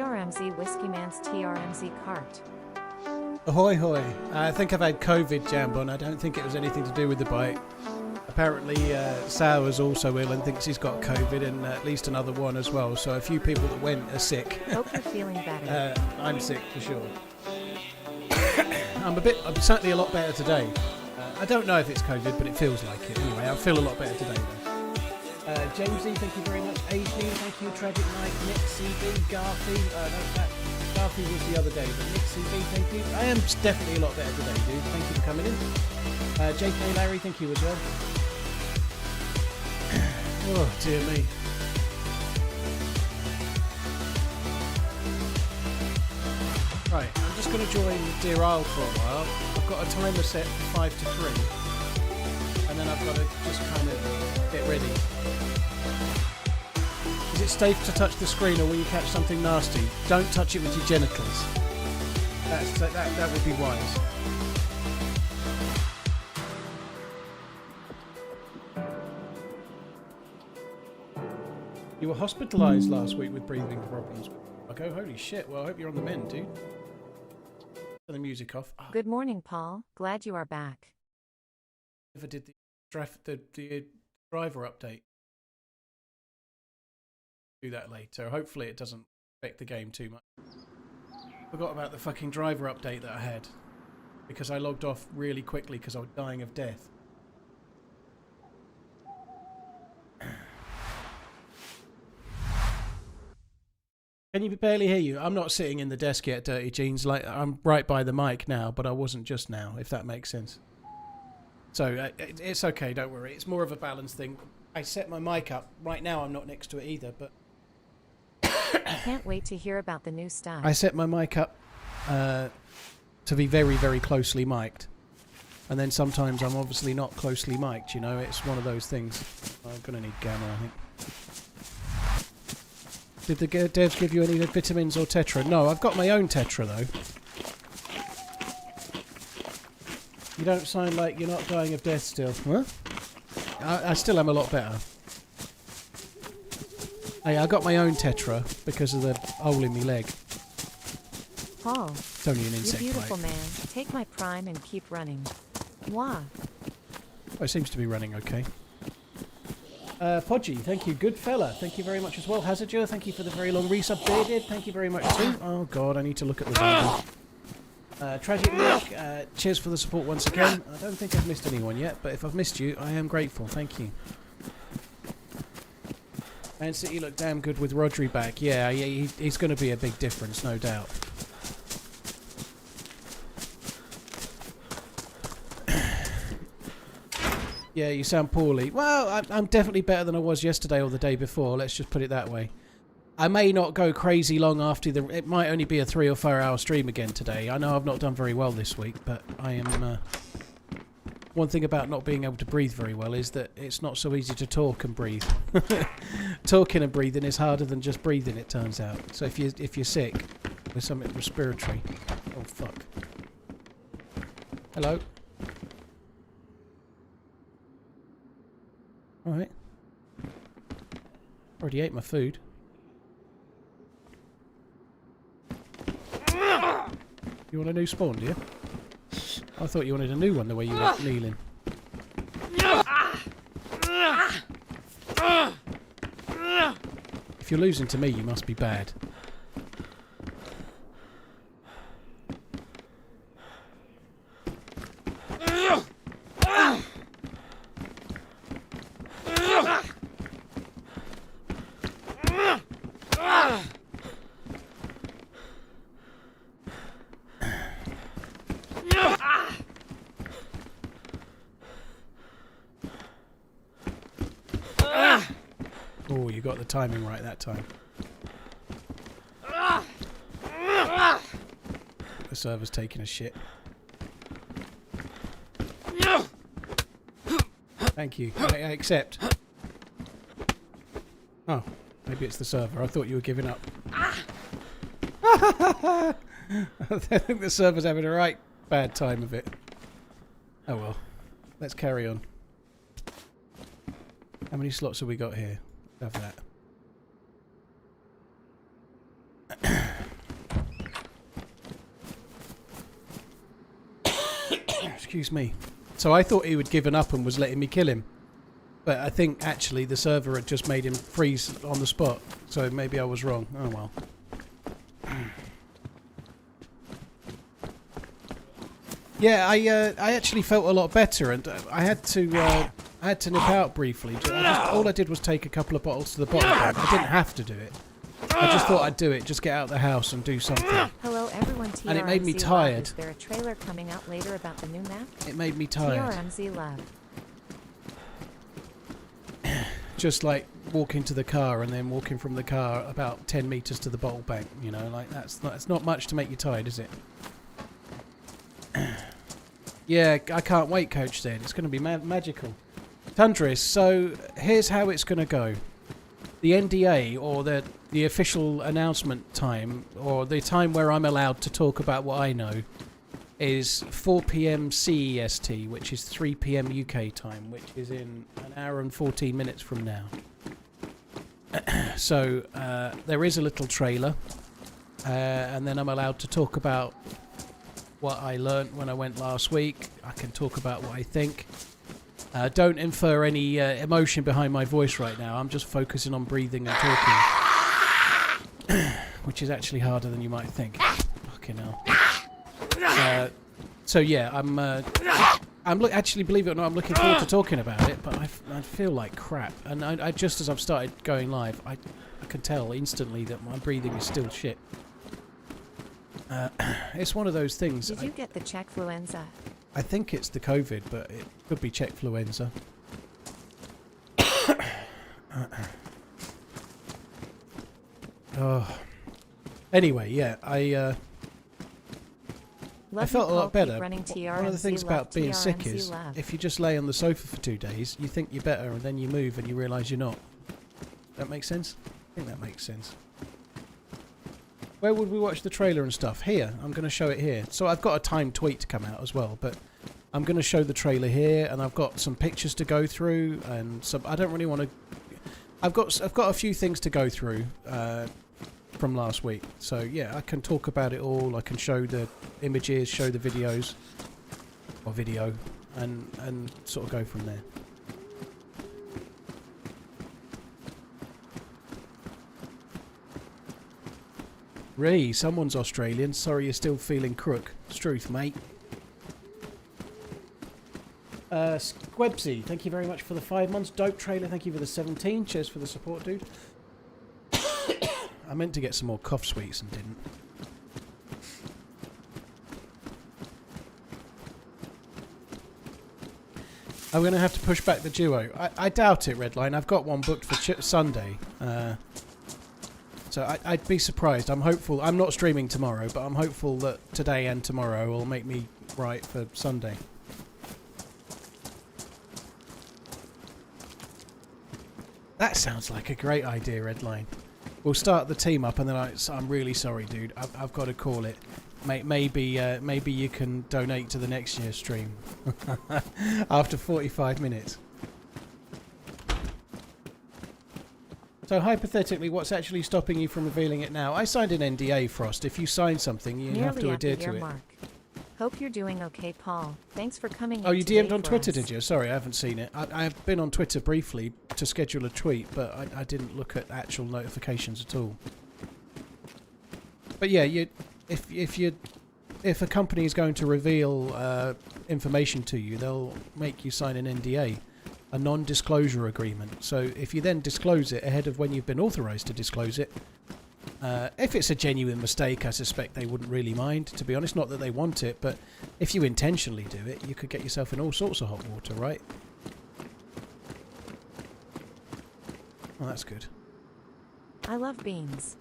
TRMZ WhiskeyMan's TRMZ cart. Ahoy hoy. I think I've had COVID, Jambon. I don't think it was anything to do with the bike. Apparently Sour's also ill and thinks he's got COVID, and at least another one as well. So a few people that went are sick. Hope you're feeling better. I'm sick for sure. I'm certainly a lot better today. I don't know if it's COVID, but it feels like it. Anyway, I feel a lot better today though. Jamesy, thank you very much. Adrian, thank you. Tragic Night, Nick CB, Garthy. Garthy was the other day, but Nick CB, thank you. I am definitely a lot better today, dude. Thank you for coming in. JK Larry, thank you as well. Oh, dear me. Right, I'm just going to join Dear Isle for a while. I've got a timer set for 5 to 3. And then I've got to just kind of get ready. Is it safe to touch the screen, or will you catch something nasty? Don't touch it with your genitals. That would be wise. You were hospitalised last week with breathing problems. I go, holy shit, well I hope you're on the mend, dude. Turn the music off. Oh. Good morning, Paul. Glad you are back. Never did the driver update. Do that later. Hopefully it doesn't affect the game too much. Forgot about the fucking driver update that I had. Because I logged off really quickly because I was dying of death. Can you barely hear you? I'm not sitting in the desk yet, Dirty Jeans. Like, I'm right by the mic now, but I wasn't just now, if that makes sense. So, it's okay, don't worry. It's more of a balance thing. I set my mic up. Right now, I'm not next to it either, but... I can't wait to hear about the new stuff. I set my mic up to be very, very closely mic'd. And then sometimes I'm obviously not closely mic'd, you know? It's one of those things. I'm going to need Gamma, I think. Did the devs give you any vitamins or Tetra? No, I've got my own Tetra, though. You don't sound like you're not dying of death still. Huh? I still am a lot better. Hey, I got my own Tetra because of the hole in my leg. Paul, it's only an insect you beautiful bite. Man. Take my prime and keep running. Wah. Oh, it seems to be running okay. Podgy, thank you. Good fella. Thank you very much as well. Hazardur, thank you for the very long resub. Bearded, thank you very much too. Oh god, I need to look at the video. Tragic Nick, cheers for the support once again. I don't think I've missed anyone yet, but if I've missed you, I am grateful. Thank you. Man City looked damn good with Rodri back. Yeah, he's going to be a big difference, no doubt. Yeah, you sound poorly. Well, I'm definitely better than I was yesterday or the day before. Let's just put it that way. I may not go crazy long after the... It might only be a 3 or 4 hour stream again today. I know I've not done very well this week, but I am... one thing about not being able to breathe very well is that it's not so easy to talk and breathe. Talking and breathing is harder than just breathing, it turns out. So if you're sick with something respiratory... Oh, fuck. Hello? Alright. Already ate my food. You want a new spawn, do you? I thought you wanted a new one the way you were kneeling. If you're losing to me, you must be bad. Oh, you got the timing right that time. The server's taking a shit. Thank you. I accept. Oh, maybe it's the server. I thought you were giving up. I think the server's having a right bad time of it. Oh well. Let's carry on. How many slots have we got here? Have that. Excuse me. So I thought he would given up and was letting me kill him. But I think actually the server had just made him freeze on the spot. So maybe I was wrong. Oh well. Yeah, I actually felt a lot better, and I had to nip out briefly. All I did was take a couple of bottles to the bottle bank. I didn't have to do it. I just thought I'd do it, just get out of the house and do something. Hello everyone, TRMZ And it made me Love. tired. Is there a trailer coming out later about the new map? It made me tired. TRMZ Love. Just like walking to the car and then walking from the car about 10 metres to the bottle bank, you know, like it's not much to make you tired, is it? Yeah, I can't wait, Coach said. It's going to be magical. Tundris, so here's how it's going to go. The NDA, or the official announcement time, or the time where I'm allowed to talk about what I know, is 4 p.m. CEST, which is 3 p.m. UK time, which is in an hour and 14 minutes from now. So there is a little trailer, and then I'm allowed to talk about what I learnt when I went last week. I can talk about what I think. Don't infer any emotion behind my voice right now. I'm just focusing on breathing and talking, which is actually harder than you might think. Fucking hell. So yeah, actually, believe it or not, I'm looking forward to talking about it, but I feel like crap. And I just as I've started going live, I can tell instantly that my breathing is still shit. It's one of those things. Did you get the Czechfluenza? I think it's the COVID, but it could be Czechfluenza. Oh. Anyway, yeah, I felt a lot better. One of the things about being sick is if you just lay on the sofa for 2 days, you think you're better, and then you move and you realise you're not. That makes sense? I think that makes sense. Where would we watch the trailer and stuff? Here. I'm going to show it here. So I've got a timed tweet to come out as well, but I'm going to show the trailer here, and I've got some pictures to go through, and some. I don't really want to. I've got a few things to go through from last week. So yeah, I can talk about it all. I can show the images, show the videos, or video, and sort of go from there. Ree, someone's Australian. Sorry you're still feeling crook. Struth, mate. Squebsy, thank you very much for the 5 months. Dope trailer, thank you for the 17. Cheers for the support, dude. I meant to get some more cough sweets and didn't. I'm going to have to push back the duo. I doubt it, Redline. I've got one booked for Sunday. So I'd be surprised. I'm hopeful. I'm not streaming tomorrow, but I'm hopeful that today and tomorrow will make me right for Sunday. That sounds like a great idea, Redline. We'll start the team up, and then I'm really sorry, dude. I've got to call it. Maybe you can donate to the next year's stream after 45 minutes. So hypothetically, what's actually stopping you from revealing it now? I signed an NDA, Frost. If you sign something, you have to adhere to it. Mark. Hope you're doing okay, Paul. Thanks for coming. Oh, you DM'd on Twitter, did you? Sorry, I haven't seen it. I've been on Twitter briefly to schedule a tweet, but I didn't look at actual notifications at all. But yeah, if a company is going to reveal information to you, they'll make you sign an NDA. A non-disclosure agreement. So if you then disclose it ahead of when you've been authorised to disclose it, if it's a genuine mistake, I suspect they wouldn't really mind, to be honest. Not that they want it, but if you intentionally do it, you could get yourself in all sorts of hot water, right? Oh, that's good. I love beans.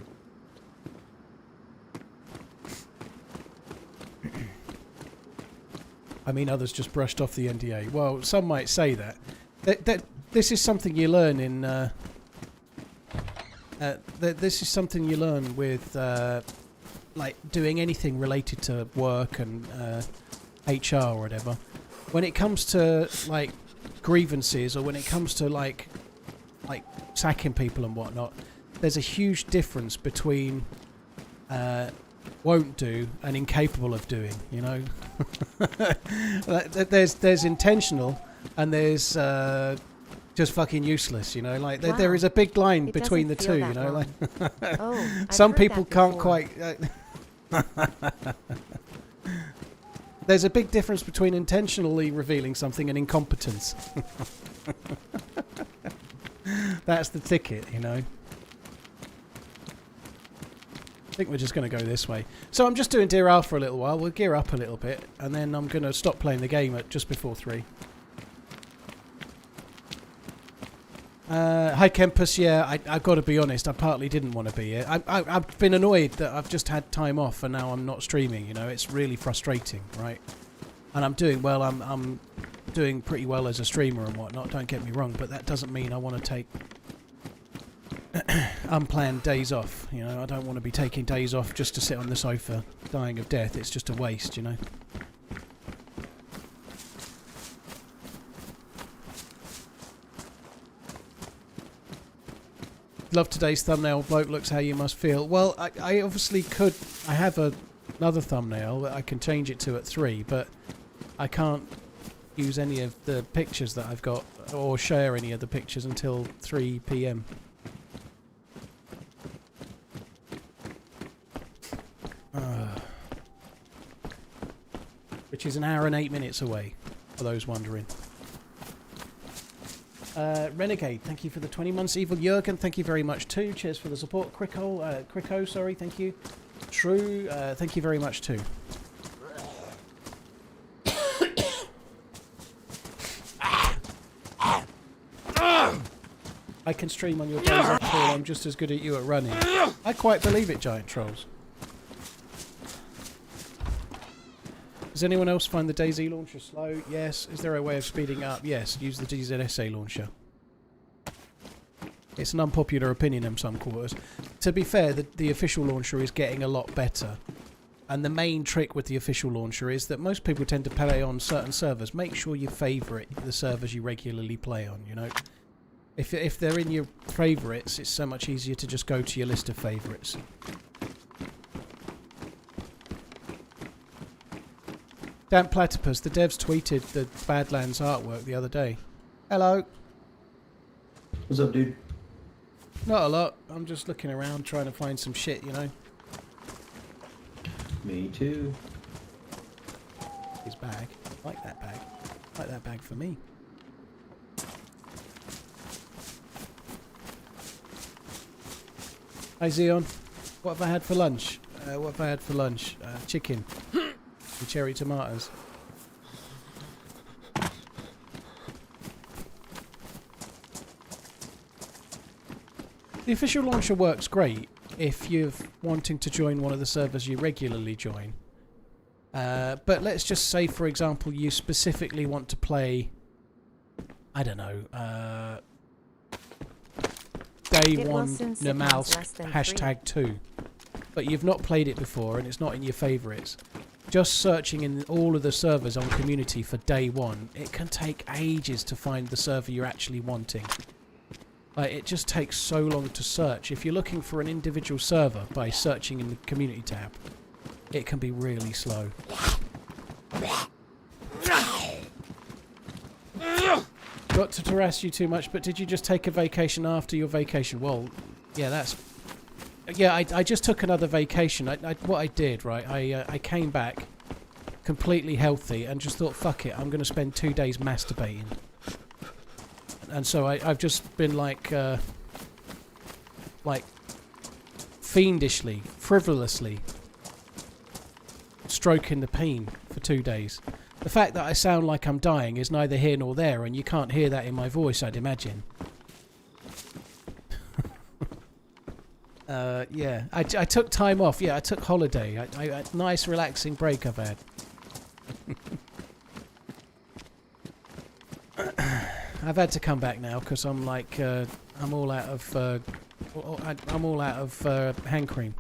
I mean, others just brushed off the NDA. Well, some might say that. This is something you learn in. This is something you learn with, like doing anything related to work and HR or whatever. When it comes to like grievances, or when it comes to like sacking people and whatnot, there's a huge difference between won't do, and incapable of doing. You know, there's intentional, and there's just fucking useless. You know, like Wow. there is a big line It between the doesn't two. feel You that know, long. like Oh, I've some heard people that can't before. quite. There's a big difference between intentionally revealing something and incompetence. That's the ticket, you know. I think we're just going to go this way. So I'm just doing Dear Al for a little while. We'll gear up a little bit, and then I'm going to stop playing the game at just before 3. Hi Kempus, yeah, I've got to be honest, I partly didn't want to be here. I've been annoyed that I've just had time off and now I'm not streaming, you know, it's really frustrating, right? And I'm doing well, I'm doing pretty well as a streamer and whatnot, don't get me wrong, but that doesn't mean I want to take unplanned days off, you know. I don't want to be taking days off just to sit on the sofa dying of death. It's just a waste, you know. Love today's thumbnail. Bloke looks how you must feel. Well, I obviously could. I have another thumbnail that I can change it to at 3, but I can't use any of the pictures that I've got or share any of the pictures until 3 p.m. Which is an hour and 8 minutes away, for those wondering. Renegade, thank you for the 20 months. Evil Jurgen, thank you very much too. Cheers for the support. Crico, sorry, thank you. True, thank you very much too. I can stream on your days off, Paul. I'm just as good at you at running. I quite believe it, Giant Trolls. Does anyone else find the DayZ launcher slow? Yes. Is there a way of speeding up? Yes. Use the DZSA launcher. It's an unpopular opinion in some quarters. To be fair, the official launcher is getting a lot better. And the main trick with the official launcher is that most people tend to play on certain servers. Make sure you favourite the servers you regularly play on, you know. If they're in your favourites, it's so much easier to just go to your list of favourites. Damn Platypus, the devs tweeted the Badlands artwork the other day. Hello. What's up, dude? Not a lot. I'm just looking around trying to find some shit, you know. Me too. His bag. Like that bag. Like that bag for me. Hi Xeon. What have I had for lunch? Chicken. And cherry tomatoes. The official launcher works great if you're wanting to join one of the servers you regularly join. But let's just say, for example, you specifically want to play, I don't know, Day 1 Namalsk #2. But you've not played it before and it's not in your favourites. Just searching in all of the servers on community for Day 1, it can take ages to find the server you're actually wanting. Like, it just takes so long to search. If you're looking for an individual server by searching in the community tab, it can be really slow. Got to harass you too much, but did you just take a vacation after your vacation? Well, yeah, that's... Yeah, I just took another vacation. What I did, right, I came back completely healthy and just thought, fuck it, I'm going to spend 2 days masturbating. And so I've just been like fiendishly, frivolously stroking the peen for 2 days. The fact that I sound like I'm dying is neither here nor there, and you can't hear that in my voice, I'd imagine. Yeah, I took time off. Yeah, I took holiday. A nice relaxing break I've had. I've had to come back now because I'm like I'm all out of hand cream.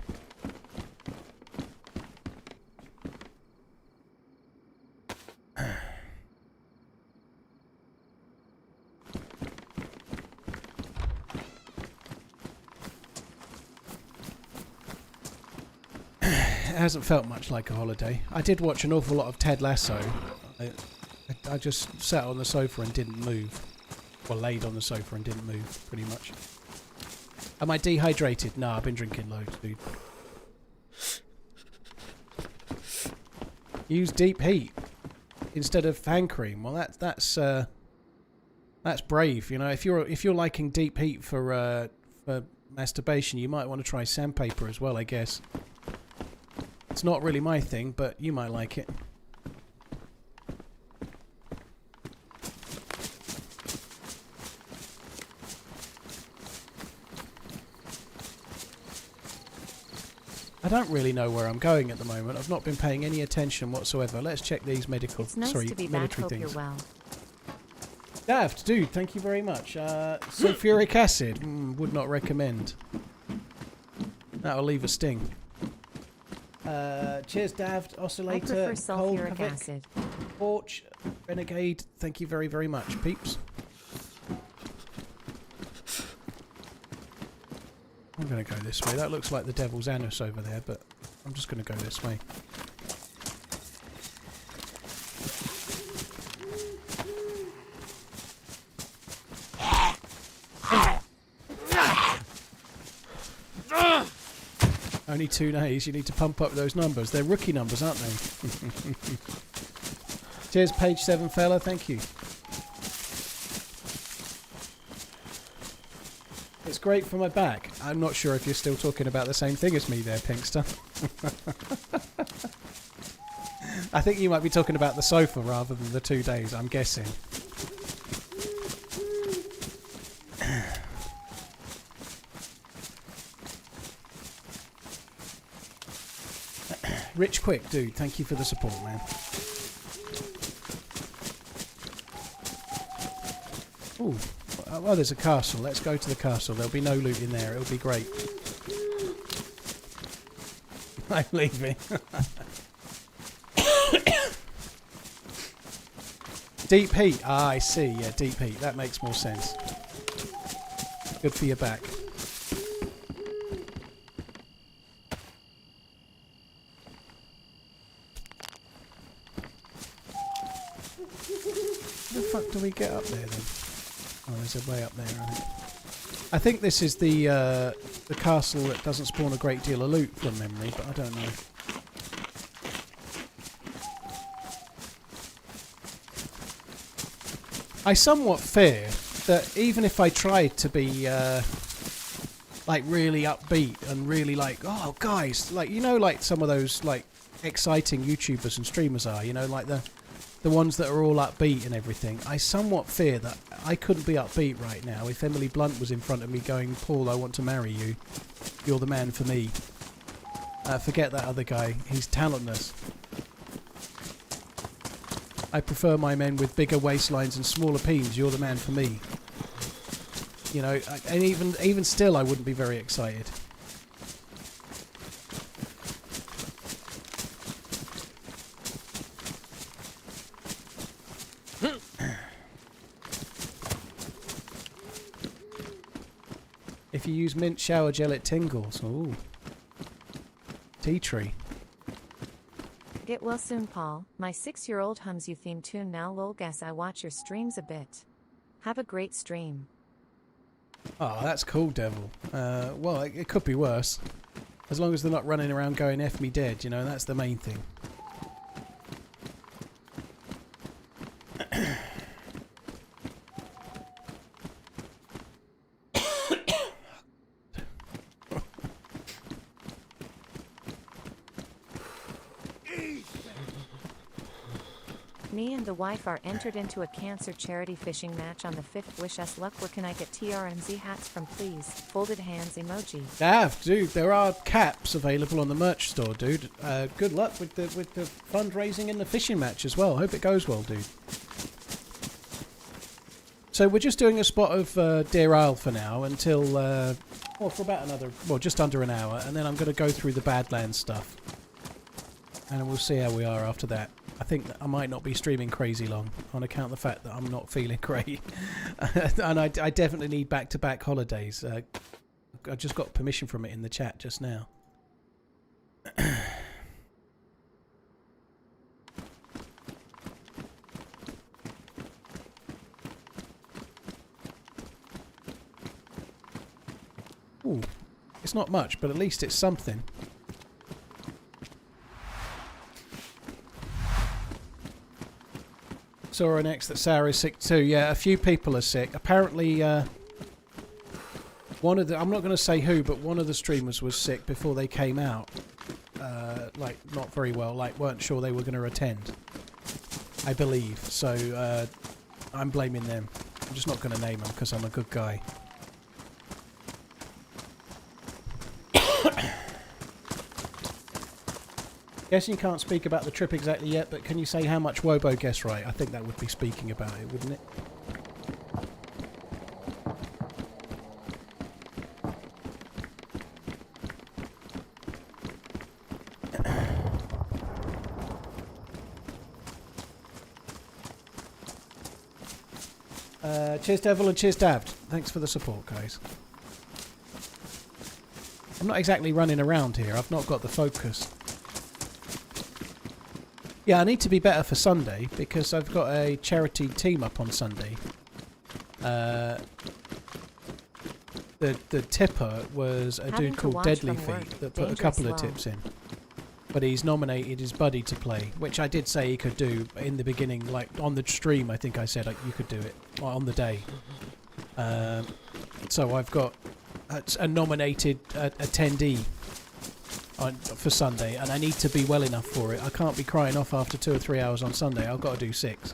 hasn't felt much like a holiday. I did watch an awful lot of Ted Lasso. I just sat on the sofa and didn't move. Well, laid on the sofa and didn't move, pretty much. Am I dehydrated? No, I've been drinking loads, dude. Use deep heat instead of hand cream. Well, that's brave. You know, if you're liking deep heat for masturbation, you might want to try sandpaper as well, I guess. It's not really my thing, but you might like it. I don't really know where I'm going at the moment. I've not been paying any attention whatsoever. Let's check these military It's nice to be back. Hope you're well. Daft, dude, thank you very much. Sulfuric acid, would not recommend. That'll leave a sting. Cheers, Daft, Oscillator, I prefer sulfuric acid. Porch, Renegade, thank you very, very much, peeps. I'm going to go this way. That looks like the devil's anus over there, but I'm just going to go this way. Only 2 days. You need to pump up those numbers. They're rookie numbers, aren't they? Cheers, page 7 fella. Thank you. It's great for my back. I'm not sure if you're still talking about the same thing as me there, Pinkster. I think you might be talking about the sofa rather than the 2 days, I'm guessing. Rich Quick, dude, thank you for the support, man. Ooh. Well, there's a castle. Let's go to the castle. There'll be no loot in there. It'll be great. I'm leaving. Deep heat. Ah, I see. Yeah, deep heat. That makes more sense. Good for your back. How the fuck do we get up there then? Oh, there's a way up there, I think. I think this is the castle that doesn't spawn a great deal of loot from memory, but I don't know. I somewhat fear that even if I tried to be like really upbeat and really like, oh guys, like, you know, like some of those like exciting YouTubers and streamers are, you know, like the ones that are all upbeat and everything. I somewhat fear that I couldn't be upbeat right now if Emily Blunt was in front of me going, Paul, I want to marry you. You're the man for me. Forget that other guy. He's talentless. I prefer my men with bigger waistlines and smaller peens. You're the man for me. You know, and even still, I wouldn't be very excited. If you use mint shower gel, it tingles. Ooh. Tea tree. Get well soon, Paul. My 6-year-old hums you theme tune now. Lol, guess I watch your streams a bit. Have a great stream. Oh, that's cool, Devil. Well, it could be worse. As long as they're not running around going F me dead, you know, that's the main thing. Me and the wife are entered into a cancer charity fishing match on the 5th. Wish us luck. Where can I get TRMZ hats from, please? Folded hands emoji. Dude, there are caps available on the merch store, dude. Good luck with the fundraising and the fishing match as well. Hope it goes well, dude. So we're just doing a spot of Deer Isle for now until, well, for about another, well, just under an hour, and then I'm going to go through the Badlands stuff. And we'll see how we are after that. I think that I might not be streaming crazy long on account of the fact that I'm not feeling great. And I definitely need back-to-back holidays. I just got permission from it in the chat just now. Ooh, it's not much, but at least it's something. Saw an X that Sarah is sick too. Yeah, a few people are sick. Apparently, one of the, I'm not going to say who, but one of the streamers was sick before they came out. Like, not very well, like, weren't sure they were going to attend. I believe. So, I'm blaming them. I'm just not going to name them because I'm a good guy. Guessing you can't speak about the trip exactly yet, but can you say how much Wobo guessed right? I think that would be speaking about it, wouldn't it? Cheers Devil and cheers Dabbed. Thanks for the support, guys. I'm not exactly running around here. I've not got the focus. Yeah, I need to be better for Sunday because I've got a charity team up on Sunday. The tipper was a dude called Deadly Feet that put a couple of tips in. But he's nominated his buddy to play, which I did say he could do in the beginning, like on the stream. I think I said you could do it on the day. So I've got a nominated attendee for Sunday, and I need to be well enough for it. I can't be crying off after 2 or 3 hours on Sunday. I've got to do 6.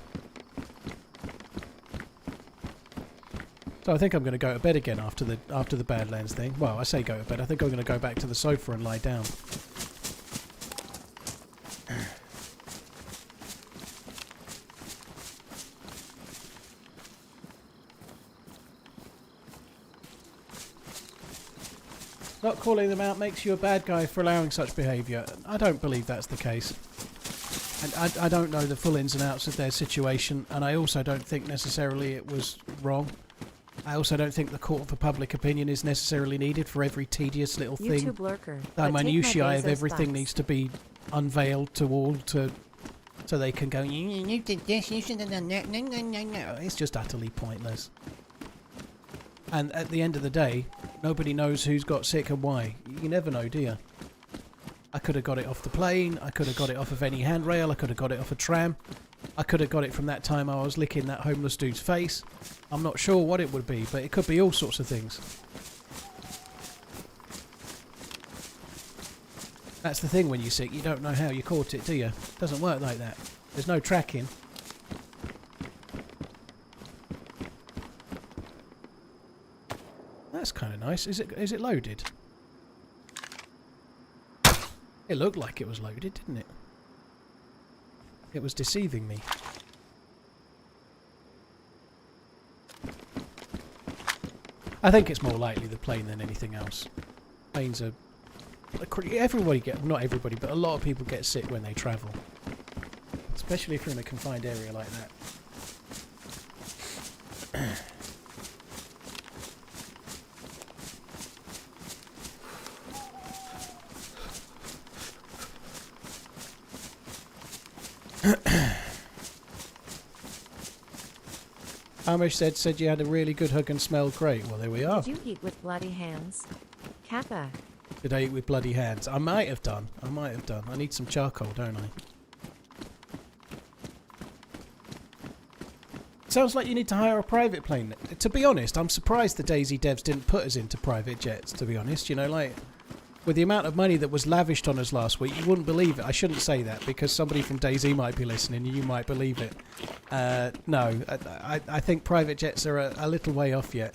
So I think I'm going to go to bed again after the Badlands thing. Well, I say go to bed. I think I'm going to go back to the sofa and lie down. Not calling them out makes you a bad guy for allowing such behaviour. I don't believe that's the case. And I don't know the full ins and outs of their situation, and I also don't think necessarily it was wrong. I also don't think the court for public opinion is necessarily needed for every tedious little thing. YouTube lurker. The minutiae of everything needs to be unveiled to all so they can go, you did this, you should have done that. No. It's just utterly pointless. And at the end of the day, nobody knows who's got sick and why. You never know, do you? I could have got it off the plane. I could have got it off of any handrail. I could have got it off a tram. I could have got it from that time I was licking that homeless dude's face. I'm not sure what it would be, but it could be all sorts of things. That's the thing when you're sick. You don't know how you caught it, do you? It doesn't work like that. There's no tracking. That's kind of nice. Is it loaded? It looked like it was loaded, didn't it? It was deceiving me. I think it's more likely the plane than anything else. Planes are... Everybody not everybody, but a lot of people get sick when they travel. Especially if you're in a confined area like that. Amish said you had a really good hug and smelled great. Well, there we are. Did you eat with bloody hands? Kappa. Did I eat with bloody hands? I might have done. I need some charcoal, don't I? Sounds like you need to hire a private plane. To be honest, I'm surprised the DayZ devs didn't put us into private jets, to be honest. You know, like, with the amount of money that was lavished on us last week, you wouldn't believe it. I shouldn't say that because somebody from DayZ might be listening and you might believe it. No, I think private jets are a little way off yet.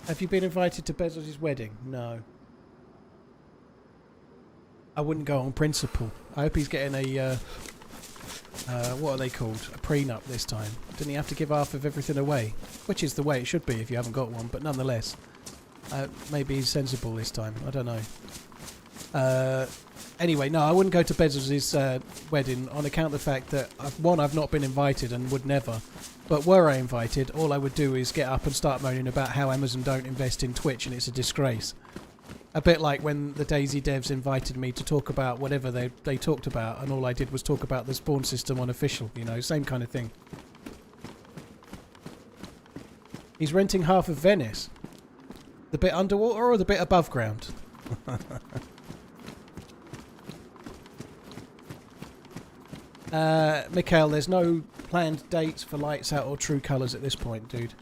Have you been invited to Bezos' wedding? No. I wouldn't go on principle. I hope he's getting a, what are they called? A prenup this time. Didn't he have to give half of everything away? Which is the way it should be if you haven't got one, but nonetheless. Maybe he's sensible this time. I don't know. Anyway, no, I wouldn't go to Bezos' wedding on account of the fact that, one, I've not been invited and would never. But were I invited, all I would do is get up and start moaning about how Amazon don't invest in Twitch and it's a disgrace. A bit like when the DayZ devs invited me to talk about whatever they talked about, and all I did was talk about the spawn system on official, you know, same kind of thing. He's renting half of Venice. The bit underwater or the bit above ground? Mikhail, there's no planned dates for lights out or true colours at this point, dude.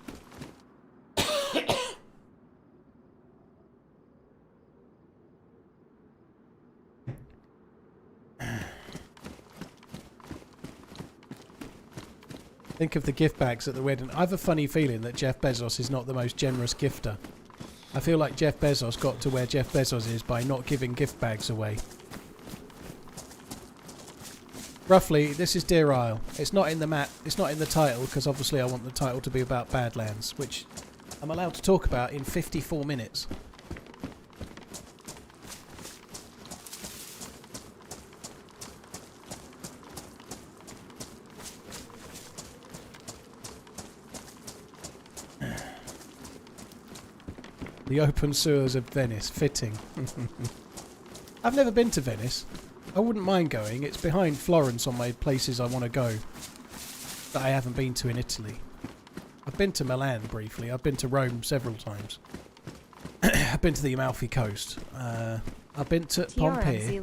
Think of the gift bags at the wedding. I have a funny feeling that Jeff Bezos is not the most generous gifter. I feel like Jeff Bezos got to where Jeff Bezos is by not giving gift bags away. Roughly, this is Deer Isle. It's not in the map. It's not in the title because obviously I want the title to be about Badlands, which I'm allowed to talk about in 54 minutes. The open sewers of Venice. Fitting. I've never been to Venice. I wouldn't mind going. It's behind Florence on my places I want to go that I haven't been to in Italy. I've been to Milan briefly. I've been to Rome several times. I've been to the Amalfi Coast. I've been to Pompeii.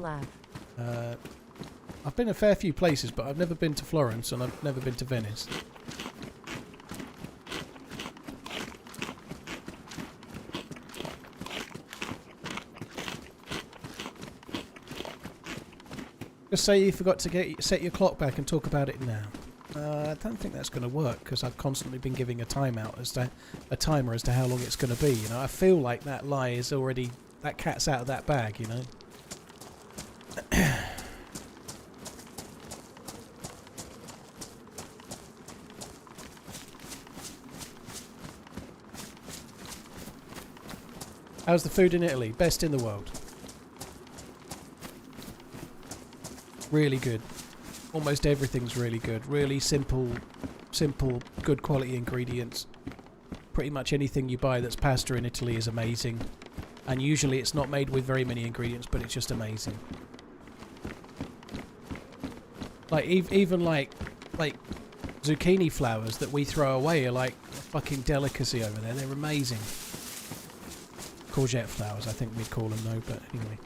I've been a fair few places, but I've never been to Florence and I've never been to Venice. Just say you forgot to set your clock back and talk about it now. I don't think that's going to work because I've constantly been giving a timer as to how long it's going to be. You know, I feel like that lie is already, that cat's out of that bag. You know. How's the food in Italy? Best in the world. Really good. Almost everything's really good. Really simple, good quality ingredients. Pretty much anything you buy that's pasta in Italy is amazing. And usually it's not made with very many ingredients, but it's just amazing. Like, even like zucchini flowers that we throw away are like a fucking delicacy over there. They're amazing. Courgette flowers, I think we'd call them though, but anyway.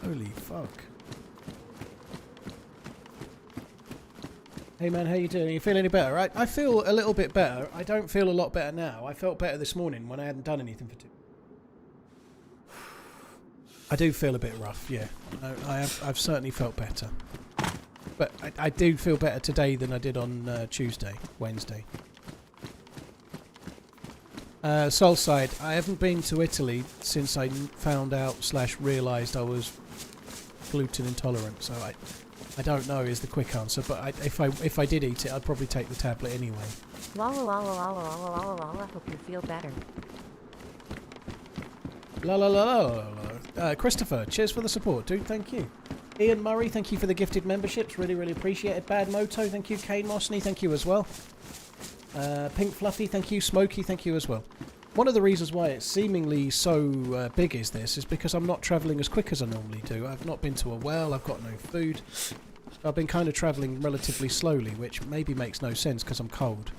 Holy fuck. Hey man, how you doing? You feel any better? I feel a little bit better. I don't feel a lot better now. I felt better this morning when I hadn't done anything for 2. I do feel a bit rough, yeah. I've certainly felt better. But I do feel better today than I did on Wednesday. Soulside, I haven't been to Italy since I found out / realised I was gluten intolerant, so I don't know is the quick answer, but if I did eat it, I'd probably take the tablet anyway. Lala lala lala lala lala lala, hope you feel better. La la la la la. Christopher, cheers for the support, dude, thank you. Ian Murray, thank you for the gifted memberships, really, really appreciate it. Bad Moto, thank you. Kane Mosney, thank you as well. Pink Fluffy, thank you. Smokey, thank you as well. One of the reasons why it's seemingly so big is because I'm not travelling as quick as I normally do. I've not been to a well, I've got no food. I've been kind of travelling relatively slowly, which maybe makes no sense because I'm cold.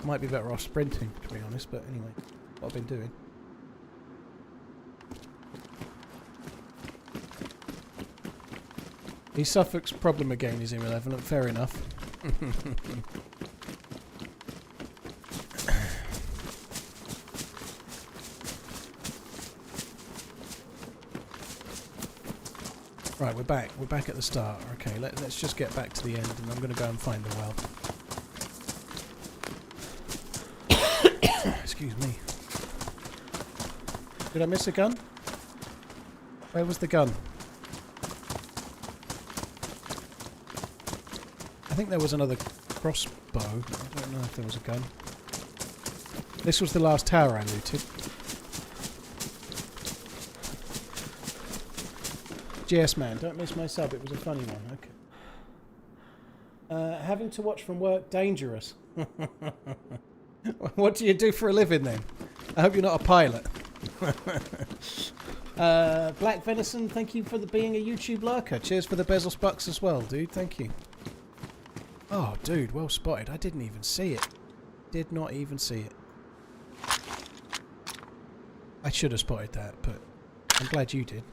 I might be better off sprinting, to be honest, but anyway, what I've been doing. Suffolk's problem again is irrelevant, fair enough. Right, we're back. We're back at the start. Okay, let's just get back to the end, and I'm going to go and find the well. Excuse me. Did I miss a gun? Where was the gun? I think there was another crossbow. I don't know if there was a gun. This was the last tower I looted. GS man, don't miss my sub. It was a funny one. Okay. Having to watch from work, dangerous. What do you do for a living then? I hope you're not a pilot. Black Venison, thank you for being a YouTube lurker. Cheers for the Bezos bucks as well, dude. Thank you. Oh, dude, well spotted. I didn't even see it. Did not even see it. I should have spotted that, but I'm glad you did.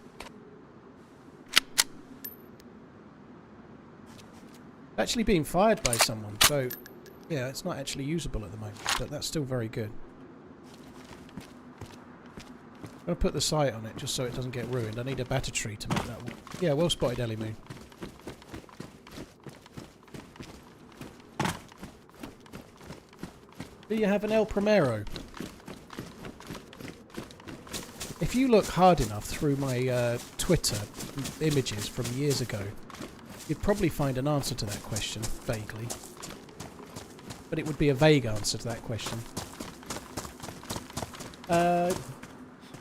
Actually being fired by someone, so yeah, it's not actually usable at the moment, but that's still very good. I'm going to put the sight on it just so it doesn't get ruined. I need a battery to make that one. Yeah, well spotted, Ellie Moon. Do you have an El Primero? If you look hard enough through my Twitter images from years ago, you'd probably find an answer to that question, vaguely. But it would be a vague answer to that question.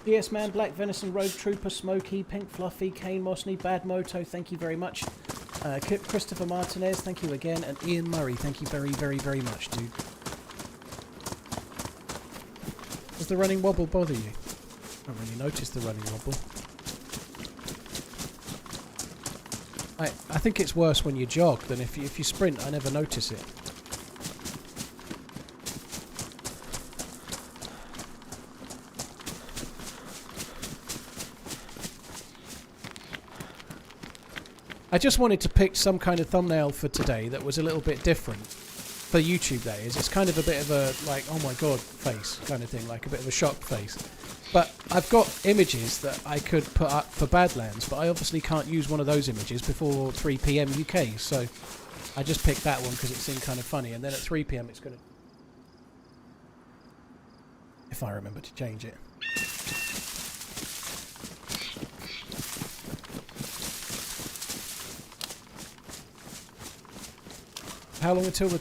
DS Man, Black Venison, Rogue Trooper, Smokey, Pink Fluffy, Kane Mosney, Bad Moto, thank you very much. Christopher Martinez, thank you again. And Ian Murray, thank you very, very, very much, dude. Does the running wobble bother you? I don't really notice the running wobble. I think it's worse when you jog than if you sprint. I never notice it. I just wanted to pick some kind of thumbnail for today that was a little bit different. For YouTube, that is. It's kind of a bit of a, like, oh my god face kind of thing, like a bit of a shocked face. But I've got images that I could put up for Badlands, but I obviously can't use one of those images before 3 PM UK, so I just picked that one because it seemed kind of funny, and then at 3 PM it's going to... if I remember to change it. How long until the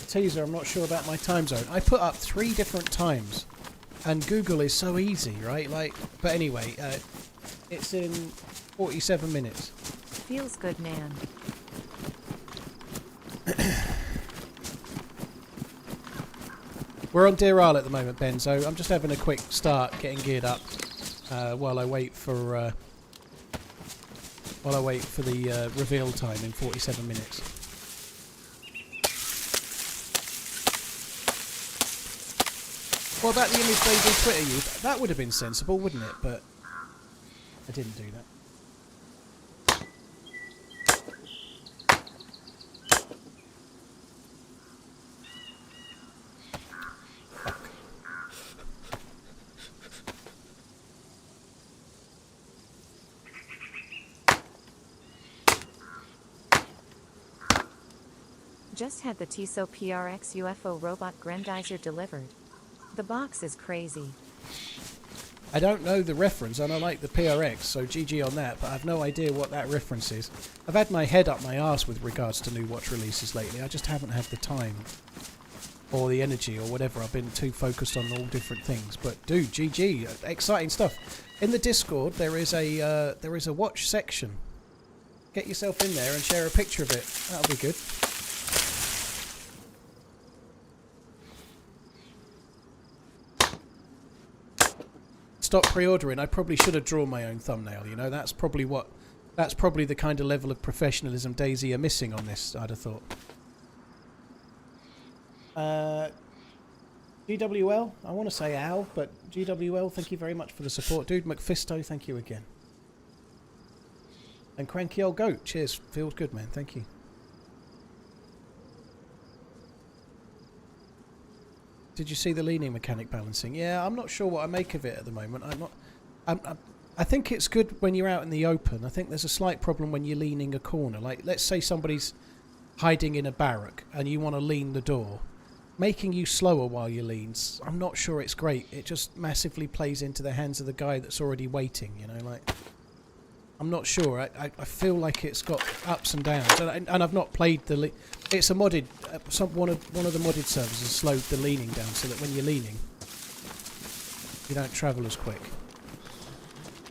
teaser? I'm not sure about my time zone. I put up 3 different times, and Google is so easy, right? Like, but anyway, it's in 47 minutes. Feels good, man. We're on Deer Isle at the moment, Ben, so I'm just having a quick start, getting geared up while I wait for the reveal time in 47 minutes. What about the image baby Twitter used? That would have been sensible, wouldn't it? But I didn't do that. Fuck. Just had the TSO PRX UFO robot grendizer delivered. The box is crazy. I don't know the reference, and I like the PRX, so GG on that, but I've no idea what that reference is. I've had my head up my arse with regards to new watch releases lately. I just haven't had the time or the energy or whatever. I've been too focused on all different things. But dude, GG, exciting stuff. In the Discord, there is a watch section. Get yourself in there and share a picture of it. That'll be good. Stop pre-ordering. I probably should have drawn my own thumbnail, you know. That's probably the kind of level of professionalism DayZ are missing on this, I'd have thought. GWL, I want to say Al, but GWL, thank you very much for the support. Dude, McFisto, thank you again. And Cranky Old Goat, cheers. Feels good, man. Thank you. Did you see the leaning mechanic balancing? Yeah, I'm not sure what I make of it at the moment. I think it's good when you're out in the open. I think there's a slight problem when you're leaning a corner. Like, let's say somebody's hiding in a barrack and you want to lean the door. Making you slower while you lean, I'm not sure it's great. It just massively plays into the hands of the guy that's already waiting, you know, like... I'm not sure. I feel like it's got ups and downs, and I've not played the. It's a modded. One of the modded servers has slowed the leaning down so that when you're leaning, you don't travel as quick.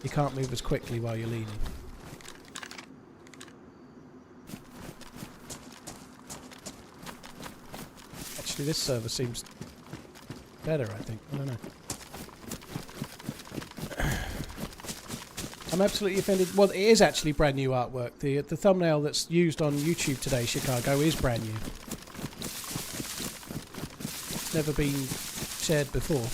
You can't move as quickly while you're leaning. Actually, this server seems better. I think. I don't know. I'm absolutely offended. Well, it is actually brand new artwork. The thumbnail that's used on YouTube today, Chicago, is brand new. It's never been shared before.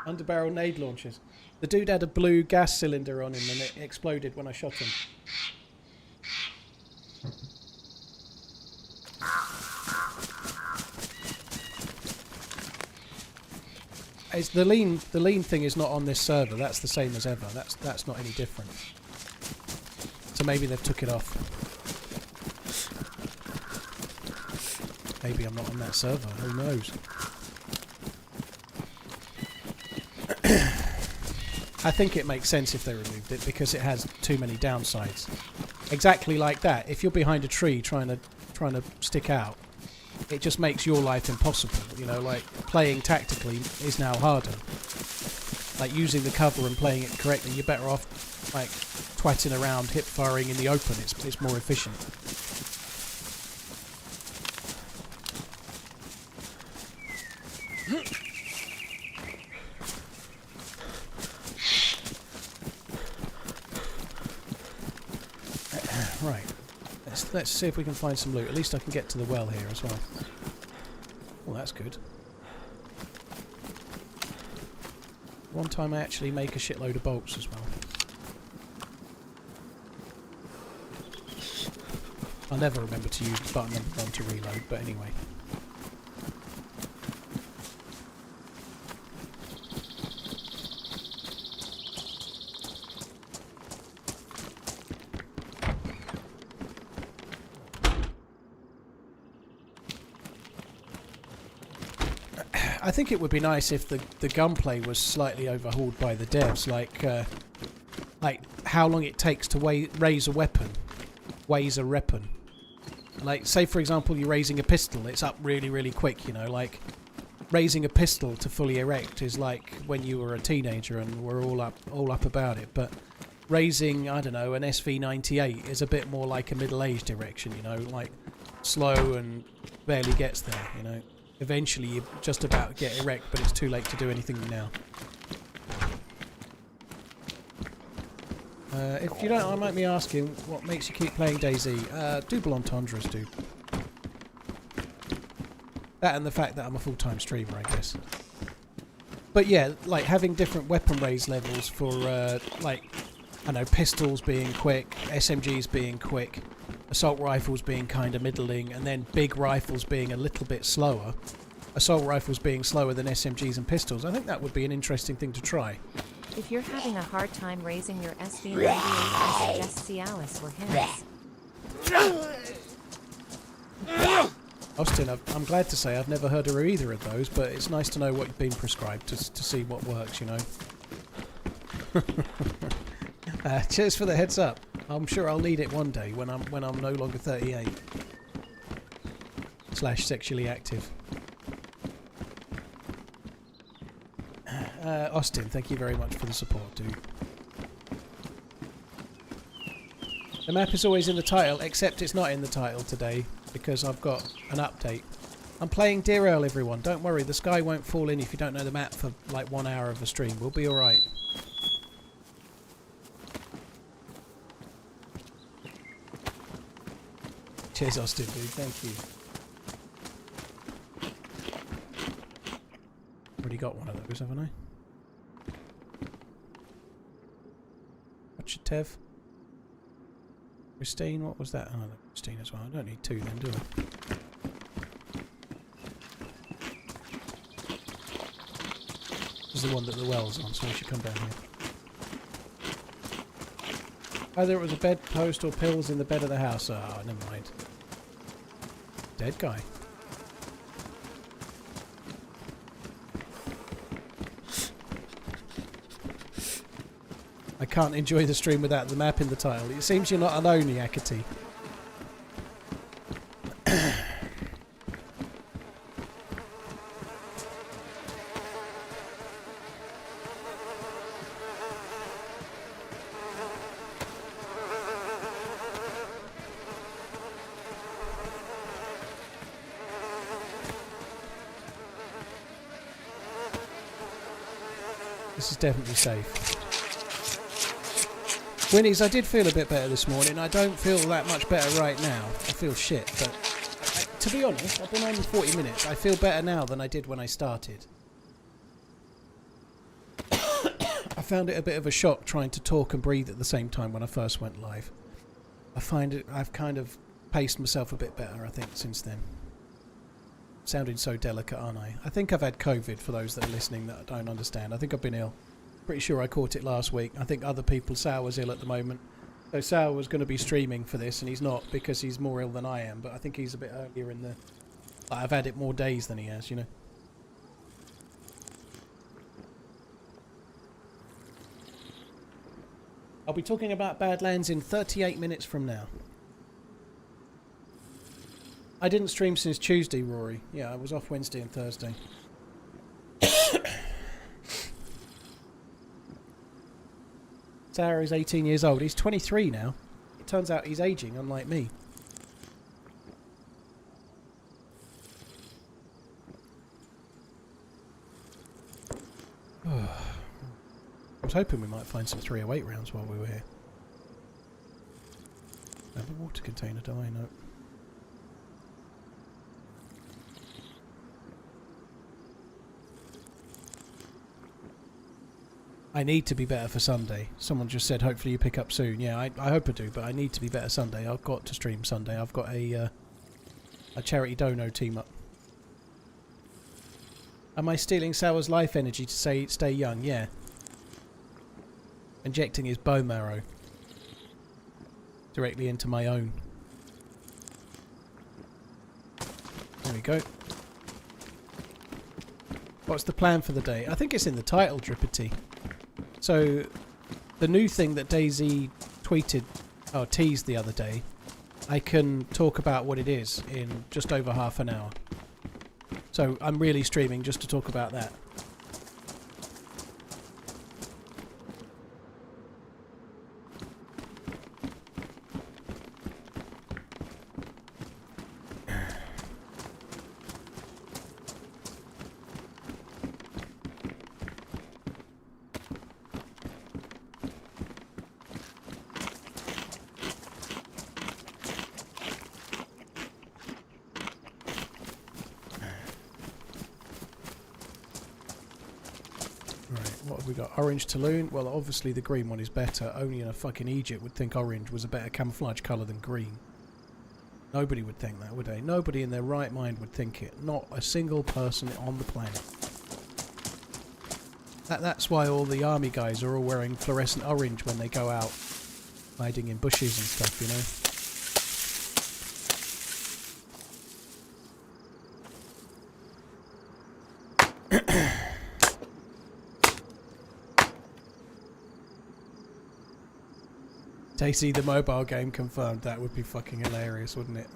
Underbarrel nade launchers. The dude had a blue gas cylinder on him and it exploded when I shot him. It's the lean thing is not on this server. That's the same as ever. That's not any different. So maybe they've took it off. Maybe I'm not on that server. Who knows? I think it makes sense if they removed it because it has too many downsides. Exactly like that. If you're behind a tree trying to stick out, it just makes your life impossible. You know, like playing tactically is now harder. Like using the cover and playing it correctly, you're better off like twatting around, hip firing in the open. It's more efficient. Right. Let's see if we can find some loot. At least I can get to the well here as well. Well, that's good. One time I actually make a shitload of bolts as well. I'll never remember to use button number 1 to reload, but anyway. I think it would be nice if the gunplay was slightly overhauled by the devs, like how long it takes to raise a weapon, weighs a weapon. Like, say for example you're raising a pistol, it's up really, really quick, you know, like raising a pistol to fully erect is like when you were a teenager and we're all up about it, but raising, I don't know, an SV98 is a bit more like a middle-aged erection, you know, like slow and barely gets there, you know. Eventually you just about get erect, but it's too late to do anything now. If you don't mind me asking, what makes you keep playing DayZ? Double entendres, dude. That and the fact that I'm a full-time streamer, I guess. But yeah, like having different weapon raise levels for, like, I know, pistols being quick, SMGs being quick, assault rifles being kind of middling, and then big rifles being a little bit slower. Assault rifles being slower than SMGs and pistols. I think that would be an interesting thing to try. If you're having a hard time raising your SV98, I suggest Cialis or Hints. Austin, I'm glad to say I've never heard of either of those, but it's nice to know what you've been prescribed to see what works, you know. Cheers for the heads up. I'm sure I'll need it one day when I'm no longer 38 / sexually active. Austin, thank you very much for the support, dude. The map is always in the title, except it's not in the title today because I've got an update. I'm playing Dear Earl, everyone. Don't worry, the sky won't fall in if you don't know the map for like 1 hour of a stream. We'll be alright. Cheers, Austin, dude. Thank you. Already got one of those, haven't I? Watch it, Tev. Christine, what was that? Oh, no, Christine as well. I don't need 2 then, do I? This is the one that the well's on, so we should come down here. Either it was a bedpost or pills in the bed of the house. Oh, never mind. Dead guy. I can't enjoy the stream without the map in the title. It seems you're not alone, Yakati. This is definitely safe. Winnies, I did feel a bit better this morning. I don't feel that much better right now. I feel shit, but to be honest, I've been only 40 minutes. I feel better now than I did when I started. I found it a bit of a shock trying to talk and breathe at the same time when I first went live. I find it, I've kind of paced myself a bit better, I think, since then. Sounding so delicate, aren't I? I think I've had COVID, for those that are listening that don't understand. I think I've been ill. Pretty sure I caught it last week. I think other people, Sal was ill at the moment. So Sal was going to be streaming for this, and he's not because he's more ill than I am. But I think he's a bit earlier in the... Like, I've had it more days than he has, you know. I'll be talking about Badlands in 38 minutes from now. I didn't stream since Tuesday, Rory. Yeah, I was off Wednesday and Thursday. Sarah is 18 years old. He's 23 now. It turns out he's aging, unlike me. I was hoping we might find some 308 rounds while we were here. Have a water container, do I? No. I need to be better for Sunday. Someone just said hopefully you pick up soon. Yeah, I hope I do, but I need to be better Sunday. I've got to stream Sunday. I've got a charity dono team up. Am I stealing Sour's life energy to stay young? Yeah. Injecting his bone marrow directly into my own. There we go. What's the plan for the day? I think it's in the title, Drippity. So, the new thing that DayZ tweeted, or teased the other day, I can talk about what it is in just over half an hour. So, I'm really streaming just to talk about that. Orange Tulloon. Well, obviously the green one is better. Only in a fucking Egypt would think orange was a better camouflage colour than green. Nobody would think that, would they? Nobody in their right mind would think it. Not a single person on the planet. That's why all the army guys are all wearing fluorescent orange when they go out hiding in bushes and stuff, you know. DayZ the mobile game confirmed. That would be fucking hilarious, wouldn't it?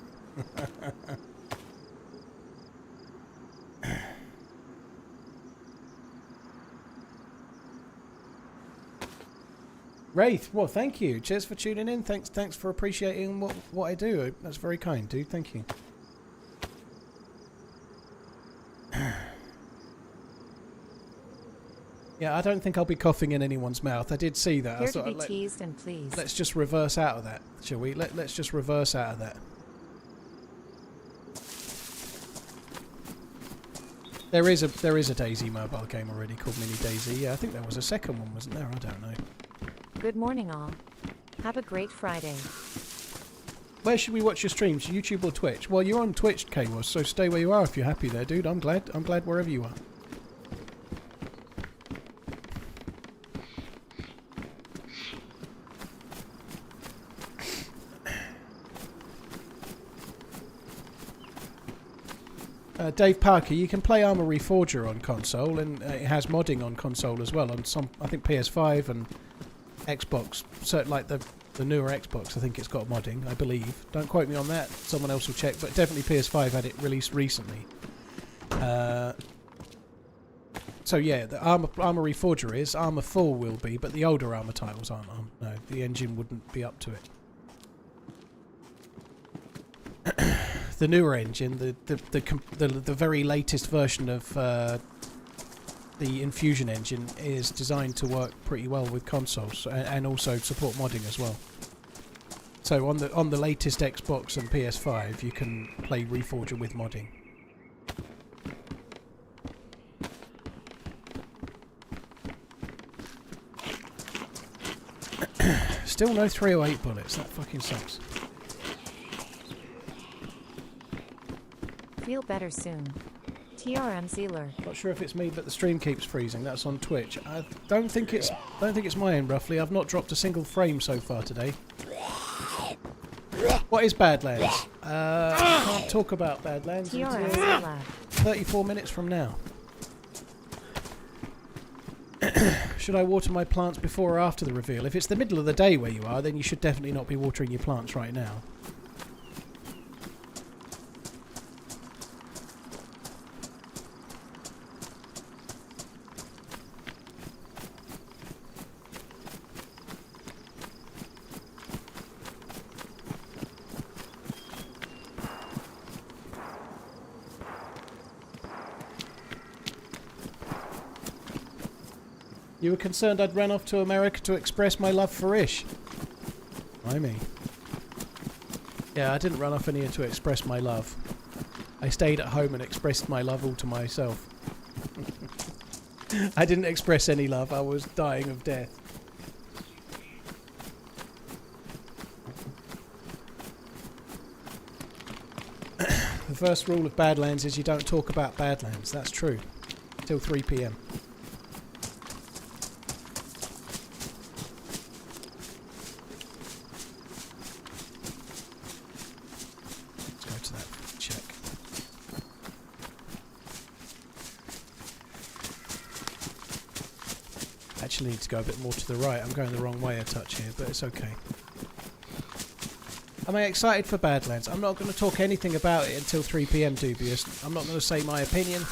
Wraith, well, thank you. Cheers for tuning in. Thanks for appreciating what I do. That's very kind, dude. Thank you. Yeah, I don't think I'll be coughing in anyone's mouth. I did see that. Here I thought, to be teased and pleased. Let's just reverse out of that, shall we? Let's just reverse out of that. There is a DayZ mobile game already called Mini DayZ. Yeah, I think there was a second one, wasn't there? I don't know. Good morning, all. Have a great Friday. Where should we watch your streams? YouTube or Twitch? Well, you're on Twitch, K-Was, so stay where you are if you're happy there, dude. I'm glad wherever you are. Dave Parker, you can play Arma Reforger on console, and it has modding on console as well. On some, I think PS5 and Xbox, so like the newer Xbox, I think it's got modding, I believe. Don't quote me on that, someone else will check, but definitely PS5 had it released recently. So yeah, the Armour Reforger is, Armour 4 will be, but the older Armour titles aren't on. No, the engine wouldn't be up to it. The newer engine, the very latest version of the Infusion engine is designed to work pretty well with consoles and also support modding as well. So on the latest Xbox and PS5, you can play Reforger with modding. Still no 308 bullets. That fucking sucks. Feel better soon. TRMZ lurk. Not sure if it's me, but the stream keeps freezing. That's on Twitch. I don't think it's my end. Roughly, I've not dropped a single frame so far today. What is Badlands? I can't talk about Badlands until TRMZ lab. 34 minutes from now. Should I water my plants before or after the reveal? If it's the middle of the day where you are, then you should definitely not be watering your plants right now. You were concerned I'd run off to America to express my love for Ish. Why me? Yeah, I didn't run off anywhere to express my love. I stayed at home and expressed my love all to myself. I didn't express any love, I was dying of death. The first rule of Badlands is you don't talk about Badlands, that's true. Till 3 PM. Actually need to go a bit more to the right. I'm going the wrong way a touch here, but it's okay. Am I excited for Badlands? I'm not going to talk anything about it until 3 PM, Dubious. I'm not going to say my opinion.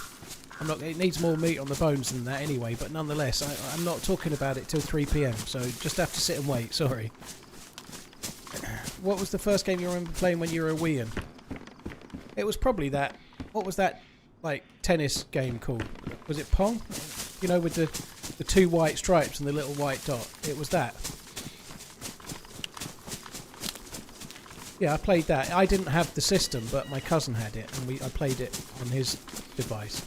It needs more meat on the bones than that anyway, but nonetheless, I'm not talking about it till 3 PM, so just have to sit and wait, sorry. What was the first game you remember playing when you were a Wiian? It was probably that... What was that, like, tennis game called? Was it Pong? You know, with the two white stripes and the little white dot. It was that. Yeah, I played that. I didn't have the system, but my cousin had it, and I played it on his device.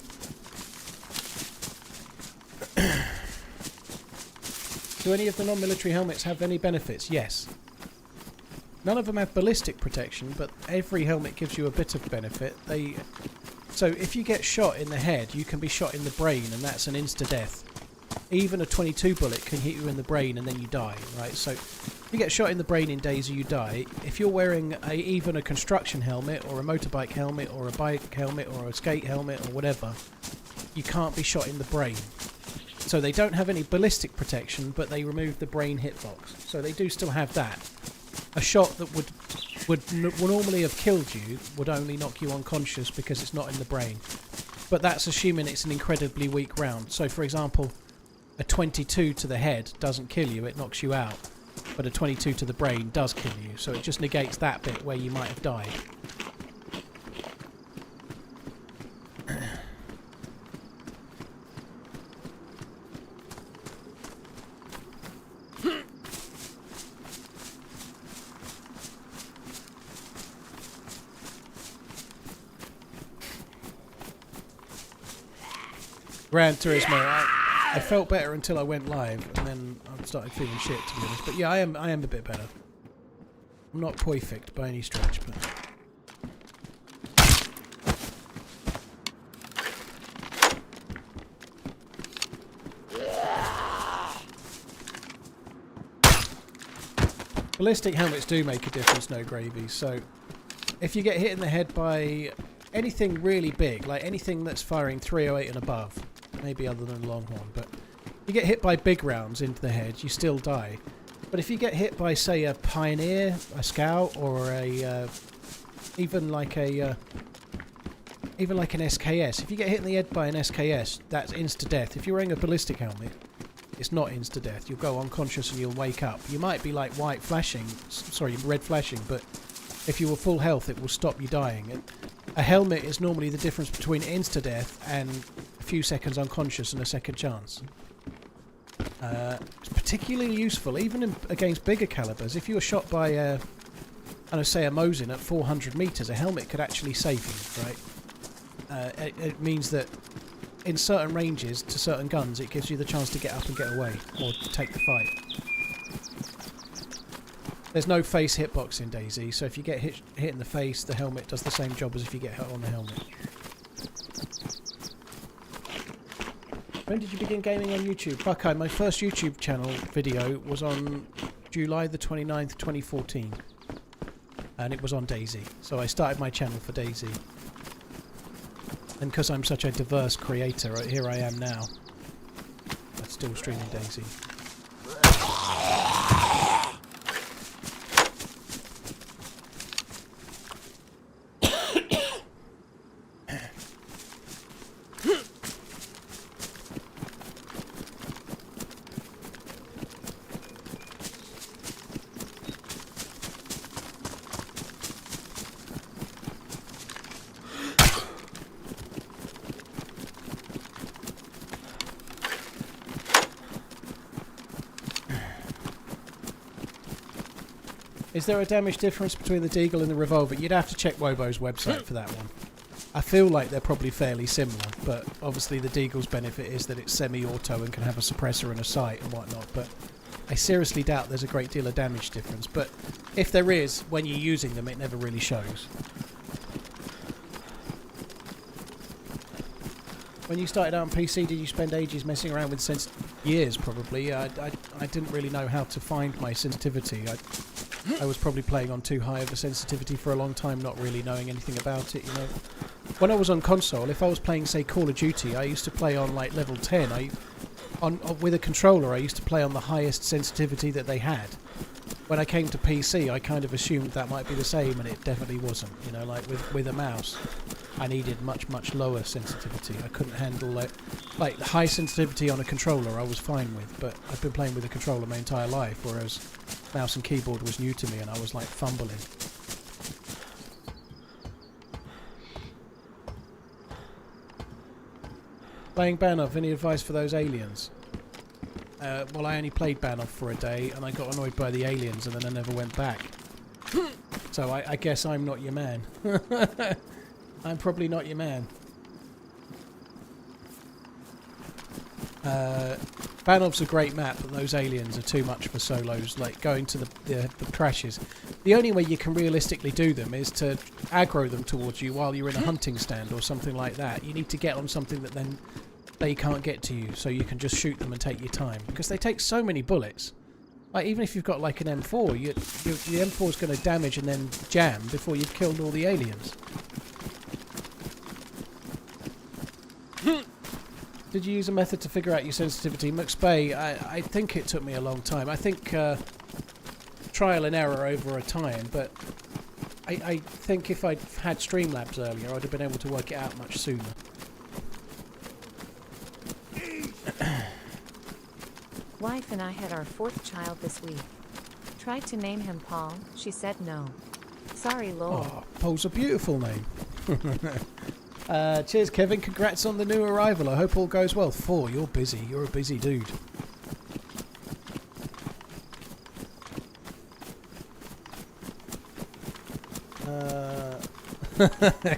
Do any of the non-military helmets have any benefits? Yes. None of them have ballistic protection, but every helmet gives you a bit of benefit. So if you get shot in the head, you can be shot in the brain, and that's an insta-death. Even a 22 bullet can hit you in the brain and then you die, right? So if you get shot in the brain in DayZ, you die. If you're wearing even a construction helmet or a motorbike helmet or a bike helmet or a skate helmet or whatever, you can't be shot in the brain. So they don't have any ballistic protection, but they remove the brain hitbox. So they do still have that. A shot that would normally have killed you would only knock you unconscious because it's not in the brain. But that's assuming it's an incredibly weak round. So for example, a 22 to the head doesn't kill you, it knocks you out. But a 22 to the brain does kill you, so it just negates that bit where you might have died. Gran Turismo. I felt better until I went live, and then I started feeling shit, to be honest. But yeah, I am a bit better. I'm not perfect by any stretch, but... Ballistic helmets do make a difference, no gravy. So if you get hit in the head by anything really big, like anything that's firing 308 and above, maybe other than Longhorn, but you get hit by big rounds into the head, you still die. But if you get hit by, say, a Pioneer, a Scout, or a even like an SKS, if you get hit in the head by an SKS, that's insta-death. If you're wearing a ballistic helmet, it's not insta-death. You'll go unconscious and you'll wake up. You might be like red flashing, but if you were full health, it will stop you dying. A helmet is normally the difference between insta-death and a few seconds unconscious and a second chance. It's particularly useful, even against bigger calibers. If you were shot by, say, a Mosin at 400 metres, a helmet could actually save you, right? It means that in certain ranges to certain guns, it gives you the chance to get up and get away, or take the fight. There's no face hitbox in DayZ, so if you get hit in the face, the helmet does the same job as if you get hit on the helmet. When did you begin gaming on YouTube? Buckeye, my first YouTube channel video was on July the 29th, 2014. And it was on DayZ. So I started my channel for DayZ. And because I'm such a diverse creator, here I am now. I'm still streaming DayZ. Is there a damage difference between the Deagle and the revolver? You'd have to check Wobo's website for that one. I feel like they're probably fairly similar, but obviously the Deagle's benefit is that it's semi-auto and can have a suppressor and a sight and whatnot, but I seriously doubt there's a great deal of damage difference, but if there is, when you're using them, it never really shows. When you started out on PC, did you spend ages messing around with years, probably. I didn't really know how to find my sensitivity. I was probably playing on too high of a sensitivity for a long time, not really knowing anything about it, you know. When I was on console, if I was playing, say, Call of Duty, I used to play on, like, level 10. With a controller, I used to play on the highest sensitivity that they had. When I came to PC, I kind of assumed that might be the same, and it definitely wasn't. You know, like, with a mouse, I needed much, much lower sensitivity. I couldn't handle, like high sensitivity on a controller I was fine with, but I've been playing with a controller my entire life, whereas mouse and keyboard was new to me and I was like fumbling. Playing Banov, any advice for those aliens? Well, I only played Banov for a day and I got annoyed by the aliens and then I never went back. So I guess I'm not your man. I'm probably not your man. Banov's a great map, but those aliens are too much for solos, like going to the crashes. The only way you can realistically do them is to aggro them towards you while you're in a hunting stand or something like that. You need to get on something that then they can't get to you, so you can just shoot them and take your time. Because they take so many bullets. Like, even if you've got like an M4, the M4 is going to damage and then jam before you've killed all the aliens. Did you use a method to figure out your sensitivity? McSpay, I think it took me a long time. I think trial and error over a time, but I think if I'd had Streamlabs earlier, I'd have been able to work it out much sooner. Wife and I had our 4th child this week. Tried to name him Paul, she said no. Sorry, Lord. Oh, Paul's a beautiful name. Cheers, Kevin. Congrats on the new arrival. I hope all goes well. 4, you're busy. You're a busy dude.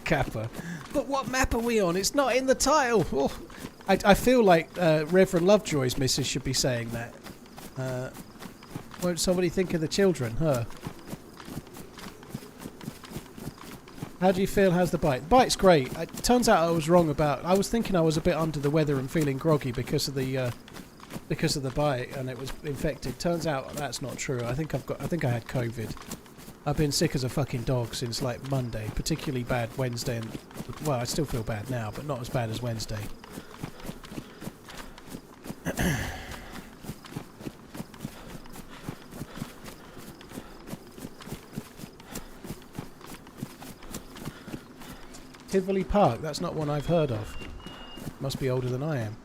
Kappa. But what map are we on? It's not in the title. Oh. I feel like Reverend Lovejoy's missus should be saying that. Won't somebody think of the children? Her. How do you feel? How's the bite? The bite's great. It turns out I was wrong about... I was thinking I was a bit under the weather and feeling groggy because of the bite and it was infected. Turns out that's not true. I think I had COVID. I've been sick as a fucking dog since like Monday. Particularly bad Wednesday and... Well, I still feel bad now, but not as bad as Wednesday. Tivoli Park. That's not one I've heard of. Must be older than I am.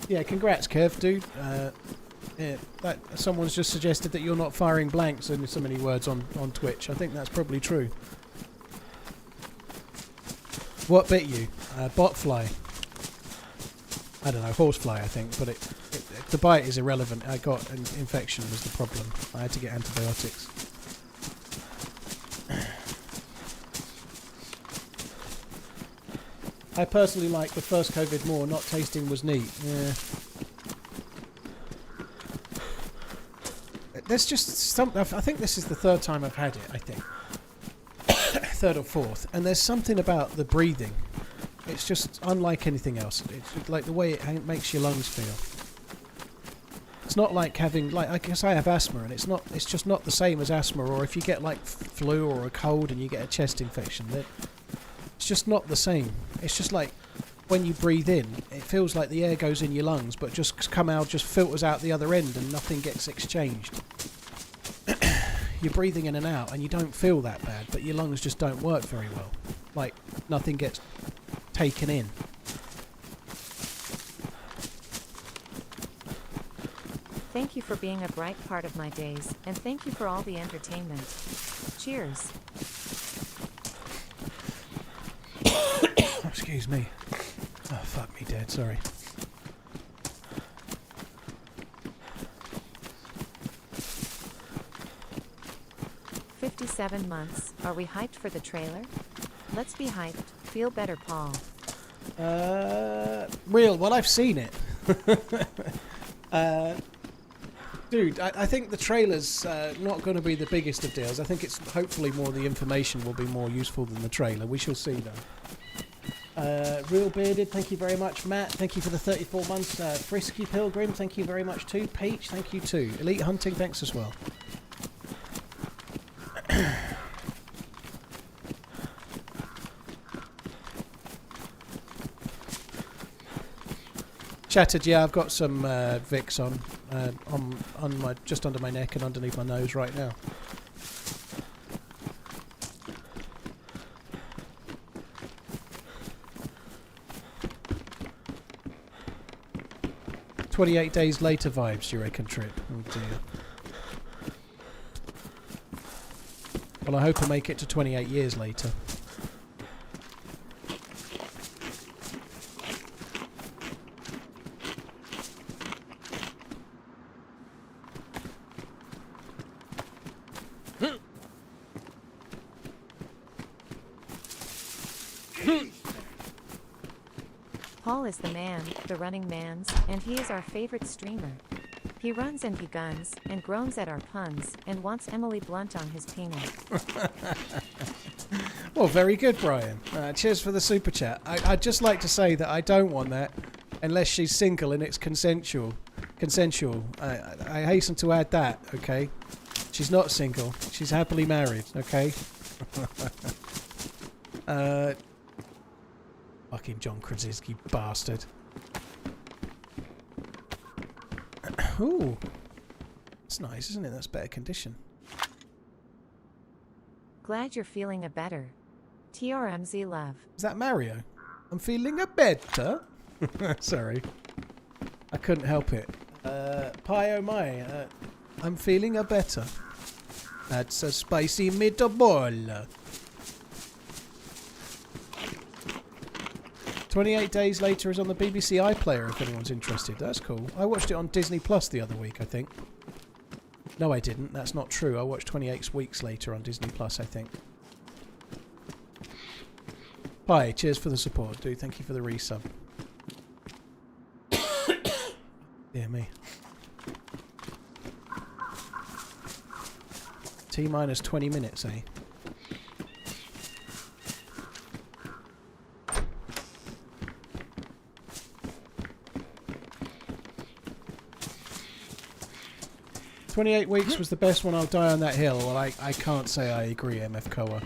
Yeah, congrats, Kev, dude. Yeah, someone's just suggested that you're not firing blanks in so many words on Twitch. I think that's probably true. What bit you? Botfly. I don't know, horsefly, I think, but the bite is irrelevant. I got an infection was the problem. I had to get antibiotics. I personally like the first COVID more. Not tasting was neat. Yeah. There's just some. I think this is the third time I've had it. I think third or fourth, and there's something about the breathing. It's just unlike anything else. It's like the way it makes your lungs feel. It's not like having, like, I guess I have asthma, and it's just not the same as asthma. Or if you get like flu or a cold and you get a chest infection, it's just not the same. It's just like when you breathe in, it feels like the air goes in your lungs, but just filters out the other end, and nothing gets exchanged. You're breathing in and out, and you don't feel that bad, but your lungs just don't work very well. Like nothing gets taken in. Thank you for being a bright part of my days, and thank you for all the entertainment. Cheers. Excuse me. Oh, fuck me dead, sorry. "57 months. Are we hyped for the trailer? Let's be hyped. Feel better, Paul." Real, well, I've seen it. Dude, I think the trailer's not going to be the biggest of deals. I think it's hopefully more the information will be more useful than the trailer. We shall see, though. Real Bearded, thank you very much. Matt, thank you for the 34 months. Frisky Pilgrim, thank you very much too. Peach, thank you too. Elite Hunting, thanks as well. Chattered, yeah, I've got some Vicks on my just under my neck and underneath my nose right now. "28 days later vibes, you reckon, Trip?" Oh dear. Well, I hope I make it to 28 years later. Paul is the man, TheRunningManZ, and he is our favorite streamer. He runs and he guns, and groans at our puns, and wants Emily Blunt on his penis. Well, very good, Brian. Cheers for the super chat. I'd just like to say that I don't want that unless she's single and it's consensual. I hasten to add that, okay? She's not single. She's happily married, okay? Fucking John Krasinski bastard. Ooh. That's nice, isn't it? That's better condition. Glad you're feeling a better. TRMZ love. Is that Mario? I'm feeling a better. Sorry. I couldn't help it. Pie oh my. I'm feeling a better. That's a spicy meatball. 28 Days Later is on the BBC iPlayer if anyone's interested. That's cool. I watched it on Disney Plus the other week, I think. No, I didn't. That's not true. I watched 28 Weeks Later on Disney Plus, I think. Bye. Cheers for the support, dude. Thank you for the resub. Dear me. T-minus 20 minutes, eh? "28 weeks was the best one. I'll die on that hill." Well, I can't say I agree, MF Koa.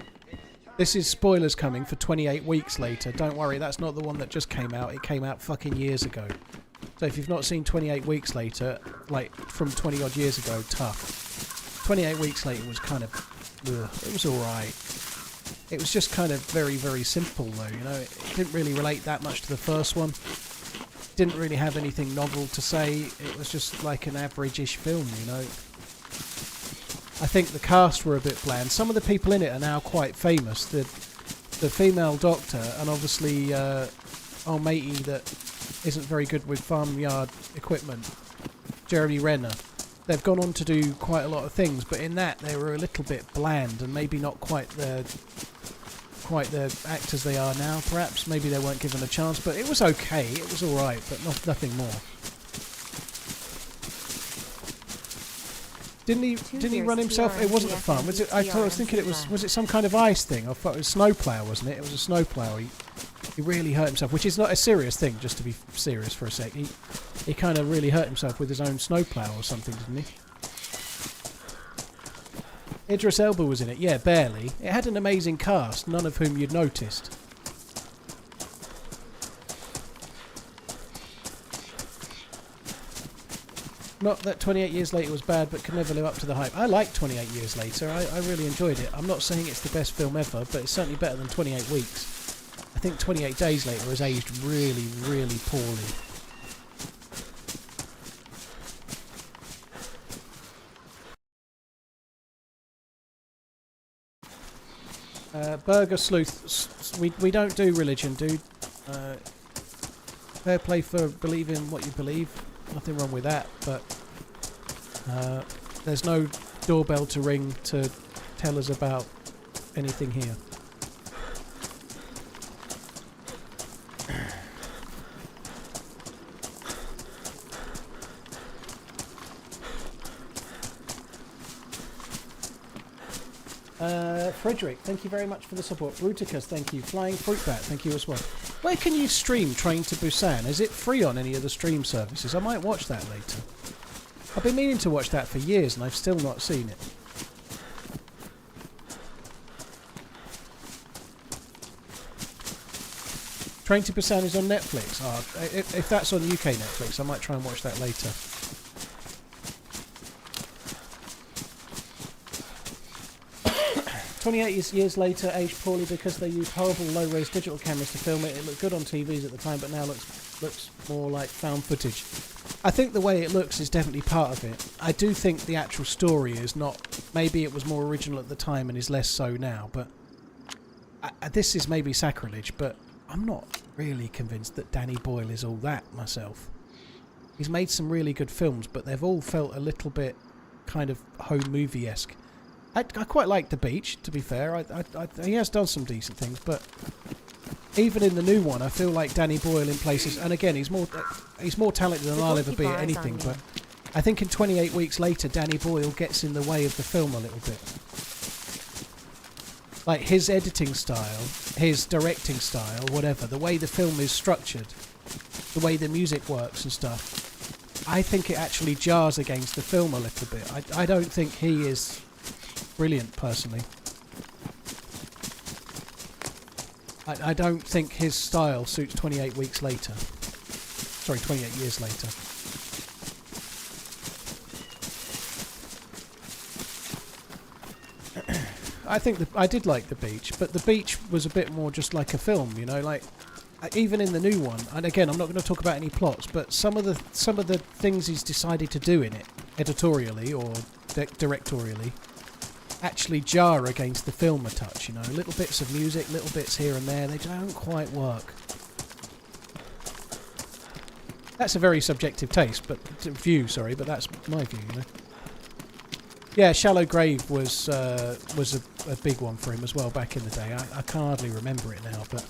This is spoilers coming for 28 Weeks Later. Don't worry, that's not the one that just came out. It came out fucking years ago. So if you've not seen 28 Weeks Later, like from 20 odd years ago, tough. 28 Weeks Later was kind of it was alright. It was just kind of very, very simple though, you know. It didn't really relate that much to the first one. Didn't really have anything novel to say. It was just like an average-ish film, you know. I think the cast were a bit bland. Some of the people in it are now quite famous. The female doctor, and obviously old matey that isn't very good with farmyard equipment, Jeremy Renner. They've gone on to do quite a lot of things, but in that they were a little bit bland and maybe not quite the actors they are now. Perhaps maybe they weren't given a chance, but it was okay. It was all right, but nothing more. Didn't he run himself? It wasn't a farm. Was it? I was thinking it was it some kind of ice thing? I thought it was snowplow, wasn't it? It was a snowplow. He really hurt himself, which is not a serious thing. Just to be serious for a sec, he kind of really hurt himself with his own snowplow or something, didn't he? Idris Elba was in it, yeah, barely. It had an amazing cast, none of whom you'd noticed. Not that 28 Years Later was bad, but could never live up to the hype. I like 28 Years Later. I really enjoyed it. I'm not saying it's the best film ever, but it's certainly better than 28 Weeks. I think 28 Days Later has aged really, really poorly. Burger Sleuth, we don't do religion, dude. Fair play for believing what you believe. Nothing wrong with that, but there's no doorbell to ring to tell us about anything here. Frederick, thank you very much for the support. Bruticus, thank you. Flying Fruit Bat, thank you as well. Where can you stream Train to Busan? Is it free on any of the stream services? I might watch that later. I've been meaning to watch that for years and I've still not seen it. Train to Busan is on Netflix. Oh, if that's on UK Netflix, I might try and watch that later. Years later, aged poorly because they used horrible low-res digital cameras to film it. It looked good on TVs at the time, but now looks more like found footage. I think the way it looks is definitely part of it. I do think the actual story is not... Maybe it was more original at the time and is less so now, but... this is maybe sacrilege, but I'm not really convinced that Danny Boyle is all that myself. He's made some really good films, but they've all felt a little bit kind of home movie-esque. I quite like The Beach, to be fair. He has done some decent things, but even in the new one, I feel like Danny Boyle in places... And again, he's more talented than I'll ever be at anything, but I think in 28 Weeks Later, Danny Boyle gets in the way of the film a little bit. Like, his editing style, his directing style, whatever, the way the film is structured, the way the music works and stuff, I think it actually jars against the film a little bit. I don't think he is... brilliant, personally. I don't think his style suits 28 Weeks Later. Sorry, 28 Years Later. I think I did like The Beach, but The Beach was a bit more just like a film, you know, like even in the new one. And again, I'm not going to talk about any plots, but some of the things he's decided to do in it, editorially or directorially, actually jar against the film a touch, you know. Little bits of music, little bits here and there, they don't quite work. That's a very subjective taste, but view, sorry, but that's my view, you know. Yeah, Shallow Grave was a big one for him as well back in the day. I can hardly remember it now, but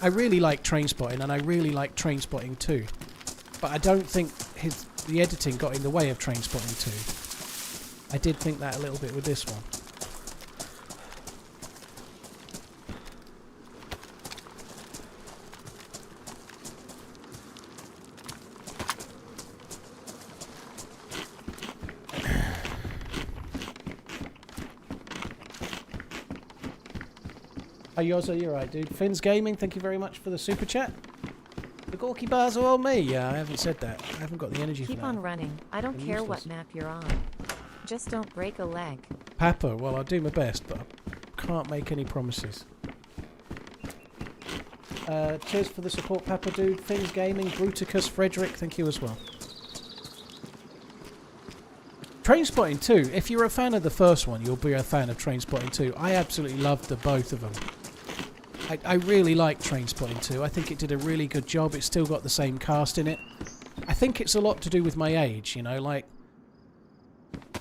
I really like Trainspotting, and I really like Trainspotting 2. But I don't think the editing got in the way of Trainspotting 2. I did think that a little bit with this one. Hey Yozo, you're right, dude. Finn's Gaming, thank you very much for the super chat. The Gorky bars are on me. Yeah, I haven't said that. I haven't got the energy for that. Keep on running. I don't care what map you're on. Just don't break a leg. Papa, well, I'll do my best, but I can't make any promises. Cheers for the support, Papa Dude. Things Gaming, Bruticus, Frederick, thank you as well. Trainspotting 2, if you're a fan of the first one, you'll be a fan of Trainspotting 2. I absolutely loved the both of them. I really like Trainspotting 2. I think it did a really good job. It's still got the same cast in it. I think it's a lot to do with my age, you know, like...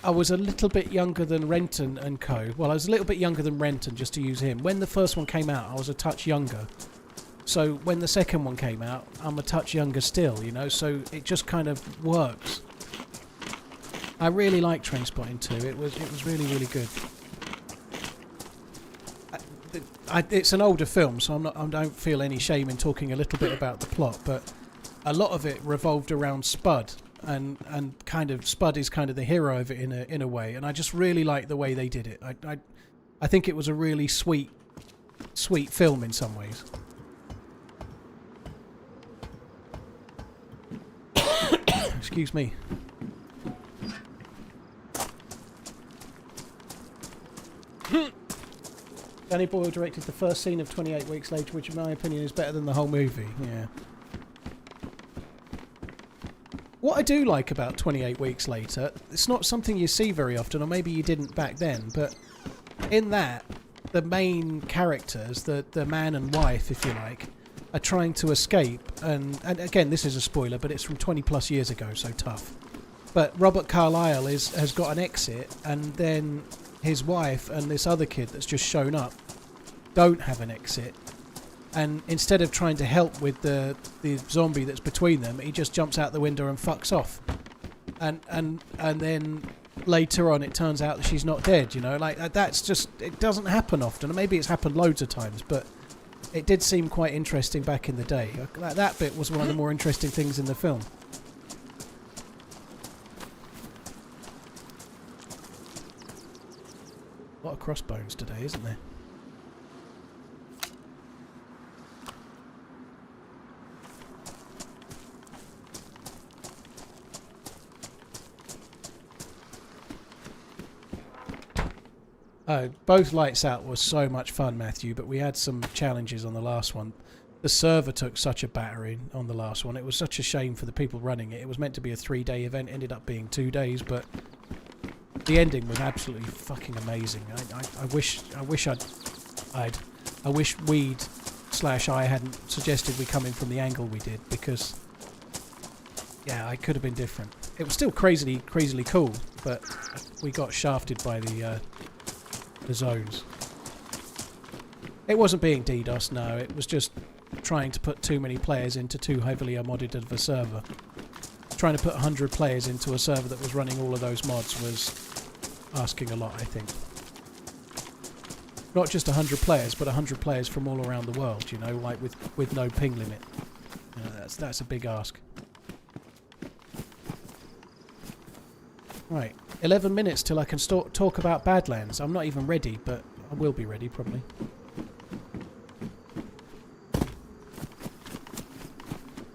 I was a little bit younger than Renton and co. Well, I was a little bit younger than Renton, just to use him. When the first one came out, I was a touch younger. So when the second one came out, I'm a touch younger still, you know, so it just kind of works. I really like Trainspotting 2. It was really, really good. It's an older film, so I don't feel any shame in talking a little bit about the plot, but a lot of it revolved around Spud, and kind of Spud is kind of the hero of it in a way, and I just really like the way they did it. I think it was a really sweet film in some ways. Excuse me. Danny Boyle directed the first scene of 28 Weeks Later, which in my opinion is better than the whole movie. Yeah. What I do like about 28 Weeks Later, it's not something you see very often, or maybe you didn't back then, but in that, the main characters, the man and wife, if you like, are trying to escape, and again, this is a spoiler, but it's from 20 plus years ago, so tough. But Robert Carlyle has got an exit, and then his wife and this other kid that's just shown up don't have an exit, and instead of trying to help with the zombie that's between them, he just jumps out the window and fucks off, and then later on it turns out that she's not dead, you know, like that's just, it doesn't happen often. Maybe it's happened loads of times, but it did seem quite interesting back in the day. That bit was one of the more interesting things in the film. A lot of crossbones today, isn't there? Both Lights Out was so much fun, Matthew, but we had some challenges on the last one. The server took such a battering on the last one. It was such a shame for the people running it. It was meant to be a 3-day event, ended up being 2 days, but the ending was absolutely fucking amazing. I wish Weed/I hadn't suggested we come in from the angle we did, because yeah, I could have been different. It was still crazily cool, but we got shafted by the zones. It wasn't being DDoS, no, it was just trying to put too many players into too heavily a modded of a server. Trying to put 100 players into a server that was running all of those mods was asking a lot, I think. Not just 100 players, but 100 players from all around the world, you know, like with no ping limit. You know, that's a big ask. Right, 11 minutes till I can talk about Badlands. I'm not even ready, but I will be ready probably.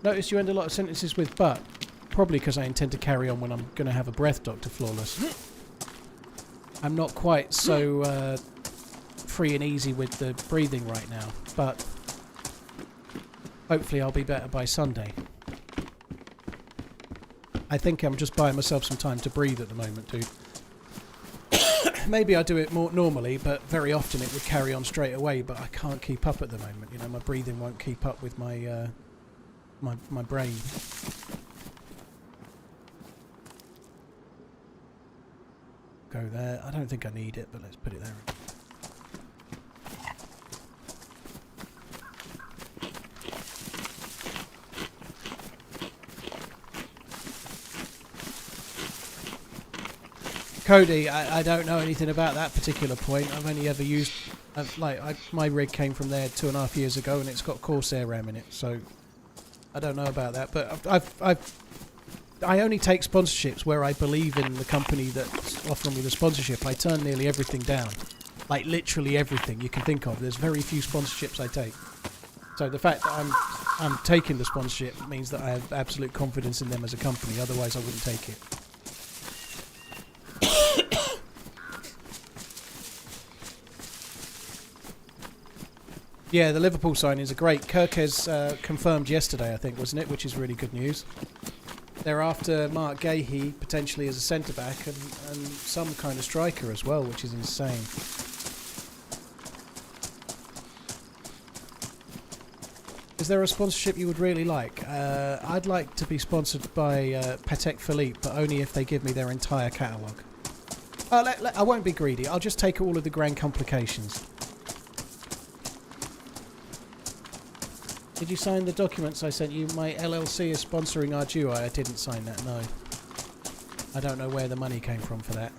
Notice you end a lot of sentences with but. Probably because I intend to carry on when I'm going to have a breath doctor flawless. I'm not quite so free and easy with the breathing right now, but hopefully I'll be better by Sunday. I think I'm just buying myself some time to breathe at the moment, dude. Maybe I do it more normally, but very often it would carry on straight away, but I can't keep up at the moment. You know, my breathing won't keep up with my my brain. Go there. I don't think I need it, but let's put it there. Cody, I don't know anything about that particular point. I've only ever used... my rig came from there 2.5 years ago, and it's got Corsair RAM in it, so I don't know about that. But I only take sponsorships where I believe in the company that's offering me the sponsorship. I turn nearly everything down. Like, literally everything you can think of. There's very few sponsorships I take. So the fact that I'm taking the sponsorship means that I have absolute confidence in them as a company. Otherwise, I wouldn't take it. Yeah, the Liverpool signings are great. Kirkes confirmed yesterday, I think, wasn't it? Which is really good news. They're after Mark Gahey potentially as a centre-back and some kind of striker as well, which is insane. Is there a sponsorship you would really like? I'd like to be sponsored by Patek Philippe, but only if they give me their entire catalogue. I won't be greedy. I'll just take all of the grand complications. Did you sign the documents I sent you? My LLC is sponsoring our duo. I didn't sign that, no. I don't know where the money came from for that.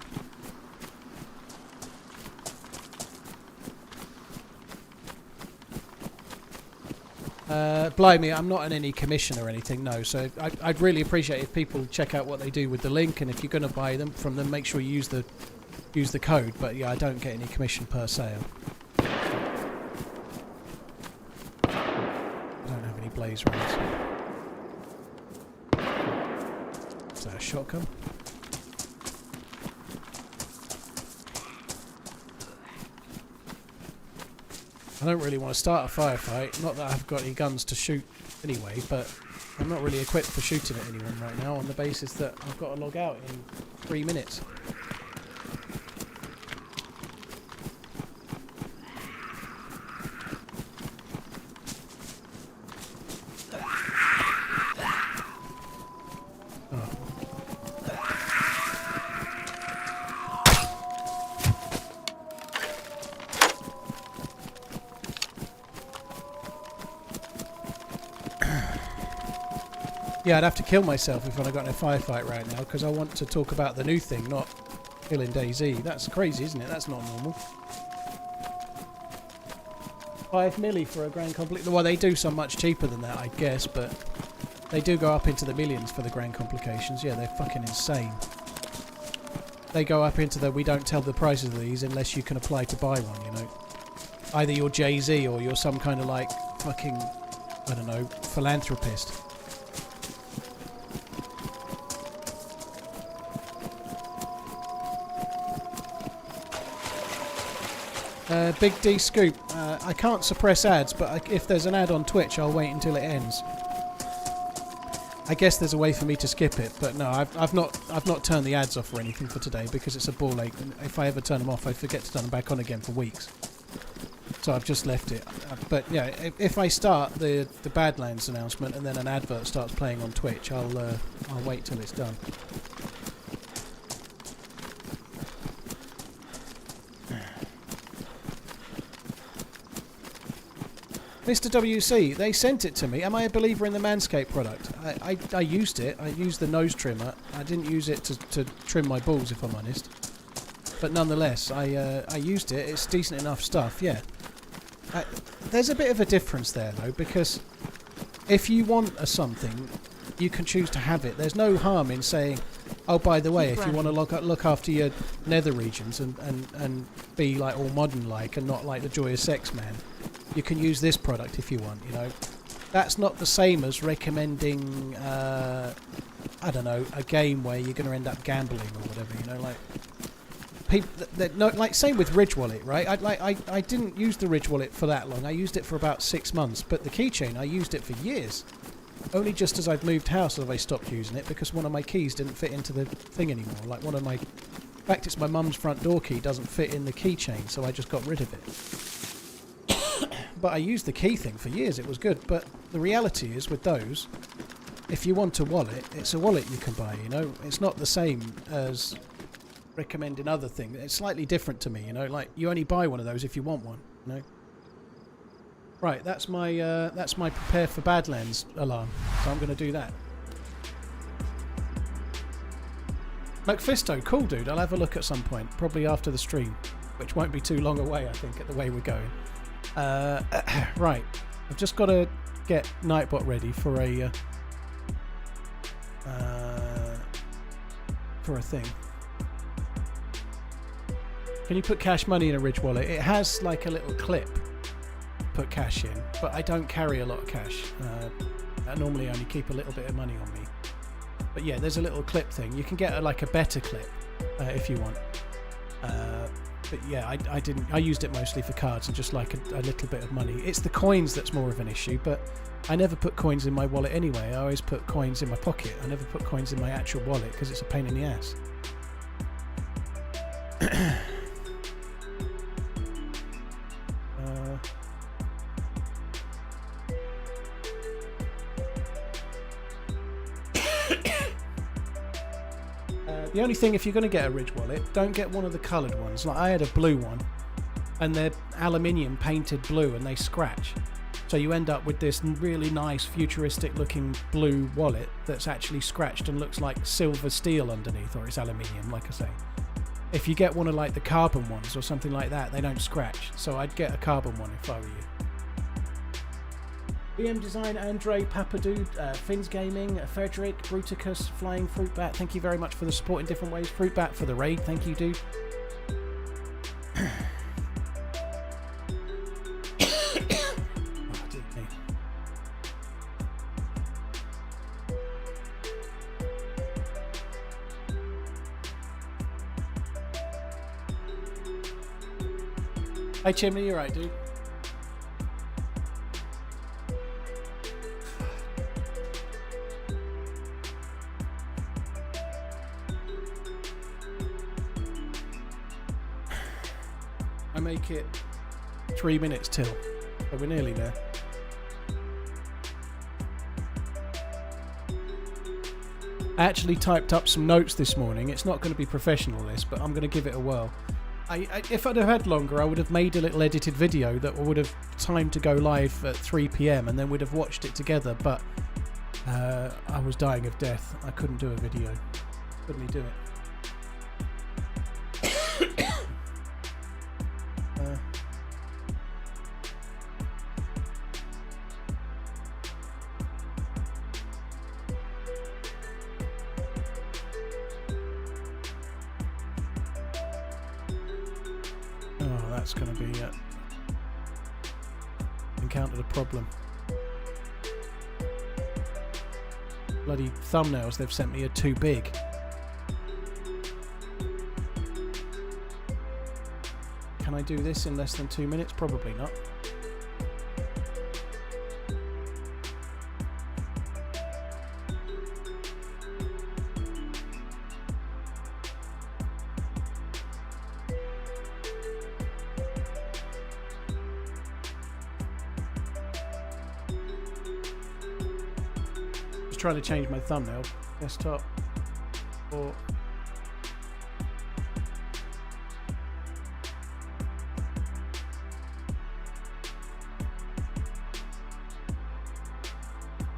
Blimey, I'm not on any commission or anything, no. So I'd really appreciate if people check out what they do with the link, and if you're going to buy them from them, make sure you use the code. But yeah, I don't get any commission per sale. Blaze rounds. Is that a shotgun? I don't really want to start a firefight. Not that I've got any guns to shoot anyway, but I'm not really equipped for shooting at anyone right now on the basis that I've got to log out in 3 minutes. Yeah, I'd have to kill myself if I got in a firefight right now, because I want to talk about the new thing, not killing DayZ. That's crazy, isn't it? That's not normal. 5 milli for a grand complete. Well, they do some much cheaper than that, I guess, but they do go up into the millions for the grand complications. Yeah, they're fucking insane. They go up into the we don't tell the prices of these unless you can apply to buy one, you know. Either you're Jay-Z or you're some kind of like fucking, I don't know, philanthropist. Big D Scoop. I can't suppress ads, but if there's an ad on Twitch, I'll wait until it ends. I guess there's a way for me to skip it, but no, I've not turned the ads off or anything for today because it's a ball ache. And if I ever turn them off, I forget to turn them back on again for weeks. So I've just left it. But yeah, if I start the Badlands announcement and then an advert starts playing on Twitch, I'll wait till it's done. Mr. WC, they sent it to me. Am I a believer in the Manscaped product? I used it. I used the nose trimmer. I didn't use it to trim my balls, if I'm honest. But nonetheless, I used it. It's decent enough stuff, yeah. There's a bit of a difference there, though, because if you want something, you can choose to have it. There's no harm in saying, oh, by the way, if you want to look after your nether regions and be like all modern-like and not like the Joyous Sex Man, you can use this product if you want, you know. That's not the same as recommending, I don't know, a game where you're going to end up gambling or whatever, you know, like... like same with Ridge Wallet, right? I didn't use the Ridge Wallet for that long. I used it for about 6 months, but the keychain, I used it for years. Only just as I'd moved house have I stopped using it because one of my keys didn't fit into the thing anymore. Like one of my... In fact, it's my mum's front door key doesn't fit in the keychain, so I just got rid of it. But I used the key thing for years. It was good. But the reality is with those, if you want a wallet, it's a wallet you can buy, you know. It's not the same as recommending other things. It's slightly different to me, you know. Like, you only buy one of those if you want one, you know. Right, that's my prepare for Badlands alarm. So I'm going to do that. McFisto, cool dude. I'll have a look at some point, probably after the stream, which won't be too long away, I think, at the way we're going. Right, I've just got to get Nightbot ready for a thing. Can you put cash money in a Ridge wallet? It has like a little clip. Put cash in, but I don't carry a lot of cash. I normally only keep a little bit of money on me. But yeah, there's a little clip thing. You can get like a better clip if you want. But yeah, I didn't. I used it mostly for cards and just like a little bit of money. It's the coins that's more of an issue, but I never put coins in my wallet anyway. I always put coins in my pocket. I never put coins in my actual wallet because it's a pain in the ass. The only thing, if you're going to get a Ridge wallet, don't get one of the coloured ones. Like I had a blue one, and they're aluminium painted blue, and they scratch. So you end up with this really nice, futuristic-looking blue wallet that's actually scratched and looks like silver steel underneath, or it's aluminium, like I say. If you get one of like the carbon ones or something like that, they don't scratch. So I'd get a carbon one if I were you. BM Design, Andre, Papadoo, Fins Gaming, Frederick, Bruticus, Flying Fruitbat, thank you very much for the support in different ways. Fruitbat for the raid, thank you, dude. Oh, dear me. Hey Chimney, you're right, dude. I make it 3 minutes till, so we're nearly there. I actually typed up some notes this morning. It's not going to be professional this, but I'm going to give it a whirl. If I'd have had longer, I would have made a little edited video that would have timed to go live at 3 PM and then we'd have watched it together, but I was dying of death. I couldn't do a video. Couldn't do it. That's going to be encountered a problem. Bloody thumbnails they've sent me are too big. Can I do this in less than 2 minutes? Probably not. Trying to change my thumbnail. Desktop or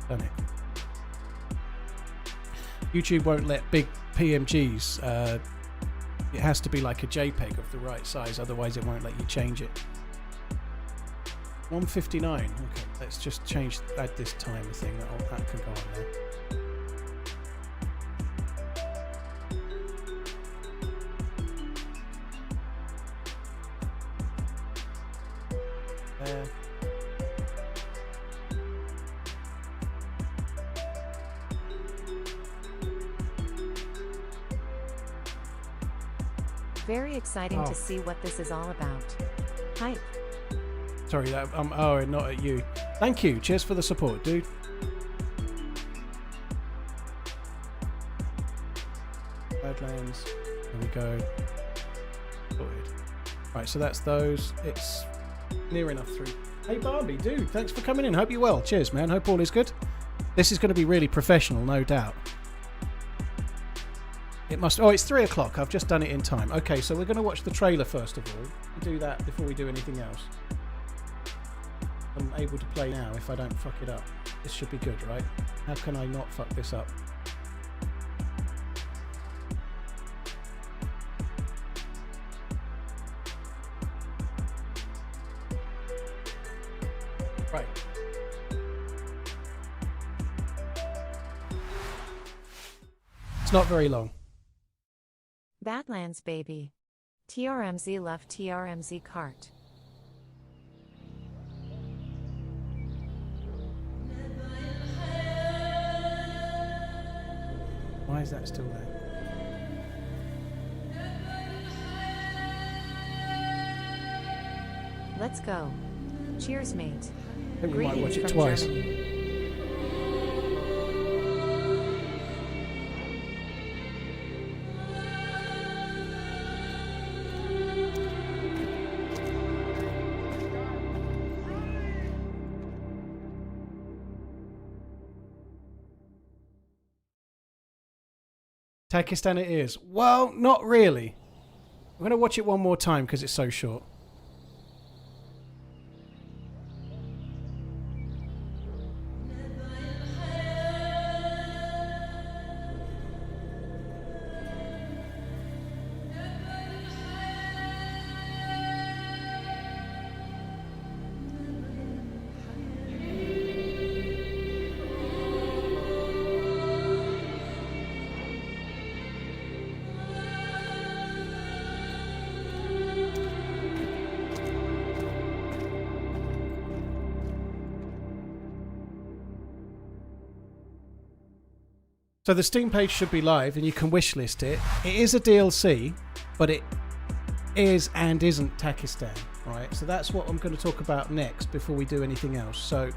done it. YouTube won't let big PMGs. It has to be like a JPEG of the right size, otherwise it won't let you change it. 159. Okay, let's just add this timer thing. That can go on there. Very exciting to see what this is all about. Hype. Sorry, oh, not at you. Thank you. Cheers for the support, dude. Badlands. There we go. Sorted. Right, so that's those. It's near enough through. Hey, Barbie, dude. Thanks for coming in. Hope you're well. Cheers, man. Hope all is good. This is going to be really professional, no doubt. It must. Oh, it's 3 o'clock. I've just done it in time. Okay, so we're going to watch the trailer first of all. We'll do that before we do anything else. I'm able to play now if I don't fuck it up. This should be good, right? How can I not fuck this up? Right. It's not very long. Badlands baby. TRMZ love TRMZ cart. Why is that still there? Let's go. Cheers, mate. I think we might watch it from twice. Germany. Takistan it is. Well, not really. I'm going to watch it one more time because it's so short. So the Steam page should be live and you can wishlist it. It is a DLC, but it is and isn't Takistan, right? So that's what I'm going to talk about next before we do anything else. So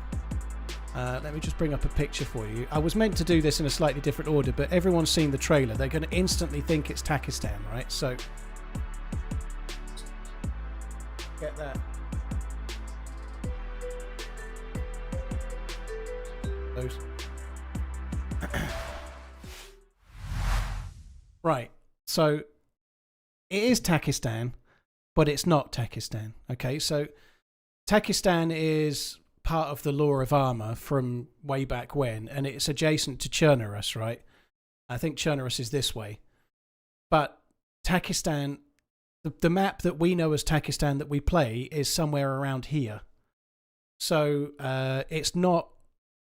let me just bring up a picture for you. I was meant to do this in a slightly different order, but everyone's seen the trailer. They're going to instantly think it's Takistan, right? So get that. Those. Right, so it is Takistan, but it's not Takistan. Okay, so Takistan is part of the Law of Armor from way back when, and it's adjacent to Chernarus, right? I think Chernarus is this way. But Takistan, the map that we know as Takistan that we play is somewhere around here. So it's not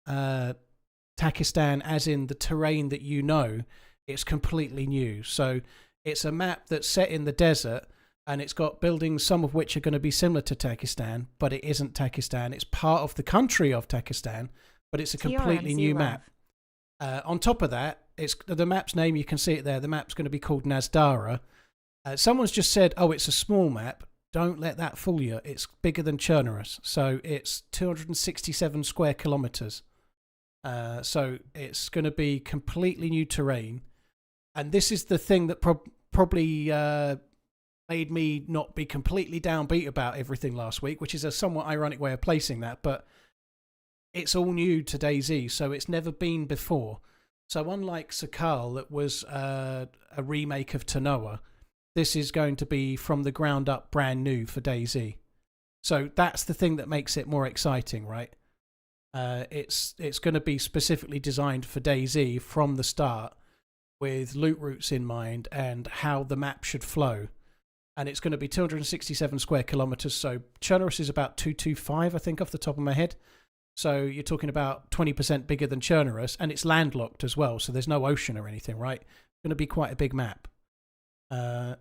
Takistan as in the terrain that you know. It's completely new. So it's a map that's set in the desert and it's got buildings, some of which are going to be similar to Takistan, but it isn't Takistan. It's part of the country of Takistan, but it's a completely new map. On top of that, it's the map's name, you can see it there. The map's going to be called Nazdara. Someone's just said, oh, it's a small map. Don't let that fool you. It's bigger than Chernarus. So it's 267 square kilometers. So it's going to be completely new terrain. And this is the thing that probably made me not be completely downbeat about everything last week, which is a somewhat ironic way of placing that, but it's all new to DayZ, so it's never been before. So unlike Sakal, that was a remake of Tanoa, this is going to be from the ground up brand new for DayZ. So that's the thing that makes it more exciting, right? It's going to be specifically designed for DayZ from the start, with loot routes in mind and how the map should flow. And it's going to be 267 square kilometers. So Chernarus is about 225, I think, off the top of my head. So you're talking about 20% bigger than Chernarus, and it's landlocked as well. So there's no ocean or anything, right? It's going to be quite a big map. The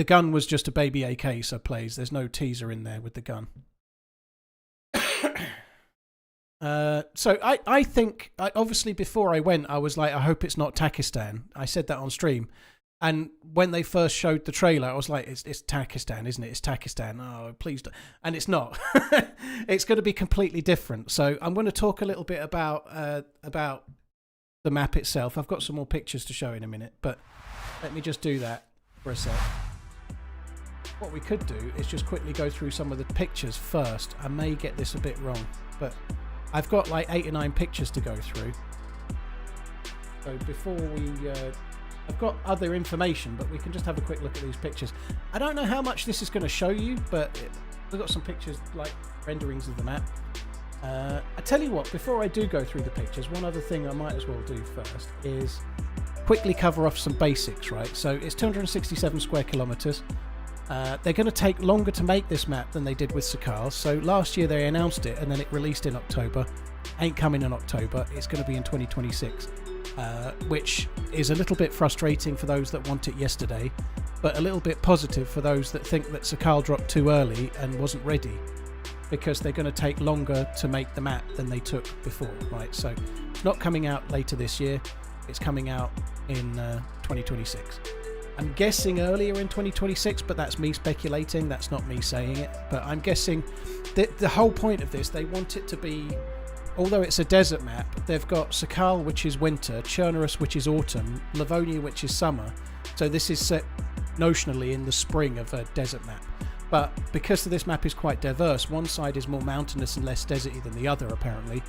gun was just a baby AK, so plays. There's no teaser in there with the gun. So I think, obviously before I went, I was like, I hope it's not Takistan. I said that on stream. And when they first showed the trailer, I was like, it's Takistan, isn't it? It's Takistan. Oh, please don't. And it's not. It's going to be completely different. So I'm going to talk a little bit about the map itself. I've got some more pictures to show in a minute, but let me just do that for a sec. What we could do is just quickly go through some of the pictures first. I may get this a bit wrong, but I've got like 8 or 9 pictures to go through. So before we... I've got other information, but we can just have a quick look at these pictures. I don't know how much this is going to show you, but we've got some pictures, like renderings of the map. I tell you what, before I do go through the pictures, one other thing I might as well do first is quickly cover off some basics, right? So it's 267 square kilometers. They're going to take longer to make this map than they did with Sakal. So last year they announced it and then it released in October. Ain't coming in October. It's going to be in 2026, which is a little bit frustrating for those that want it yesterday, but a little bit positive for those that think that Sakal dropped too early and wasn't ready, because they're going to take longer to make the map than they took before, right? So it's not coming out later this year. It's coming out in 2026. I'm guessing earlier in 2026, but that's me speculating. That's not me saying it. But I'm guessing that the whole point of this, they want it to be, although it's a desert map, they've got Sakal, which is winter, Chernerus, which is autumn, Livonia, which is summer. So this is set notionally in the spring of a desert map. But because this map is quite diverse, one side is more mountainous and less deserty than the other, apparently.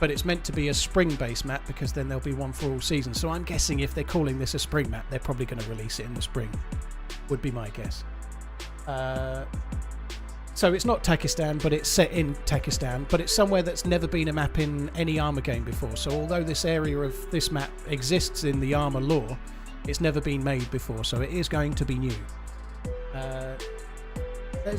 But it's meant to be a spring-based map because then there'll be one for all seasons. So I'm guessing if they're calling this a spring map, they're probably going to release it in the spring. Would be my guess. So it's not Takistan, but it's set in Takistan. But it's somewhere that's never been a map in any Armour game before. So although this area of this map exists in the Armour lore, it's never been made before. So it is going to be new.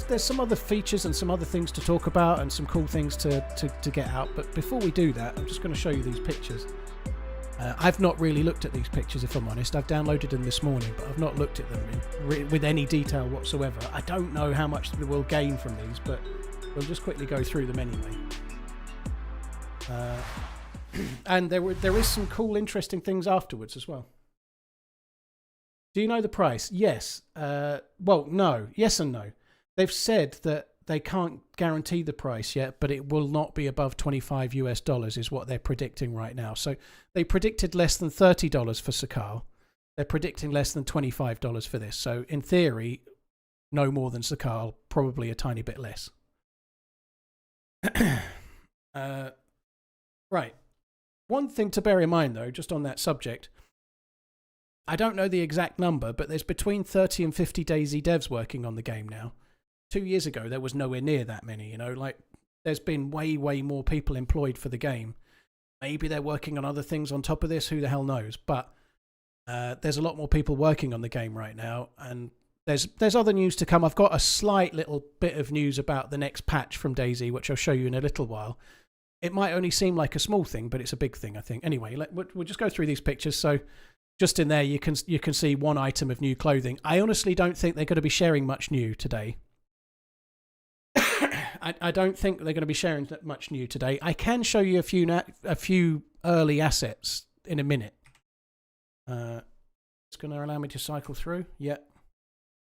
There's some other features and some other things to talk about and some cool things to get out. But before we do that, I'm just going to show you these pictures. I've not really looked at these pictures, if I'm honest. I've downloaded them this morning, but I've not looked at them with any detail whatsoever. I don't know how much we'll gain from these, but we'll just quickly go through them anyway. And there is some cool, interesting things afterwards as well. Do you know the price? Yes. Well, no. Yes and no. They've said that they can't guarantee the price yet, but it will not be above $25 US is what they're predicting right now. So they predicted less than $30 for Sakal. They're predicting less than $25 for this. So in theory, no more than Sakal, probably a tiny bit less. Right. One thing to bear in mind, though, just on that subject, I don't know the exact number, but there's between 30 and 50 DayZ devs working on the game now. 2 years ago, there was nowhere near that many, like there's been way, way more people employed for the game. Maybe they're working on other things on top of this, who the hell knows? But there's a lot more people working on the game right now, and there's other news to come. I've got a slight little bit of news about the next patch from DayZ, which I'll show you in a little while. It might only seem like a small thing, but it's a big thing, I think. Anyway, we'll just go through these pictures. So just in there, you can see one item of new clothing. I honestly don't think they're going to be sharing much new today. I don't think they're going to be sharing that much new today. I can show you a few early assets in a minute. It's going to allow me to cycle through. Yeah.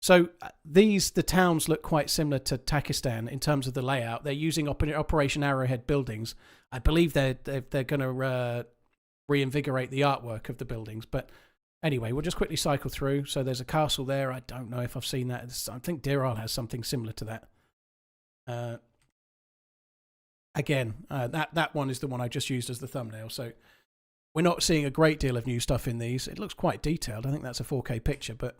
So the towns look quite similar to Takistan in terms of the layout. They're using Operation Arrowhead buildings. I believe they're going to reinvigorate the artwork of the buildings. But anyway, we'll just quickly cycle through. So there's a castle there. I don't know if I've seen that. I think Diral has something similar to that. Again, that one is the one I just used as the thumbnail. So we're not seeing a great deal of new stuff in these. It looks quite detailed. I think that's a 4K picture, but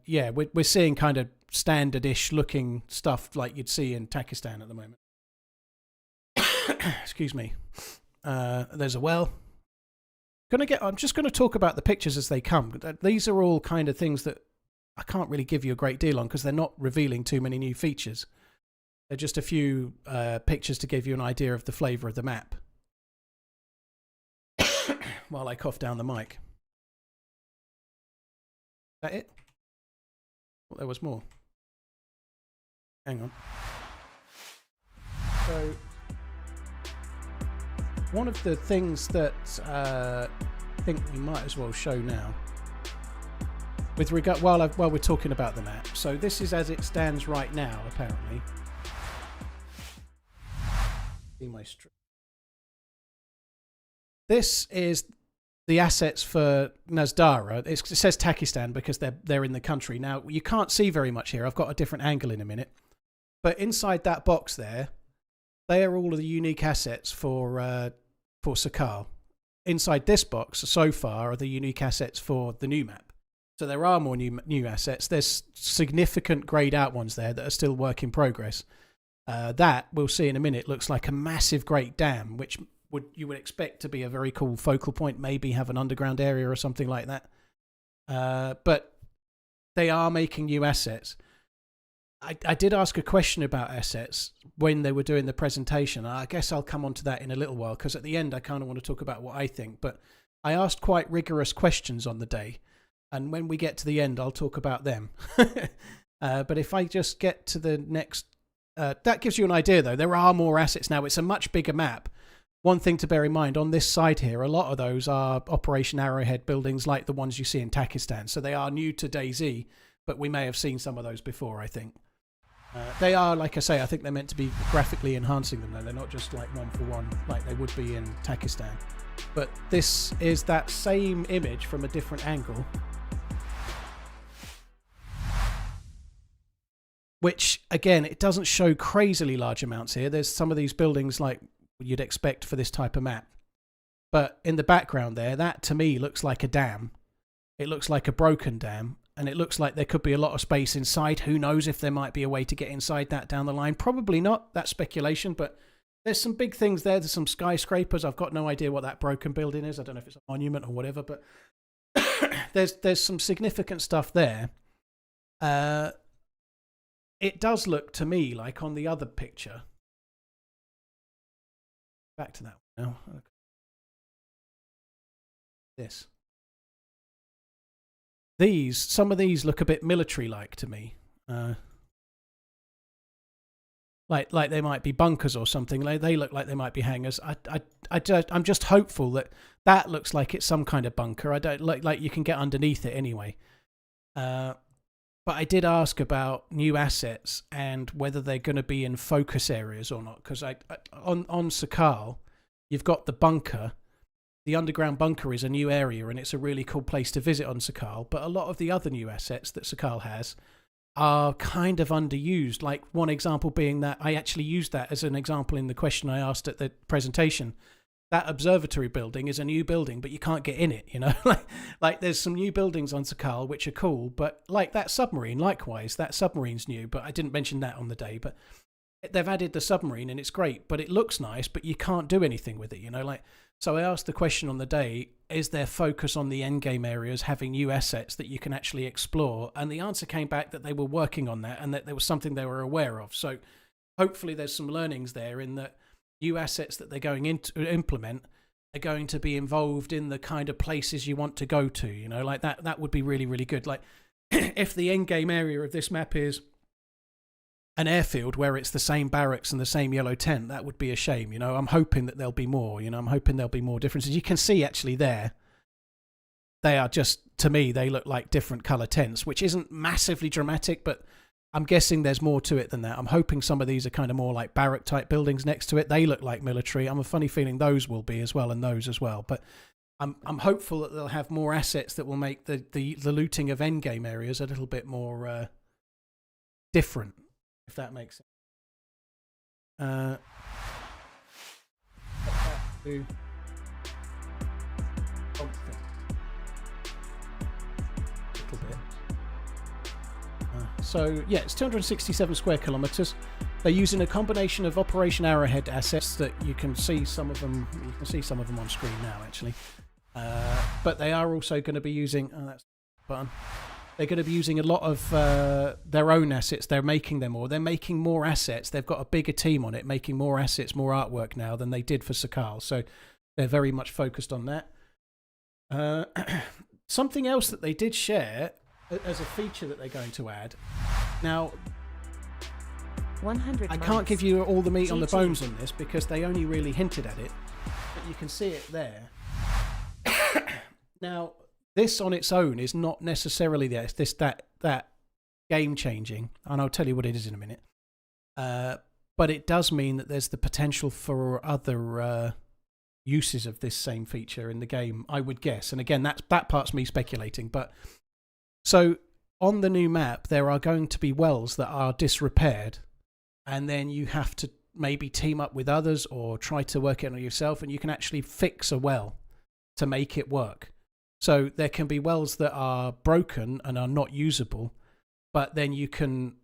yeah, we're seeing kind of standard-ish looking stuff like you'd see in Takistan at the moment. Excuse me. There's a well. I'm just going to talk about the pictures as they come. These are all kind of things that I can't really give you a great deal on because they're not revealing too many new features. They're just a few pictures to give you an idea of the flavour of the map. While I cough down the mic. Is that it? Well, there was more. Hang on. So, one of the things that I think we might as well show now, with regard while we're talking about the map. So this is as it stands right now, apparently. See my This is the assets for Nazdara. It says Takistan because they're in the country. Now, you can't see very much here. I've got a different angle in a minute. But inside that box there, they are all of the unique assets for Sakal. Inside this box, so far, are the unique assets for the new map. So there are more new assets. There's significant grayed out ones there that are still work in progress. That, we'll see in a minute, looks like a massive great dam, which you would expect to be a very cool focal point, maybe have an underground area or something like that. But they are making new assets. I did ask a question about assets when they were doing the presentation. I guess I'll come on to that in a little while, because at the end I kind of want to talk about what I think. But I asked quite rigorous questions on the day, and when we get to the end I'll talk about them. But if I just get to the next... that gives you an idea, though. There are more assets now. It's a much bigger map. one thing to bear in mind on this side here, a lot of those are Operation Arrowhead buildings like the ones you see in Pakistan. So they are new to DayZ, but we may have seen some of those before, I think. They are, like I say, I think they're meant to be graphically enhancing them, though. They're not just like one for one like they would be in Pakistan. But this is that same image from a different angle. Which, again, it doesn't show crazily large amounts here. There's some of these buildings like you'd expect for this type of map. But in the background there, that to me looks like a dam. It looks like a broken dam. And it looks like there could be a lot of space inside. Who knows if there might be a way to get inside that down the line. Probably not. That's speculation. But there's some big things there. There's some skyscrapers. I've got no idea what that broken building is. I don't know if it's a monument or whatever. But there's some significant stuff there. It does look to me like on the other picture. Back to that one now. Okay. This. Some of these look a bit military-like to me. Like they might be bunkers or something. They look like they might be hangars. I'm just hopeful that looks like it's some kind of bunker. I don't like you can get underneath it anyway. But I did ask about new assets and whether they're going to be in focus areas or not. Because on Sakal, you've got the bunker. The underground bunker is a new area and it's a really cool place to visit on Sakal. But a lot of the other new assets that Sakal has are kind of underused. Like one example being that I actually used that as an example in the question I asked at the presentation. That observatory building is a new building, but you can't get in it, you know? like there's some new buildings on Sakal which are cool, but like that submarine, likewise, that submarine's new, but I didn't mention that on the day. But they've added the submarine and it's great, but it looks nice, but you can't do anything with it, you know? So I asked the question on the day, is there focus on the endgame areas having new assets that you can actually explore? And the answer came back that they were working on that and that there was something they were aware of. So hopefully there's some learnings there in that new assets that they're going to implement are going to be involved in the kind of places you want to go to, you know, like that would be really, really good. Like if the endgame area of this map is an airfield where it's the same barracks and the same yellow tent, that would be a shame, you know. I'm hoping that there'll be more, you know. I'm hoping there'll be more differences. You can see actually there, they are just, to me, they look like different colour tents, which isn't massively dramatic, but I'm guessing there's more to it than that. I'm hoping some of these are kind of more like barrack type buildings next to it. They look like military. I'm a funny feeling those will be as well, and those as well. But I'm hopeful that they'll have more assets that will make the looting of endgame areas a little bit more different, if that makes sense. Little bit. So yeah, it's 267 square kilometers. They're using a combination of Operation Arrowhead assets that you can see some of them. You can see some of them on screen now, actually. But they are also going to be using. Oh, that's the button. They're going to be using a lot of their own assets. They're making them more. They're making more assets. They've got a bigger team on it, making more assets, more artwork now than they did for Sakal. So they're very much focused on that. Something else that they did share as a feature that they're going to add. Now, 100 I can't give you all the meat on the bones on this because they only really hinted at it, but you can see it there. Now, this on its own is not necessarily that game changing, and I'll tell you what it is in a minute. But it does mean that there's the potential for other uses of this same feature in the game, I would guess. And again, that part's me speculating. But so on the new map, there are going to be wells that are disrepaired, and then you have to maybe team up with others or try to work it on yourself, and you can actually fix a well to make it work. So there can be wells that are broken and are not usable, but then you can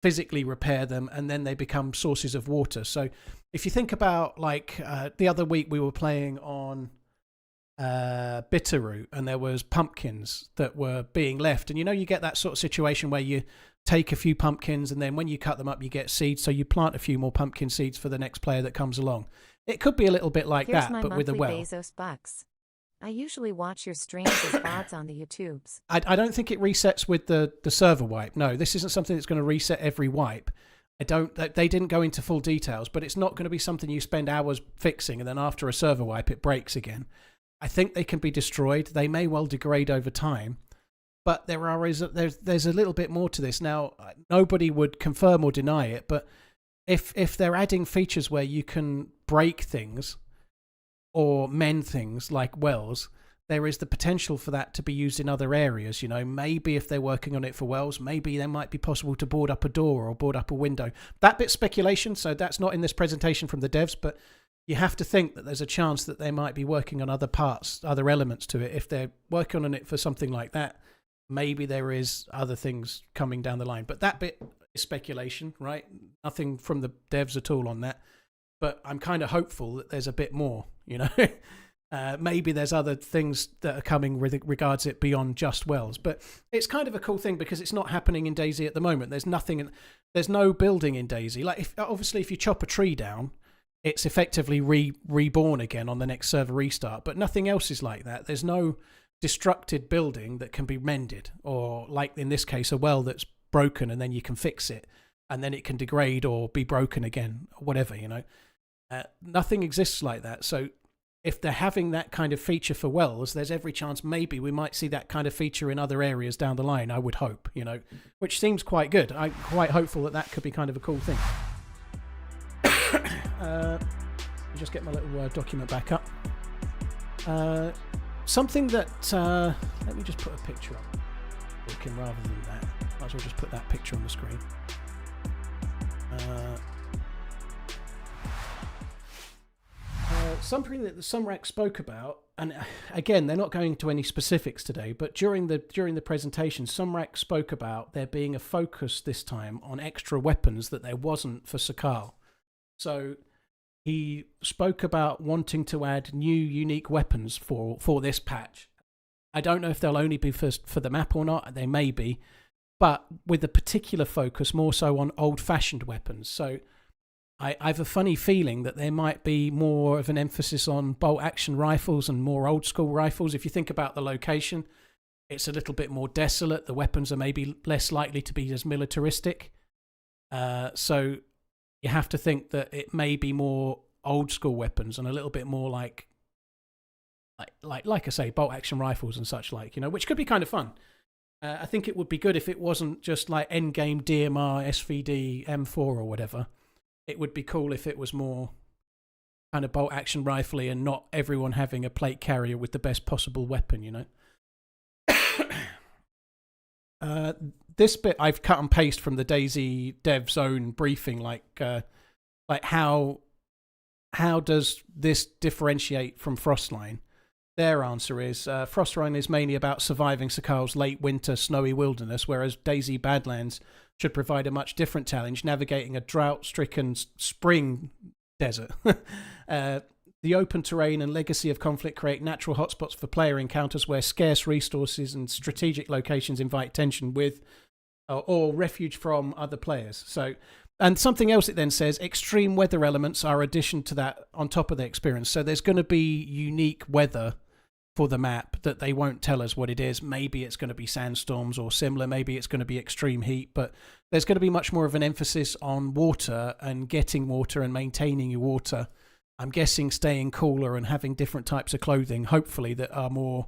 physically repair them and then they become sources of water. So if you think about like the other week we were playing on Bitterroot and there was pumpkins that were being left. And you know, you get that sort of situation where you take a few pumpkins and then when you cut them up, you get seeds. So you plant a few more pumpkin seeds for the next player that comes along. It could be a little bit like that, but with a well. Bezos bucks. I usually watch your streams as VODs on the YouTubes. I don't think it resets with the server wipe. No, this isn't something that's going to reset every wipe. They didn't go into full details, but it's not going to be something you spend hours fixing and then after a server wipe it breaks again. I think they can be destroyed. They may well degrade over time, but there's a little bit more to this. Now, nobody would confirm or deny it, but if they're adding features where you can break things or mend things like wells, there is the potential for that to be used in other areas. You know, maybe if they're working on it for wells, maybe there might be possible to board up a door or board up a window. That bit's speculation, so that's not in this presentation from the devs, but you have to think that there's a chance that they might be working on other parts, other elements to it. If they're working on it for something like that, maybe there is other things coming down the line. But that bit is speculation, right? Nothing from the devs at all on that. But I'm kind of hopeful that there's a bit more, you know. Maybe there's other things that are coming with regards it beyond just wells. But it's kind of a cool thing because it's not happening in DayZ at the moment. There's no building in DayZ. Like, obviously, if you chop a tree down, it's effectively reborn again on the next server restart. But nothing else is like that. There's no destructed building that can be mended, or like in this case, a well that's broken and then you can fix it and then it can degrade or be broken again, or whatever, you know. Nothing exists like that. So if they're having that kind of feature for wells, there's every chance maybe we might see that kind of feature in other areas down the line, I would hope, you know, which seems quite good. I'm quite hopeful that that could be kind of a cool thing. Let me just get my little Word document back up. Something that... let me just put a picture up. Looking rather than that. Might as well just put that picture on the screen. Something that the Sumrak spoke about, and again, they're not going into any specifics today, but during the presentation, Sumrak spoke about there being a focus this time on extra weapons that there wasn't for Sakal. So he spoke about wanting to add new unique weapons for this patch. I don't know if they'll only be for the map or not. They may be, but with a particular focus more so on old-fashioned weapons. So I have a funny feeling that there might be more of an emphasis on bolt-action rifles and more old-school rifles. If you think about the location, it's a little bit more desolate. The weapons are maybe less likely to be as militaristic. So you have to think that it may be more old-school weapons and a little bit more like I say, bolt-action rifles and such like, you know, which could be kind of fun. I think it would be good if it wasn't just like endgame DMR, SVD, M4 or whatever. It would be cool if it was more kind of bolt-action rifle-y and not everyone having a plate carrier with the best possible weapon, you know. This bit I've cut and paste from the DayZ dev's own briefing, like how does this differentiate from Frostline? Their answer is Frostline is mainly about surviving Sakal's late winter snowy wilderness, whereas DayZ Badlands should provide a much different challenge, navigating a drought-stricken spring desert. The open terrain and legacy of conflict create natural hotspots for player encounters where scarce resources and strategic locations invite tension with or refuge from other players. So, and something else it then says, extreme weather elements are addition to that on top of the experience. So there's going to be unique weather for the map that they won't tell us what it is. Maybe it's going to be sandstorms or similar. Maybe it's going to be extreme heat, but there's going to be much more of an emphasis on water and getting water and maintaining your water. I'm guessing staying cooler and having different types of clothing, hopefully, that are more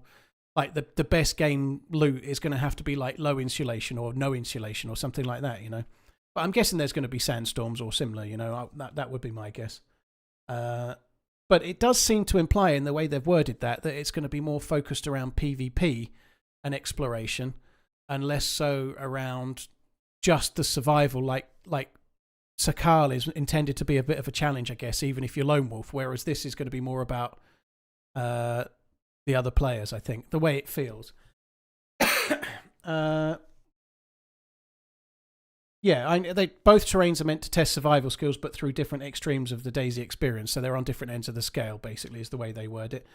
like the best game loot is going to have to be like low insulation or no insulation or something like that, you know. But I'm guessing there's going to be sandstorms or similar, you know. That would be my guess. But it does seem to imply in the way they've worded that it's going to be more focused around PvP and exploration and less so around just the survival, like Sakal is intended to be a bit of a challenge, I guess, even if you're lone wolf, whereas this is going to be more about the other players, I think, the way it feels. Yeah, both terrains are meant to test survival skills, but through different extremes of the DayZ experience. So they're on different ends of the scale, basically, is the way they word it.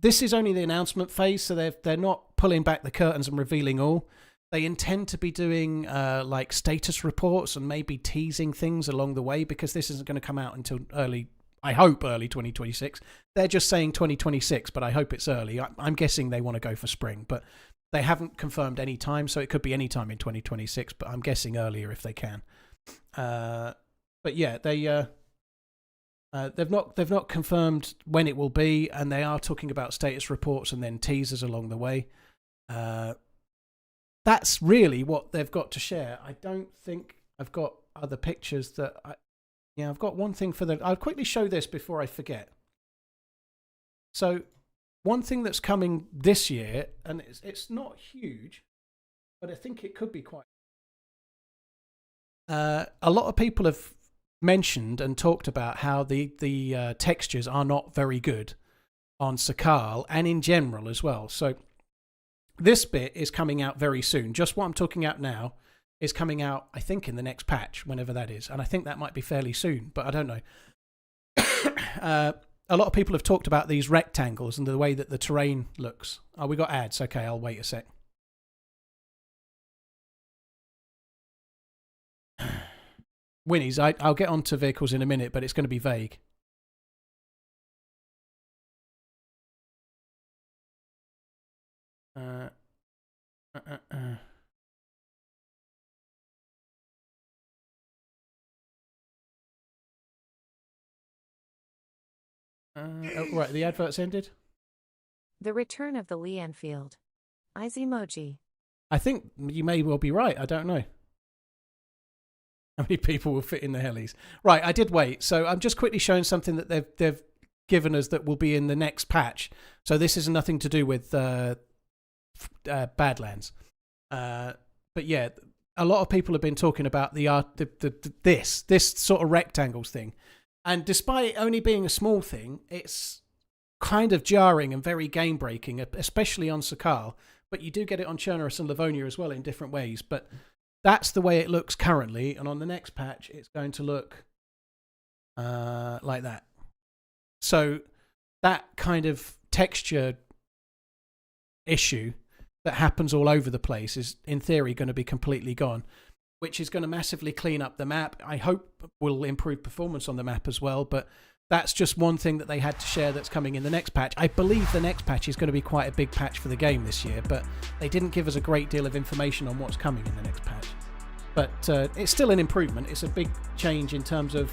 This is only the announcement phase, so they're not pulling back the curtains and revealing all. They intend to be doing like status reports and maybe teasing things along the way, because this isn't going to come out until early 2026. They're just saying 2026, but I hope it's early. I'm guessing they want to go for spring, but they haven't confirmed any time, so it could be any time in 2026, but I'm guessing earlier if they can. But yeah, they've not confirmed when it will be, and they are talking about status reports and then teasers along the way. That's really what they've got to share. I don't think I've got other pictures that I've got one thing for I'll quickly show this before I forget. So one thing that's coming this year, and it's not huge, but I think it could be quite. A lot of people have mentioned and talked about how the textures are not very good on Sakal and in general as well. So this bit is coming out very soon. Just what I'm talking about now is coming out, I think, in the next patch, whenever that is. And I think that might be fairly soon, but I don't know. A lot of people have talked about these rectangles and the way that the terrain looks. Oh, we got ads. Okay, I'll wait a sec. Winnie's, I'll get onto vehicles in a minute, but it's going to be vague. Right, the advert's ended. The return of the Lee Enfield. Eyes emoji. I think you may well be right. I don't know. How many people will fit in the helis? Right, I did wait. So I'm just quickly showing something that they've given us that will be in the next patch. So this is nothing to do with Badlands. But yeah, a lot of people have been talking about this sort of rectangles thing. And despite it only being a small thing, it's kind of jarring and very game breaking, especially on Sakal. But you do get it on Chernobyl and Livonia as well in different ways. But that's the way it looks currently, and on the next patch, it's going to look like that. So that kind of texture issue that happens all over the place is, in theory, going to be completely gone, which is going to massively clean up the map. I hope will improve performance on the map as well, but that's just one thing that they had to share that's coming in the next patch. I believe the next patch is going to be quite a big patch for the game this year, but they didn't give us a great deal of information on what's coming in the next patch. But it's still an improvement. It's a big change in terms of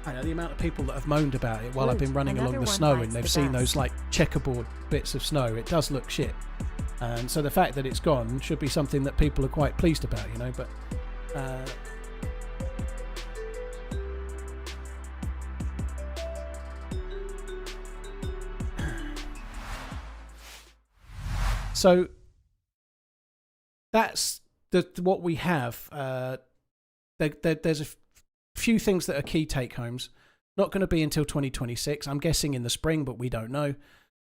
the amount of people that have moaned about it while I've been running along the snow and they've seen those like checkerboard bits of snow. It does look shit. And so the fact that it's gone should be something that people are quite pleased about, but so that's what we have. There's a few things that are key take homes. Not going to be until 2026. I'm guessing in the spring, but we don't know.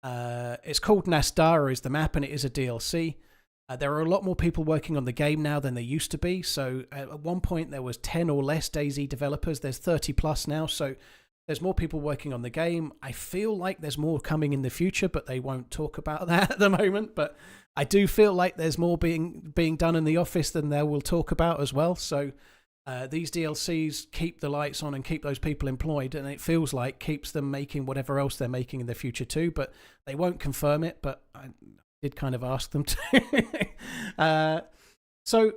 It's called Nastara is the map, and it is a DLC. There are a lot more people working on the game now than there used to be. So at one point there was 10 or less DayZ developers. There's 30 plus now. So there's more people working on the game. I feel like there's more coming in the future, but they won't talk about that at the moment. But I do feel like there's more being done in the office than they will talk about as well. So these DLCs keep the lights on and keep those people employed, and it feels like keeps them making whatever else they're making in the future too. But they won't confirm it, but I did kind of ask them to. So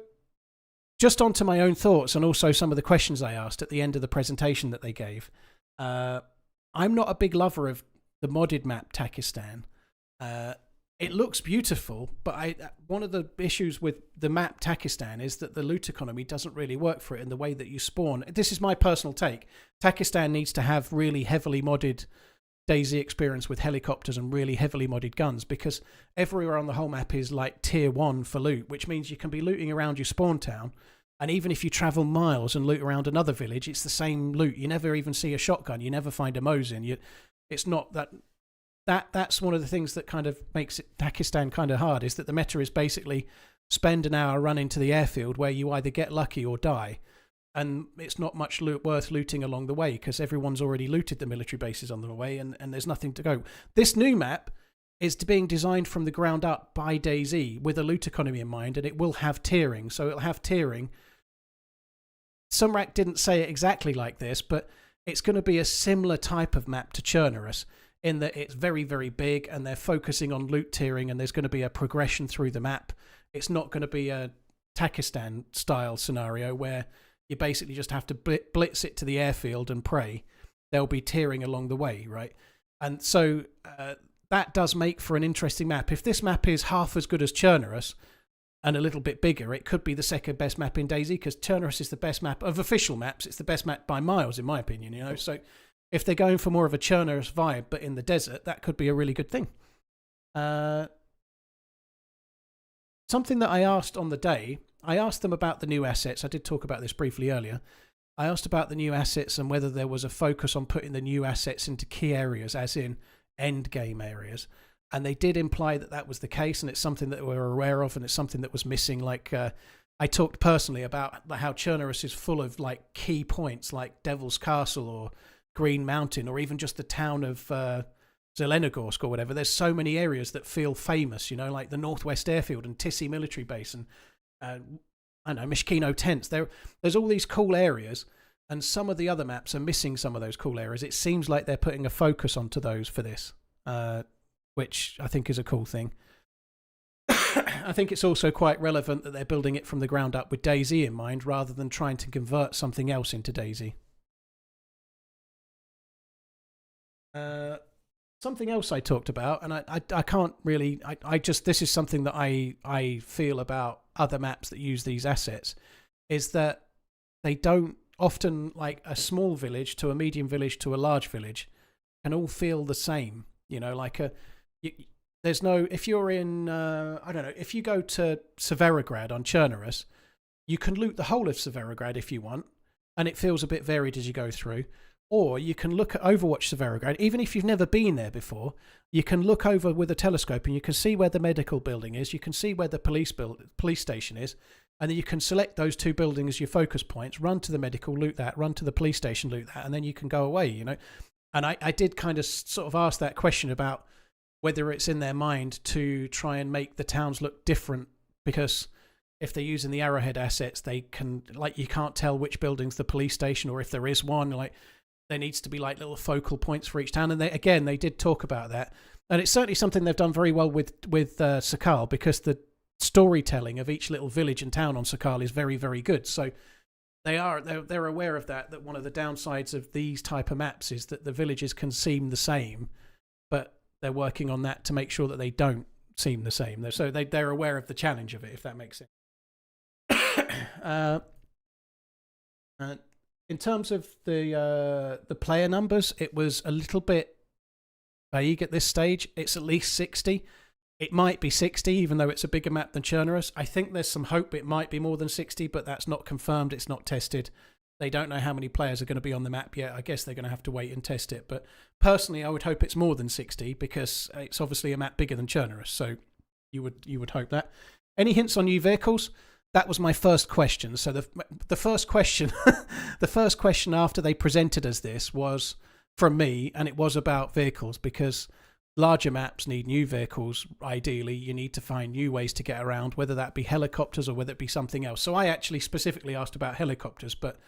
just on to my own thoughts and also some of the questions I asked at the end of the presentation that they gave. I'm not a big lover of the modded map Takistan. It looks beautiful, but one of the issues with the map Takistan is that the loot economy doesn't really work for it in the way that you spawn. This is my personal take. Takistan needs to have really heavily modded DayZ experience with helicopters and really heavily modded guns, because everywhere on the whole map is like tier 1 for loot, which means you can be looting around your spawn town, and even if you travel miles and loot around another village, it's the same loot. You never even see a shotgun. You never find a Mosin. It's not that... That's one of the things that kind of makes it Takistan kind of hard, is that the meta is basically spend an hour running to the airfield where you either get lucky or die, and it's not much worth looting along the way because everyone's already looted the military bases on the way, and there's nothing to go. This new map is being designed from the ground up by DayZ with a loot economy in mind, and it will have tiering. So it'll have tiering. Sumrak didn't say it exactly like this, but it's going to be a similar type of map to Chernobyl, in that it's very, very big and they're focusing on loot tiering, and there's going to be a progression through the map. It's not going to be a Takistan style scenario where You basically just have to blitz it to the airfield and pray. They'll be tearing along the way, right? And so that does make for an interesting map. If this map is half as good as Chernarus and a little bit bigger, it could be the second best map in DayZ, because Chernarus is the best map of official maps. It's the best map by miles, in my opinion, you know. So if they're going for more of a Chernarus vibe, but in the desert, that could be a really good thing. Something that I asked on the day, I asked them about the new assets. I did talk about this briefly earlier. I asked about the new assets and whether there was a focus on putting the new assets into key areas, as in end game areas. And they did imply that that was the case, and it's something that we're aware of, and it's something that was missing. Like I talked personally about how Chernarus is full of like key points, like Devil's Castle or Green Mountain, or even just the town of Zelenogorsk or whatever. There's so many areas that feel famous, you know, like the Northwest Airfield and Tissy Military Base and I don't know, Mishkino Tents. There's all these cool areas, and some of the other maps are missing some of those cool areas. It seems like they're putting a focus onto those for this, which I think is a cool thing. I think it's also quite relevant that they're building it from the ground up with DayZ in mind, rather than trying to convert something else into DayZ. Something else I talked about, and I can't really, I just, this is something that I feel about other maps that use these assets, is that they don't often, like a small village to a medium village to a large village, can all feel the same, you know, like there's no, if you're in, I don't know, if you go to Severograd on Chernarus, you can loot the whole of Severograd if you want, and it feels a bit varied as you go through. Or you can look at Overwatch Severograd, even if you've never been there before, you can look over with a telescope and you can see where the medical building is, you can see where the police station is, and then you can select those two buildings as your focus points, run to the medical, loot that, run to the police station, loot that, and then you can go away, you know. And I did kind of sort of ask that question about whether it's in their mind to try and make the towns look different, because if they're using the Arrowhead assets, they can, like, you can't tell which building's the police station, or if there is one, like, there needs to be like little focal points for each town. And they did talk about that. And it's certainly something they've done very well with Sakal, because the storytelling of each little village and town on Sakal is very, very good. So they're aware of that one of the downsides of these type of maps is that the villages can seem the same, but they're working on that to make sure that they don't seem the same. So they're aware of the challenge of it, if that makes sense. In terms of the player numbers, it was a little bit vague at this stage. It's at least 60. It might be 60, even though it's a bigger map than Chernarus. I think there's some hope it might be more than 60, but that's not confirmed. It's not tested. They don't know how many players are going to be on the map yet. I guess they're going to have to wait and test it. But personally, I would hope it's more than 60, because it's obviously a map bigger than Chernarus. So you would hope that. Any hints on new vehicles? That was my first question. So the first question, the first question after they presented us this was from me, and it was about vehicles, because larger maps need new vehicles. Ideally, you need to find new ways to get around, whether that be helicopters or whether it be something else. So I actually specifically asked about helicopters, but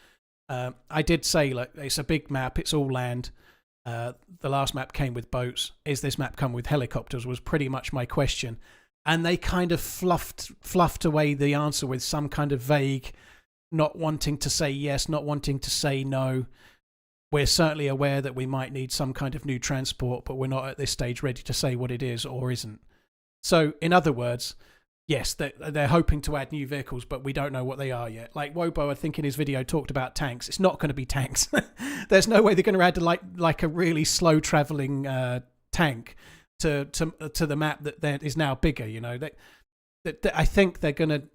I did say, like, it's a big map, it's all land. The last map came with boats. Is this map come with helicopters? Was pretty much my question. And they kind of fluffed away the answer with some kind of vague, not wanting to say yes, not wanting to say no. We're certainly aware that we might need some kind of new transport, but we're not at this stage ready to say what it is or isn't. So, in other words, yes, they're hoping to add new vehicles, but we don't know what they are yet. Like Wobo, I think in his video talked about tanks. It's not going to be tanks. There's no way they're going to add like a really slow traveling tank to the map that is now bigger, you know. I think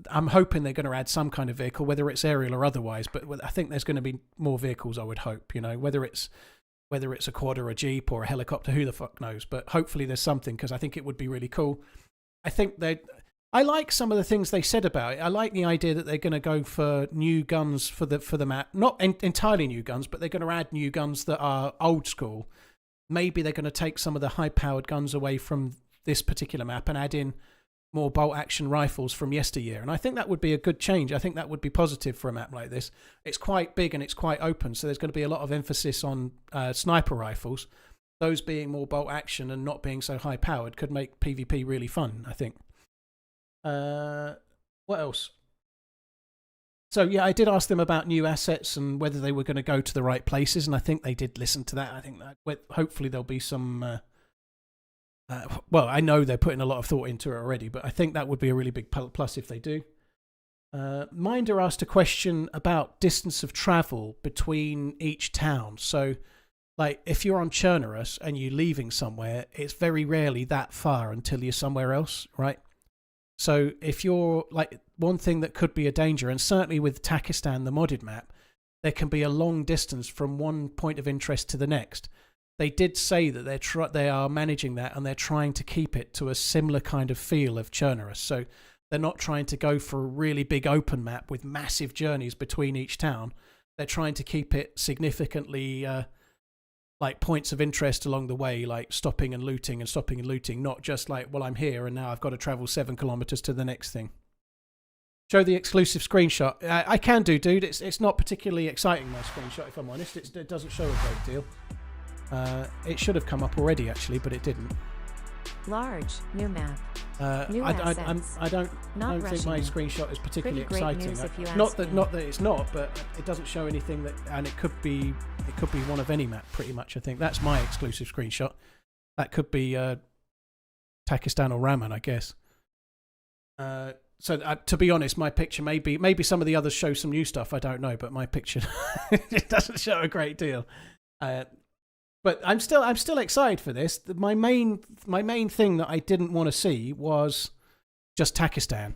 I'm hoping they're going to add some kind of vehicle, whether it's aerial or otherwise, but I think there's going to be more vehicles, I would hope, you know, whether it's a quad or a jeep or a helicopter, who the fuck knows, but hopefully there's something, because I think it would be really cool. I like some of the things they said about it. I like the idea that they're going to go for new guns for the map, not entirely new guns, but they're going to add new guns that are old school. Maybe they're going to take some of the high-powered guns away from this particular map and add in more bolt-action rifles from yesteryear. And I think that would be a good change. I think that would be positive for a map like this. It's quite big and it's quite open, so there's going to be a lot of emphasis on sniper rifles. Those being more bolt-action and not being so high-powered could make PvP really fun, I think. What else? So yeah, I did ask them about new assets and whether they were going to go to the right places, and I think they did listen to that. I think that hopefully there'll be some. Well, I know they're putting a lot of thought into it already, but I think that would be a really big plus if they do. Minder asked a question about distance of travel between each town. So, like, if you're on Chernerus and you're leaving somewhere, it's very rarely that far until you're somewhere else, right? So if you're, like, one thing that could be a danger, and certainly with Takistan, the modded map, there can be a long distance from one point of interest to the next. They did say that they are managing that, and they're trying to keep it to a similar kind of feel of Chernerus. So they're not trying to go for a really big open map with massive journeys between each town. They're trying to keep it significantly like points of interest along the way, like stopping and looting, not just like, well, I'm here and now I've got to travel 7 kilometers to the next thing. Show the exclusive screenshot. I can do, dude. It's not particularly exciting, my screenshot, if I'm honest. It doesn't show a great deal. It should have come up already, actually, but it didn't. Large, new map. New I don't think my screenshot is particularly exciting. Not that it's not, but it doesn't show anything that, and it could be one of any map pretty much. I think that's my exclusive screenshot. That could be Takistan or Raman, I guess. So to be honest, my picture maybe some of the others show some new stuff. I don't know, but my picture it doesn't show a great deal. But I'm still excited for this. My main thing that I didn't want to see was just Takistan.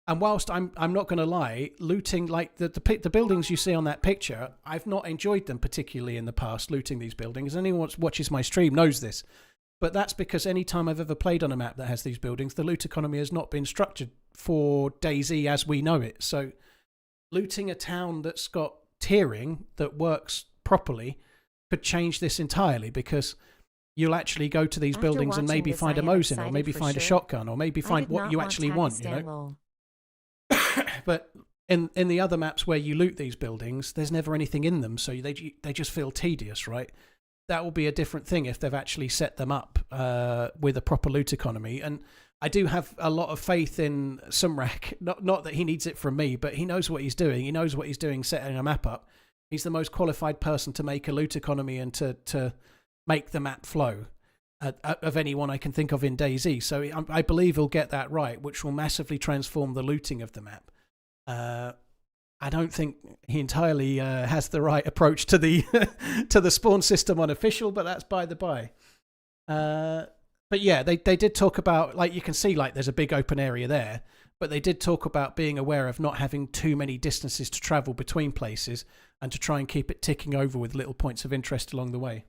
And whilst I'm not going to lie, looting, like the buildings you see on that picture, I've not enjoyed them particularly in the past, looting these buildings. Anyone who watches my stream knows this. But that's because any time I've ever played on a map that has these buildings, the loot economy has not been structured for DayZ as we know it. So looting a town that's got tiering that works properly could change this entirely, because you'll actually go to these buildings and maybe find a Mosin, or maybe find a shotgun, or maybe find what you actually want, you know. But in the other maps where you loot these buildings, there's never anything in them, so they just feel tedious, right? That will be a different thing if they've actually set them up with a proper loot economy. And I do have a lot of faith in Sumrak. Not that he needs it from me, but he knows what he's doing. He knows what he's doing setting a map up. He's the most qualified person to make a loot economy and to make the map flow of anyone I can think of in DayZ. So I believe he'll get that right, which will massively transform the looting of the map. I don't think he entirely has the right approach to the to the spawn system on official, but that's by the by. But yeah, they did talk about, like, you can see, like, there's a big open area there, but they did talk about being aware of not having too many distances to travel between places and to try and keep it ticking over with little points of interest along the way.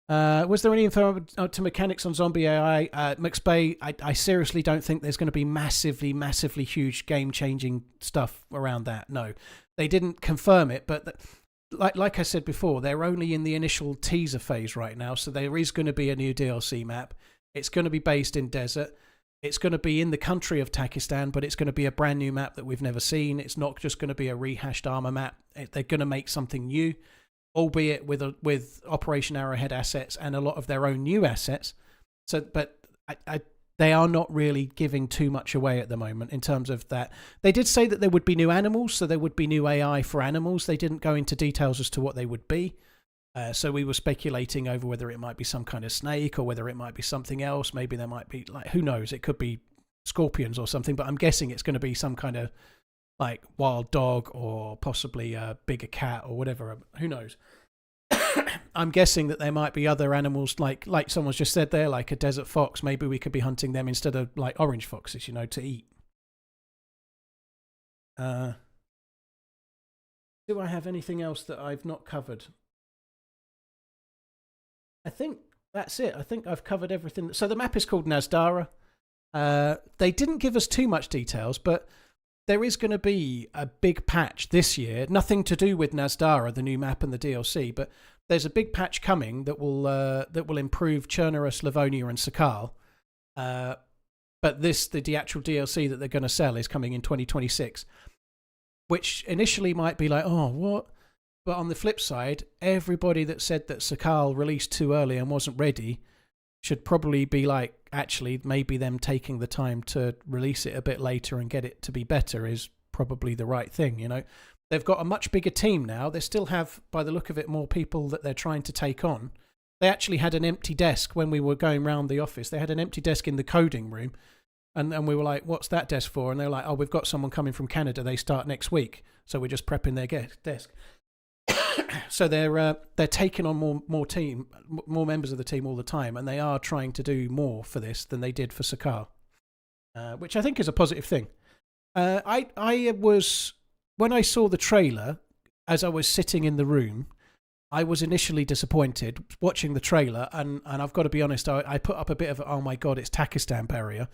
Was there any info to mechanics on zombie AI? McSpay, I seriously don't think there's going to be massively huge game-changing stuff around that. No, they didn't confirm it, but like I said before, they're only in the initial teaser phase right now, so there is going to be a new DLC map. It's going to be based in desert. It's going to be in the country of Takistan, but it's going to be a brand new map that we've never seen. It's not just going to be a rehashed armor map. They're going to make something new, albeit with Operation Arrowhead assets and a lot of their own new assets. So, but they are not really giving too much away at the moment in terms of that. They did say that there would be new animals, so there would be new AI for animals. They didn't go into details as to what they would be. So we were speculating over whether it might be some kind of snake or whether it might be something else. Maybe there might be, like, who knows? It could be scorpions or something, but I'm guessing it's going to be some kind of, like, wild dog or possibly a bigger cat or whatever. Who knows? I'm guessing that there might be other animals, like someone's just said there, like a desert fox. Maybe we could be hunting them instead of, like, orange foxes, you know, to eat. Do I have anything else that I've not covered? I think that's it. I think I've covered everything. So the map is called Nazdara. They didn't give us too much details, but there is going to be a big patch this year. Nothing to do with Nazdara, the new map and the DLC, but there's a big patch coming that will improve Chernerus, Livonia, and Sakal. But the actual DLC that they're going to sell is coming in 2026, which initially might be like, oh, what? But on the flip side, everybody that said that Sakal released too early and wasn't ready should probably be like, actually, maybe them taking the time to release it a bit later and get it to be better is probably the right thing, you know. They've got a much bigger team now. They still have, by the look of it, more people that they're trying to take on. They actually had an empty desk when we were going round the office. They had an empty desk in the coding room. And we were like, what's that desk for? And they were like, oh, we've got someone coming from Canada. They start next week. So we're just prepping their desk. So they're taking on more members of the team all the time. And they are trying to do more for this than they did for Sakal, which I think is a positive thing. I was, when I saw the trailer, as I was sitting in the room, I was initially disappointed watching the trailer. And I've got to be honest, I put up a bit of, oh my God, it's Takistan barrier.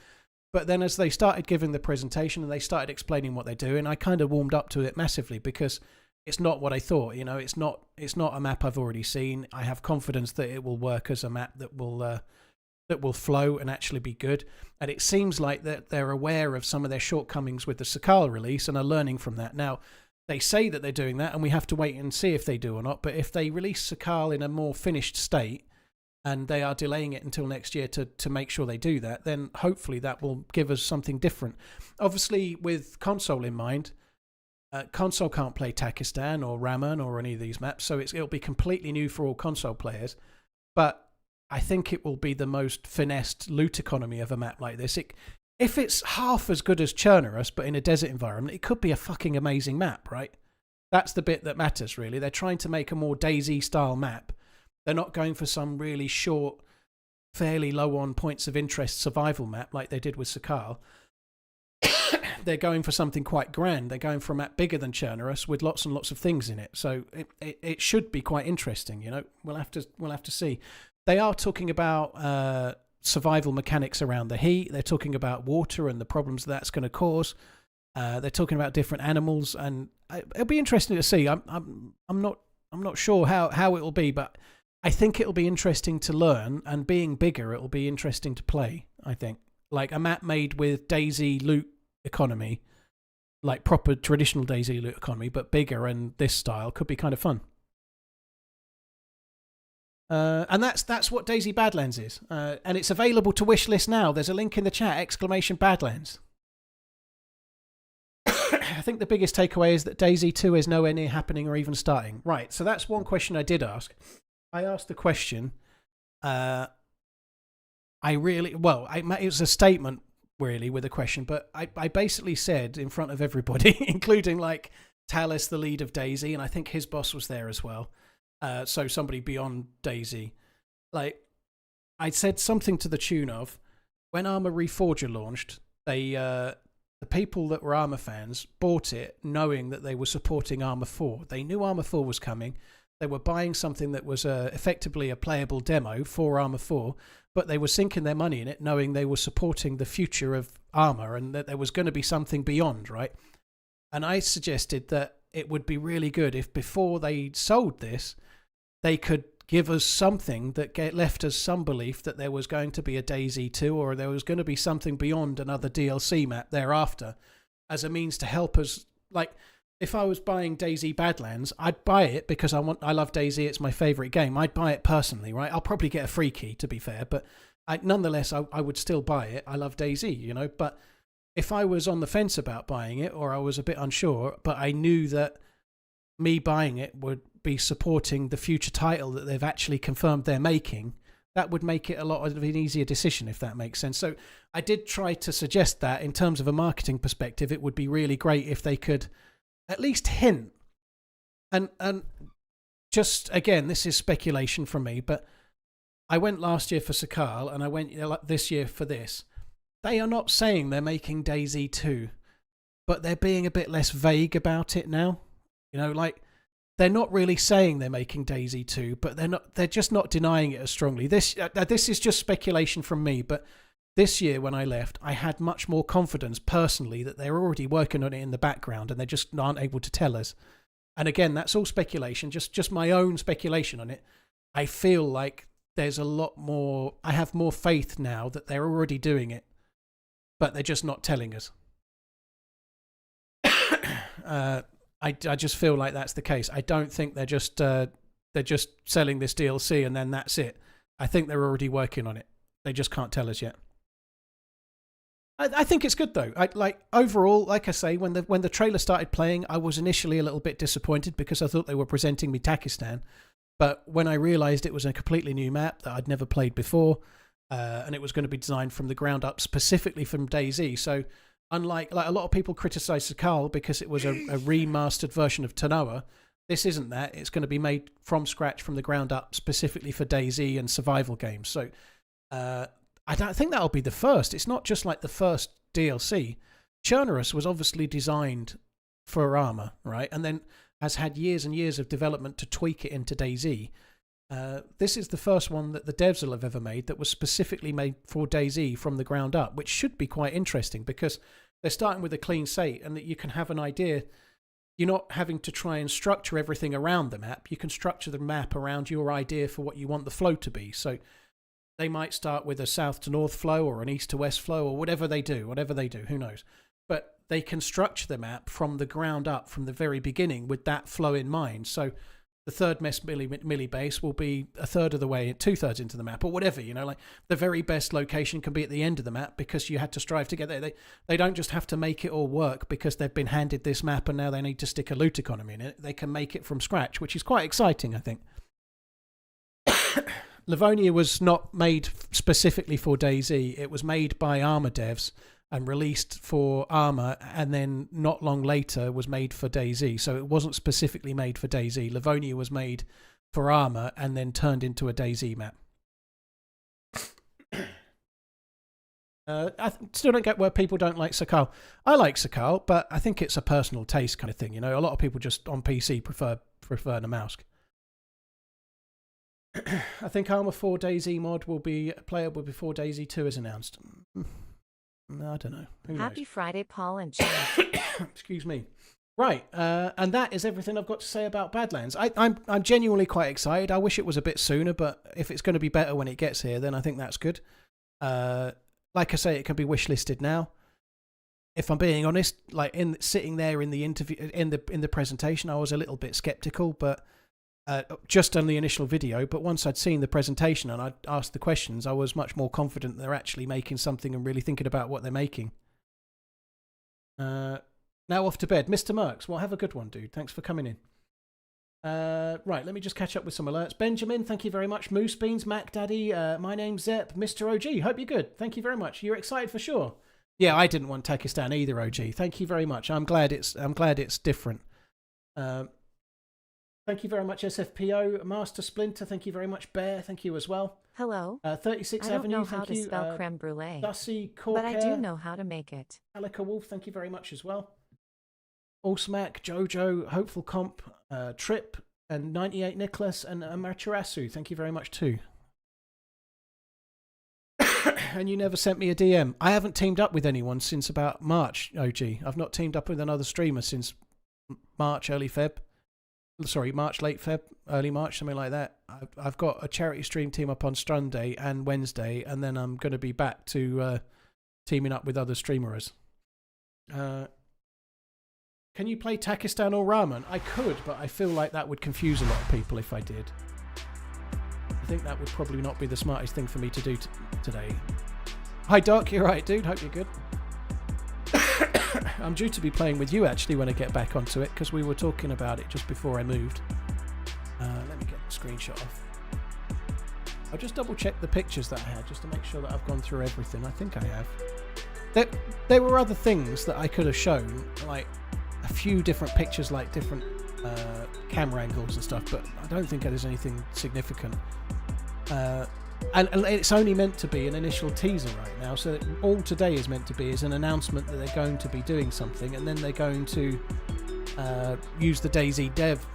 But then as they started giving the presentation and they started explaining what they're doing, I kind of warmed up to it massively because it's not what I thought. You know, it's not a map I've already seen. I have confidence that it will work as a map that will flow and actually be good. And it seems like that they're aware of some of their shortcomings with the Sakal release and are learning from that. Now, they say that they're doing that and we have to wait and see if they do or not. But if they release Sakal in a more finished state, and they are delaying it until next year to make sure they do that, then hopefully that will give us something different. Obviously, with console in mind, console can't play Takistan or Raman or any of these maps, so it'll be completely new for all console players. But I think it will be the most finessed loot economy of a map like this. If it's half as good as Chernarus, but in a desert environment, it could be a fucking amazing map, right? That's the bit that matters, really. They're trying to make a more DayZ style map. They're not going for some really short, fairly low on points of interest survival map like they did with Sakal. They're going for something quite grand. They're going for a map bigger than Chernarus with lots and lots of things in it. So it should be quite interesting. You know, we'll have to see. They are talking about survival mechanics around the heat. They're talking about water and the problems that's going to cause. They're talking about different animals, and it'll be interesting to see. I'm not sure how it will be, but I think it'll be interesting to learn, and being bigger, it'll be interesting to play, I think. Like a map made with DayZ loot economy, like proper traditional DayZ loot economy, but bigger and this style could be kind of fun. And that's what DayZ Badlands is. And it's available to wishlist now. There's a link in the chat, !Badlands. I think the biggest takeaway is that DayZ 2 is nowhere near happening or even starting. Right, so that's one question I did ask. I asked the question, it was a statement really with a question, but I basically said in front of everybody, including like Talus, the lead of DayZ, and I think his boss was there as well. So somebody beyond DayZ. Like, I said something to the tune of, when Arma Reforger launched, the people that were Arma fans bought it knowing that they were supporting Arma 4. They knew Arma 4 was coming. They were buying something that was effectively a playable demo for Arma 4, but they were sinking their money in it knowing they were supporting the future of Arma and that there was going to be something beyond, right? And I suggested that it would be really good if before they sold this, they could give us something that left us some belief that there was going to be a DayZ 2 or there was going to be something beyond another DLC map thereafter as a means to help us. Like, if I was buying DayZ Badlands, I'd buy it because I love DayZ, it's my favourite game. I'd buy it personally, right? I'll probably get a free key, to be fair, but nonetheless, I would still buy it. I love DayZ, you know, but if I was on the fence about buying it or I was a bit unsure, but I knew that me buying it would be supporting the future title that they've actually confirmed they're making, that would make it a lot of an easier decision, if that makes sense. So I did try to suggest that in terms of a marketing perspective, it would be really great if they could at least hint. And just, again, this is speculation from me, but I went last year for Sakal and I went this year for this. They are not saying they're making DayZ 2, but they're being a bit less vague about it now. You know, like, they're not really saying they're making DayZ 2, but they're just not denying it as strongly. This is just speculation from me, but this year when I left, I had much more confidence personally that they're already working on it in the background and they just aren't able to tell us. And again, that's all speculation, just my own speculation on it. I feel like there's a lot more, I have more faith now that they're already doing it, but they're just not telling us. I just feel like that's the case. I don't think they're just selling this DLC and then that's it. I think they're already working on it. They just can't tell us yet. I think it's good though. Overall, like I say, when the trailer started playing, I was initially a little bit disappointed because I thought they were presenting me Takistan. But when I realised it was a completely new map that I'd never played before, and it was going to be designed from the ground up specifically from DayZ, so unlike a lot of people criticise Sakal because it was a remastered version of Tanoa, this isn't that. It's going to be made from scratch, from the ground up, specifically for DayZ and survival games. So I don't think that'll be the first. It's not just like the first DLC. Chernarus was obviously designed for Arma, right? And then has had years and years of development to tweak it into DayZ. This is the first one that the devs will have ever made that was specifically made for DayZ from the ground up, which should be quite interesting because they're starting with a clean slate and that you can have an idea. You're not having to try and structure everything around the map. You can structure the map around your idea for what you want the flow to be. So they might start with a south to north flow or an east to west flow or whatever they do, who knows. But they can structure the map from the ground up from the very beginning with that flow in mind. So the third milli base will be a third of the way, 2/3 into the map or whatever, like the very best location can be at the end of the map because you had to strive to get there. They don't just have to make it all work because they've been handed this map and now they need to stick a loot economy in it. They can make it from scratch, which is quite exciting, I think. Livonia was not made specifically for DayZ. It was made by Arma devs and released for Arma, and then not long later was made for DayZ. So it wasn't specifically made for DayZ. Livonia was made for Arma and then turned into a DayZ map. I still don't get where people don't like Sakal. I like Sakal, but I think it's a personal taste kind of thing. A lot of people just on PC prefer the mouse. I think Arma 4 DayZ mod will be playable before DayZ 2 is announced. I don't know. Who Happy knows? Friday, Paul and Chad. Excuse me. Right, and that is everything I've got to say about Badlands. I'm genuinely quite excited. I wish it was a bit sooner, but if it's going to be better when it gets here, then I think that's good. Like I say, it can be wishlisted now. If I'm being honest, like sitting there in the interview, in the presentation, I was a little bit skeptical, but just on the initial video. But once I'd seen the presentation and I'd asked the questions, I was much more confident they're actually making something and really thinking about what they're making. Now off to bed. Mr. Merks, well, have a good one, dude. Thanks for coming in. Right, let me just catch up with some alerts. Benjamin, thank you very much. Moose Beans, Mac Daddy, my name's Zep, Mr. OG, hope you're good. Thank you very much. You're excited for sure. Yeah, I didn't want Takistan either, OG. Thank you very much. I'm glad it's different. Thank you very much, SFPO. Master Splinter, thank you very much. Bear, thank you as well. Hello. 36 I don't Avenue, know thank how to you. spell creme brulee, Dusty but I do Corker, know how to make it. Alika Wolf, thank you very much as well. Allsmack, Jojo, Hopeful Comp, Trip, and 98 Nicholas, and Amaterasu, thank you very much too. And you never sent me a DM. I haven't teamed up with anyone since about March, OG. I've not teamed up with another streamer since March, early Feb. Sorry, March, late Feb, early March, something like that. I've got a charity stream team up on Sunday and Wednesday, and then I'm going to be back to teaming up with other streamers. Can you play Takistan or Ramen? I could, but I feel like that would confuse a lot of people if I did. I think that would probably not be the smartest thing for me to do today. Hi Doc, you're right, dude. Hope you're good. I'm due to be playing with you actually when I get back onto it because we were talking about it just before I moved. Let me get the screenshot off. I'll just double check the pictures that I had just to make sure that I've gone through everything. I think I have. There were other things that I could have shown, like a few different pictures, like different camera angles and stuff, but I don't think there's anything significant. And it's only meant to be an initial teaser right now, so all today is meant to be is an announcement that they're going to be doing something, and then they're going to use the DayZ dev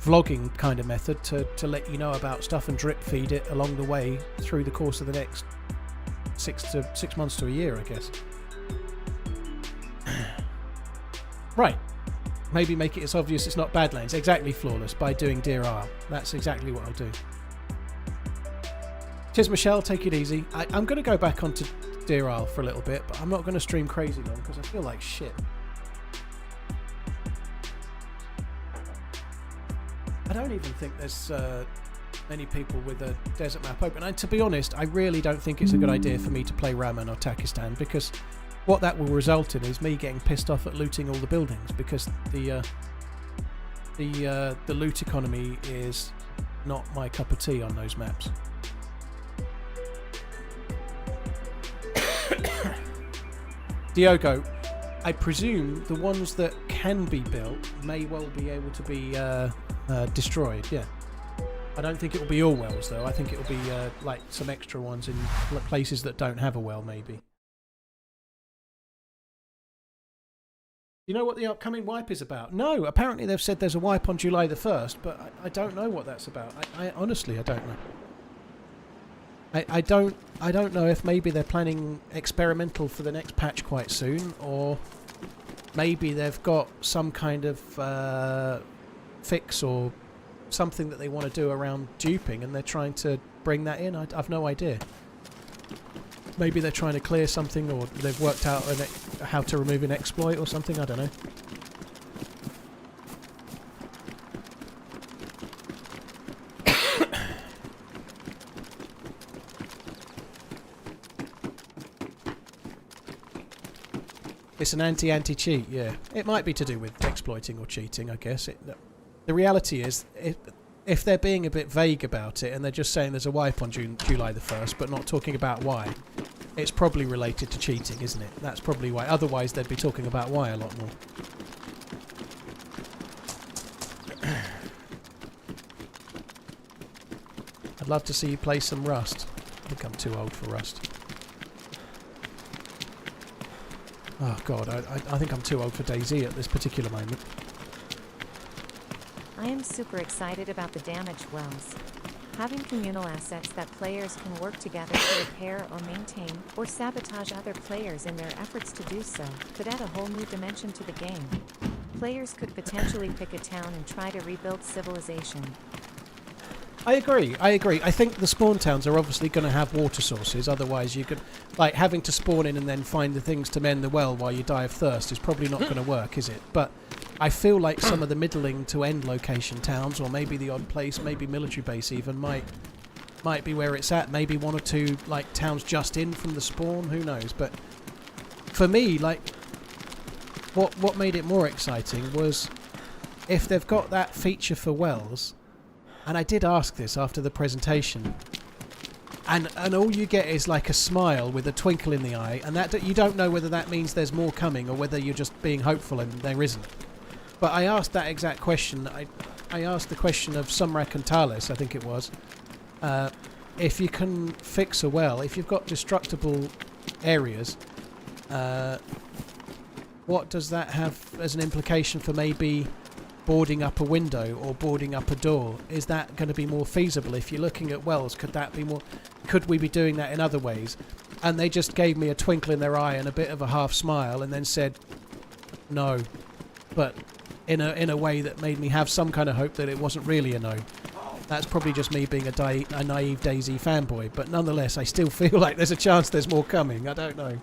vlogging kind of method to let you know about stuff and drip feed it along the way through the course of the next 6 months to a year, I guess. Right. Maybe make it as obvious it's not Badlands. Exactly, Flawless, by doing Dear R. That's exactly what I'll do. Cheers, Michelle. Take it easy. I'm going to go back onto Dear R for a little bit, but I'm not going to stream crazy long because I feel like shit. I don't even think there's many people with a desert map open. And to be honest, I really don't think it's a good idea for me to play Ramen or Takistan because what that will result in is me getting pissed off at looting all the buildings, because the loot economy is not my cup of tea on those maps. Diogo, I presume the ones that can be built may well be able to be destroyed, yeah. I don't think it will be all wells though. I think it will be like some extra ones in places that don't have a well, maybe. You know what the upcoming wipe is about? No, apparently they've said there's a wipe on July the 1st, but I don't know what that's about. I honestly, I don't know. I don't know if maybe they're planning experimental for the next patch quite soon, or maybe they've got some kind of fix or something that they want to do around duping and they're trying to bring that in. I've no idea. Maybe they're trying to clear something, or they've worked out how to remove an exploit or something, I don't know. It's an anti-cheat, yeah. It might be to do with exploiting or cheating, I guess. The reality is, if they're being a bit vague about it and they're just saying there's a wipe on July the 1st but not talking about why, it's probably related to cheating, isn't it? That's probably why. Otherwise they'd be talking about why a lot more. I'd love to see you play some Rust. I think I'm too old for Rust. Oh god, I think I'm too old for DayZ at this particular moment. I am super excited about the damaged wells. Having communal assets that players can work together to repair or maintain, or sabotage other players in their efforts to do so, could add a whole new dimension to the game. Players could potentially pick a town and try to rebuild civilization. I agree. I think the spawn towns are obviously going to have water sources, otherwise you could... Like, having to spawn in and then find the things to mend the well while you die of thirst is probably not going to work, is it? But I feel like some of the middling to end location towns, or maybe the odd place, maybe military base even, might be where it's at. Maybe one or two, like, towns just in from the spawn, who knows? But for me, like, what made it more exciting was if they've got that feature for wells... And I did ask this after the presentation, and all you get is like a smile with a twinkle in the eye, and that you don't know whether that means there's more coming or whether you're just being hopeful and there isn't. But I asked that exact question. I asked the question of Sumrak and Talis, I think it was, if you can fix a well, if you've got destructible areas, what does that have as an implication for maybe boarding up a window or boarding up a door? Is that going to be more feasible? If you're looking at wells, could that be more... Could we be doing that in other ways? And they just gave me a twinkle in their eye and a bit of a half smile and then said no, but in a way that made me have some kind of hope that it wasn't really a no. That's probably just me being a naive DayZ fanboy, but nonetheless I still feel like there's a chance there's more coming. I don't know.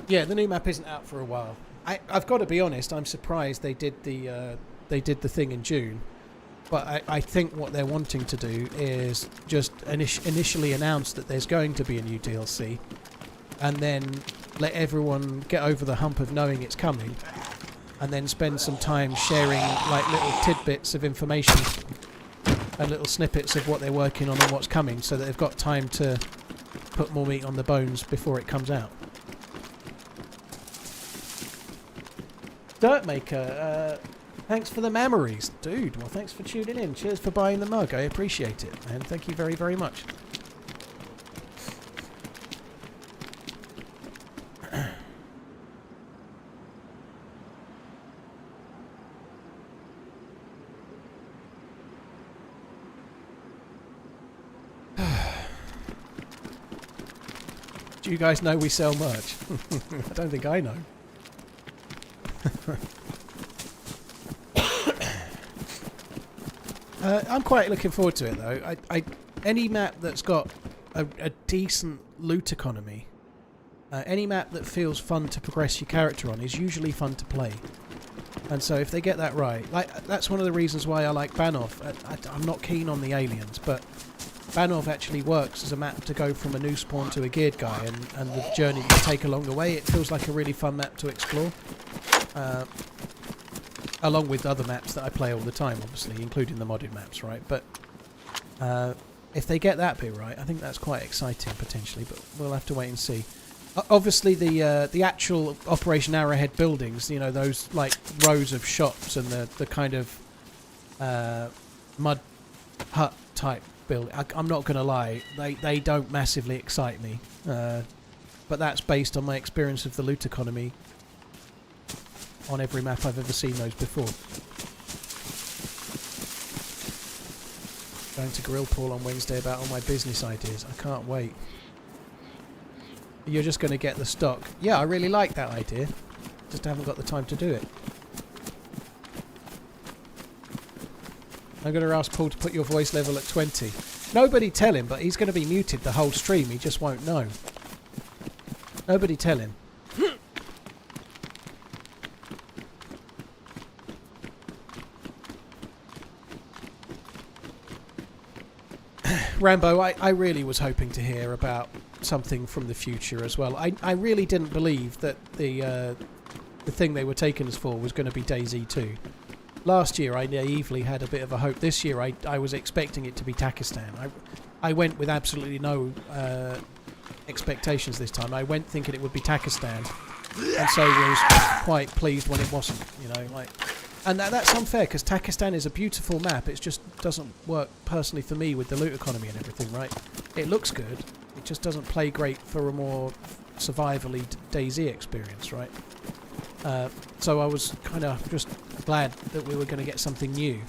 Yeah, the new map isn't out for a while. I've got to be honest, I'm surprised they did the thing in June. But I think what they're wanting to do is just initially announce that there's going to be a new DLC, and then let everyone get over the hump of knowing it's coming, and then spend some time sharing like little tidbits of information and little snippets of what they're working on and what's coming, so that they've got time to put more meat on the bones before it comes out. Dirtmaker, thanks for the memories. Dude, well, thanks for tuning in. Cheers for buying the mug. I appreciate it, man. Thank you very, very much. Do you guys know we sell merch? I don't think I know. I'm quite looking forward to it though. Any map that's got a decent loot economy, any map that feels fun to progress your character on is usually fun to play. And so if they get that right, like that's one of the reasons why I like Banov. I'm not keen on the aliens, but Banov actually works as a map to go from a new spawn to a geared guy, and the journey you take along the way. It feels like a really fun map to explore. Along with other maps that I play all the time, obviously, including the modded maps, right? But if they get that bit right, I think that's quite exciting, potentially, but we'll have to wait and see. Obviously, the actual Operation Arrowhead buildings, you know, those, like, rows of shops and the kind of mud hut-type building, I'm not going to lie, they don't massively excite me. But that's based on my experience of the loot economy on every map I've ever seen those before. Going to grill Paul on Wednesday about all my business ideas. I can't wait. You're just going to get the stock. Yeah, I really like that idea. Just haven't got the time to do it. I'm going to ask Paul to put your voice level at 20. Nobody tell him, but he's going to be muted the whole stream. He just won't know. Nobody tell him. Rambo, I really was hoping to hear about something from the future as well. I really didn't believe that the thing they were taking us for was going to be DayZ 2. Last year I naively had a bit of a hope. This year I was expecting it to be Takistan. I went with absolutely no expectations this time. I went thinking it would be Takistan, and so was quite pleased when it wasn't, you know, like. And that's unfair, because Takistan is a beautiful map. It just doesn't work personally for me with the loot economy and everything, right? It looks good. It just doesn't play great for a more survivally DayZ experience, right? So I was kind of just glad that we were going to get something new.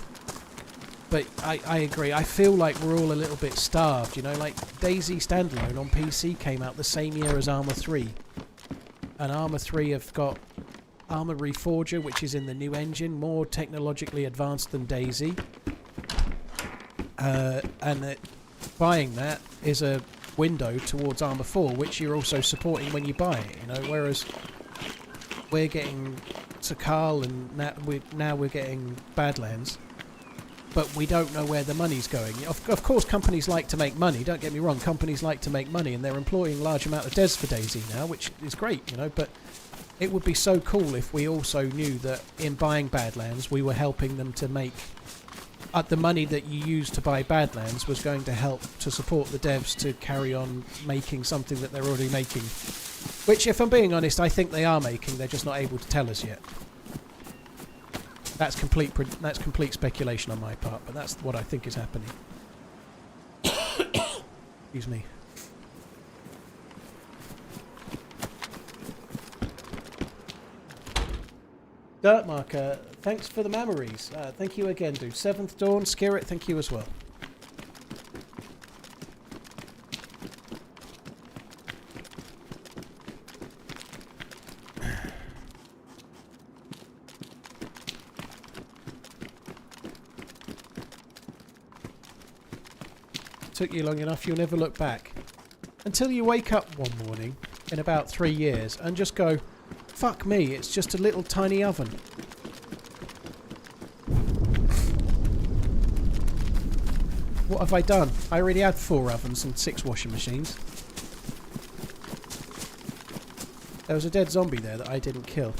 But I agree. I feel like we're all a little bit starved, you know? Like, DayZ Standalone on PC came out the same year as Arma 3. And Arma 3 have got Arma Reforger, which is in the new engine, more technologically advanced than DayZ. And buying that is a window towards Arma 4, which you're also supporting when you buy it, you know, whereas we're getting Sakal and now we're getting Badlands, but we don't know where the money's going. Of course, companies like to make money, don't get me wrong, companies like to make money, and they're employing large amount of devs for DayZ now, which is great, you know, but it would be so cool if we also knew that in buying Badlands we were helping them to make the money that you use to buy Badlands was going to help to support the devs to carry on making something that they're already making. Which, if I'm being honest, I think they are making, they're just not able to tell us yet. That's complete speculation on my part, but that's what I think is happening. Excuse me. Dirt Marker, thanks for the memories. Thank you again, dude. Seventh Dawn, Scarrett, thank you as well. Took you long enough, you'll never look back. Until you wake up one morning in about 3 years and just go, fuck me, it's just a little tiny oven. What have I done? I already had 4 ovens and 6 washing machines. There was a dead zombie there that I didn't kill.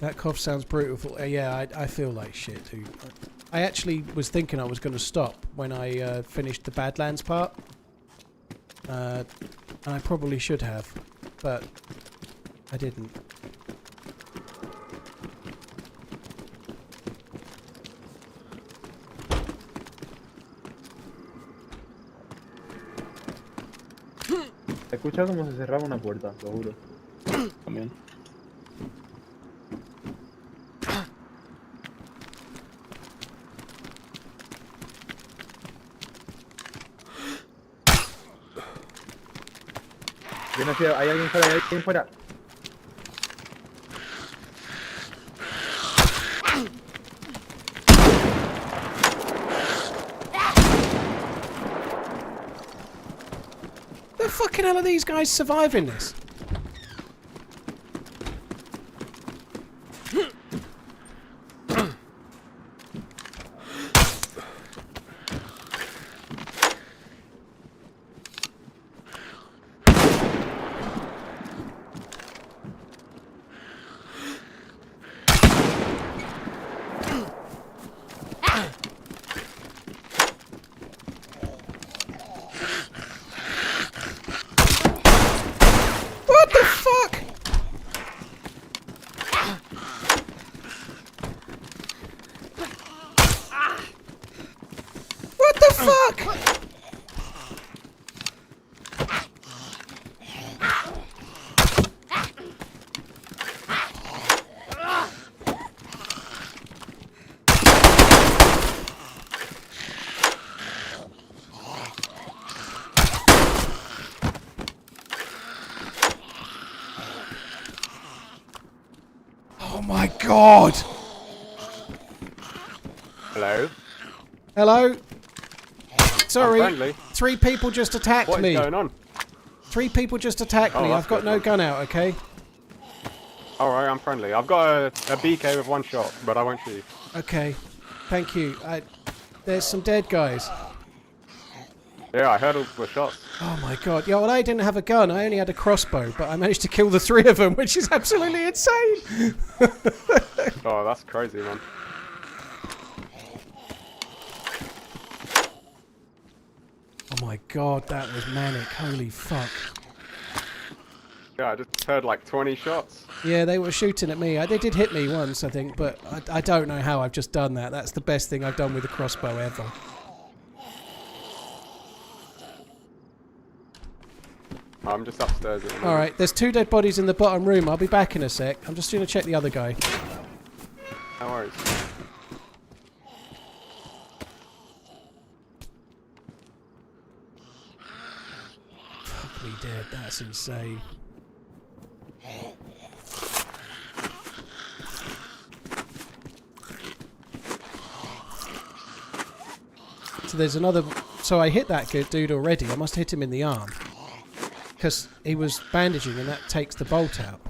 That cough sounds brutal. Yeah, I feel like shit, dude. I actually was thinking I was going to stop when I finished the Badlands part. And I probably should have, but I didn't. Escucha como se cerraba una puerta, lo juro. También. Yo no sé, hay alguien fuera, hay alguien fuera. The fucking hell are these guys surviving this? What the fuck? What the fuck? Oh my god! Hello? Hello? Sorry, I'm friendly. 3 people just attacked What is me. going on? 3 people just attacked Oh, me. that's I've got good, no man. gun out, okay? Alright, I'm friendly. I've got a BK with 1 shot, but I won't shoot you. Okay. Thank you. There's some dead guys. Yeah, I heard all the shots. Oh my god. Yeah, well, I didn't have a gun. I only had a crossbow, but I managed to kill the 3 of them, which is absolutely insane. Oh, that's crazy, man. Oh my god, that was manic. Holy fuck. Yeah, I just heard like 20 shots. Yeah, they were shooting at me. They did hit me once, I think, but I don't know how I've just done that. That's the best thing I've done with a crossbow ever. I'm just upstairs at the moment. Alright, there's 2 dead bodies in the bottom room. I'll be back in a sec. I'm just going to check the other guy. No worries. Fuck me dead. That's insane. So there's another... So I hit that good dude already. I must hit him in the arm. Because he was bandaging and that takes the bolt out.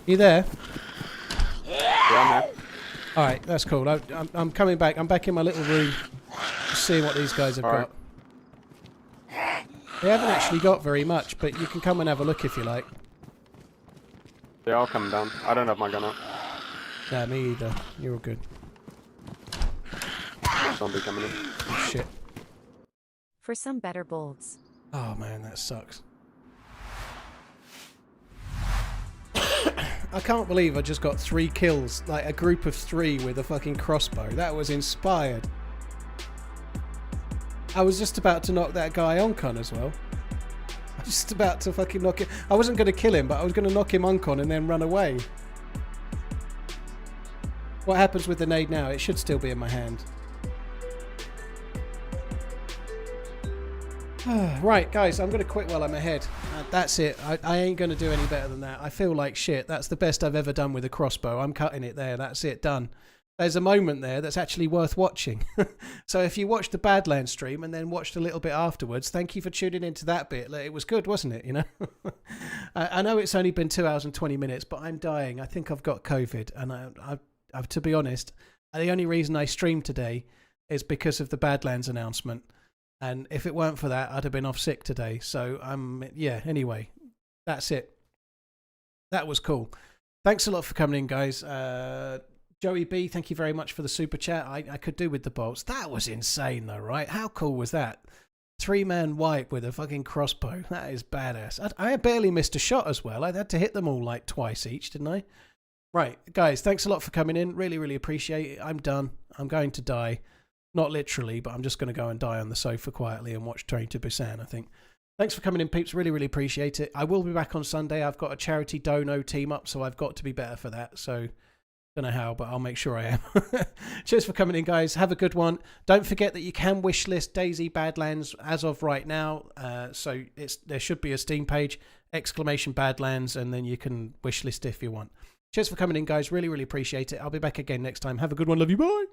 You there? Yeah, I'm here. Alright, that's cool. I'm coming back. I'm back in my little room. Just seeing what these guys have Alright. got. They haven't actually got very much, but you can come and have a look if you like. Yeah, I'll come down. I don't have my gun up. Nah, me either. You're all good. Zombie coming in. Shit. For some better bolts. Oh man, that sucks. I can't believe I just got 3 kills, like a group of 3 with a fucking crossbow. That was inspired. I was just about to knock that guy uncon as well. I was just about to fucking knock him. I wasn't going to kill him, but I was going to knock him uncon and then run away. What happens with the nade now? It should still be in my hand. Right, guys, I'm going to quit while I'm ahead. That's it. I ain't going to do any better than that. I feel like shit. That's the best I've ever done with a crossbow. I'm cutting it there. That's it. Done. There's a moment there that's actually worth watching. So if you watched the Badlands stream and then watched a little bit afterwards, thank you for tuning into that bit. It was good, wasn't it? You know, I know it's only been 2 hours and 20 minutes, but I'm dying. I think I've got COVID. And I've, to be honest, the only reason I streamed today is because of the Badlands announcement. And if it weren't for that, I'd have been off sick today. So, yeah, anyway, that's it. That was cool. Thanks a lot for coming in, guys. Joey B, thank you very much for the super chat. I could do with the bolts. That was insane, though, right? How cool was that? 3-man wipe with a fucking crossbow. That is badass. I barely missed a shot as well. I had to hit them all like twice each, didn't I? Right, guys, thanks a lot for coming in. Really, really appreciate it. I'm done. I'm going to die. Not literally, but I'm just going to go and die on the sofa quietly and watch Train to Busan, I think. Thanks for coming in, peeps. Really, really appreciate it. I will be back on Sunday. I've got a charity dono team up, so I've got to be better for that. So, don't know how, but I'll make sure I am. Cheers for coming in, guys. Have a good one. Don't forget that you can wishlist DayZ Badlands as of right now. So there should be a Steam page, !Badlands, and then you can wishlist if you want. Cheers for coming in, guys. Really, really appreciate it. I'll be back again next time. Have a good one. Love you. Bye.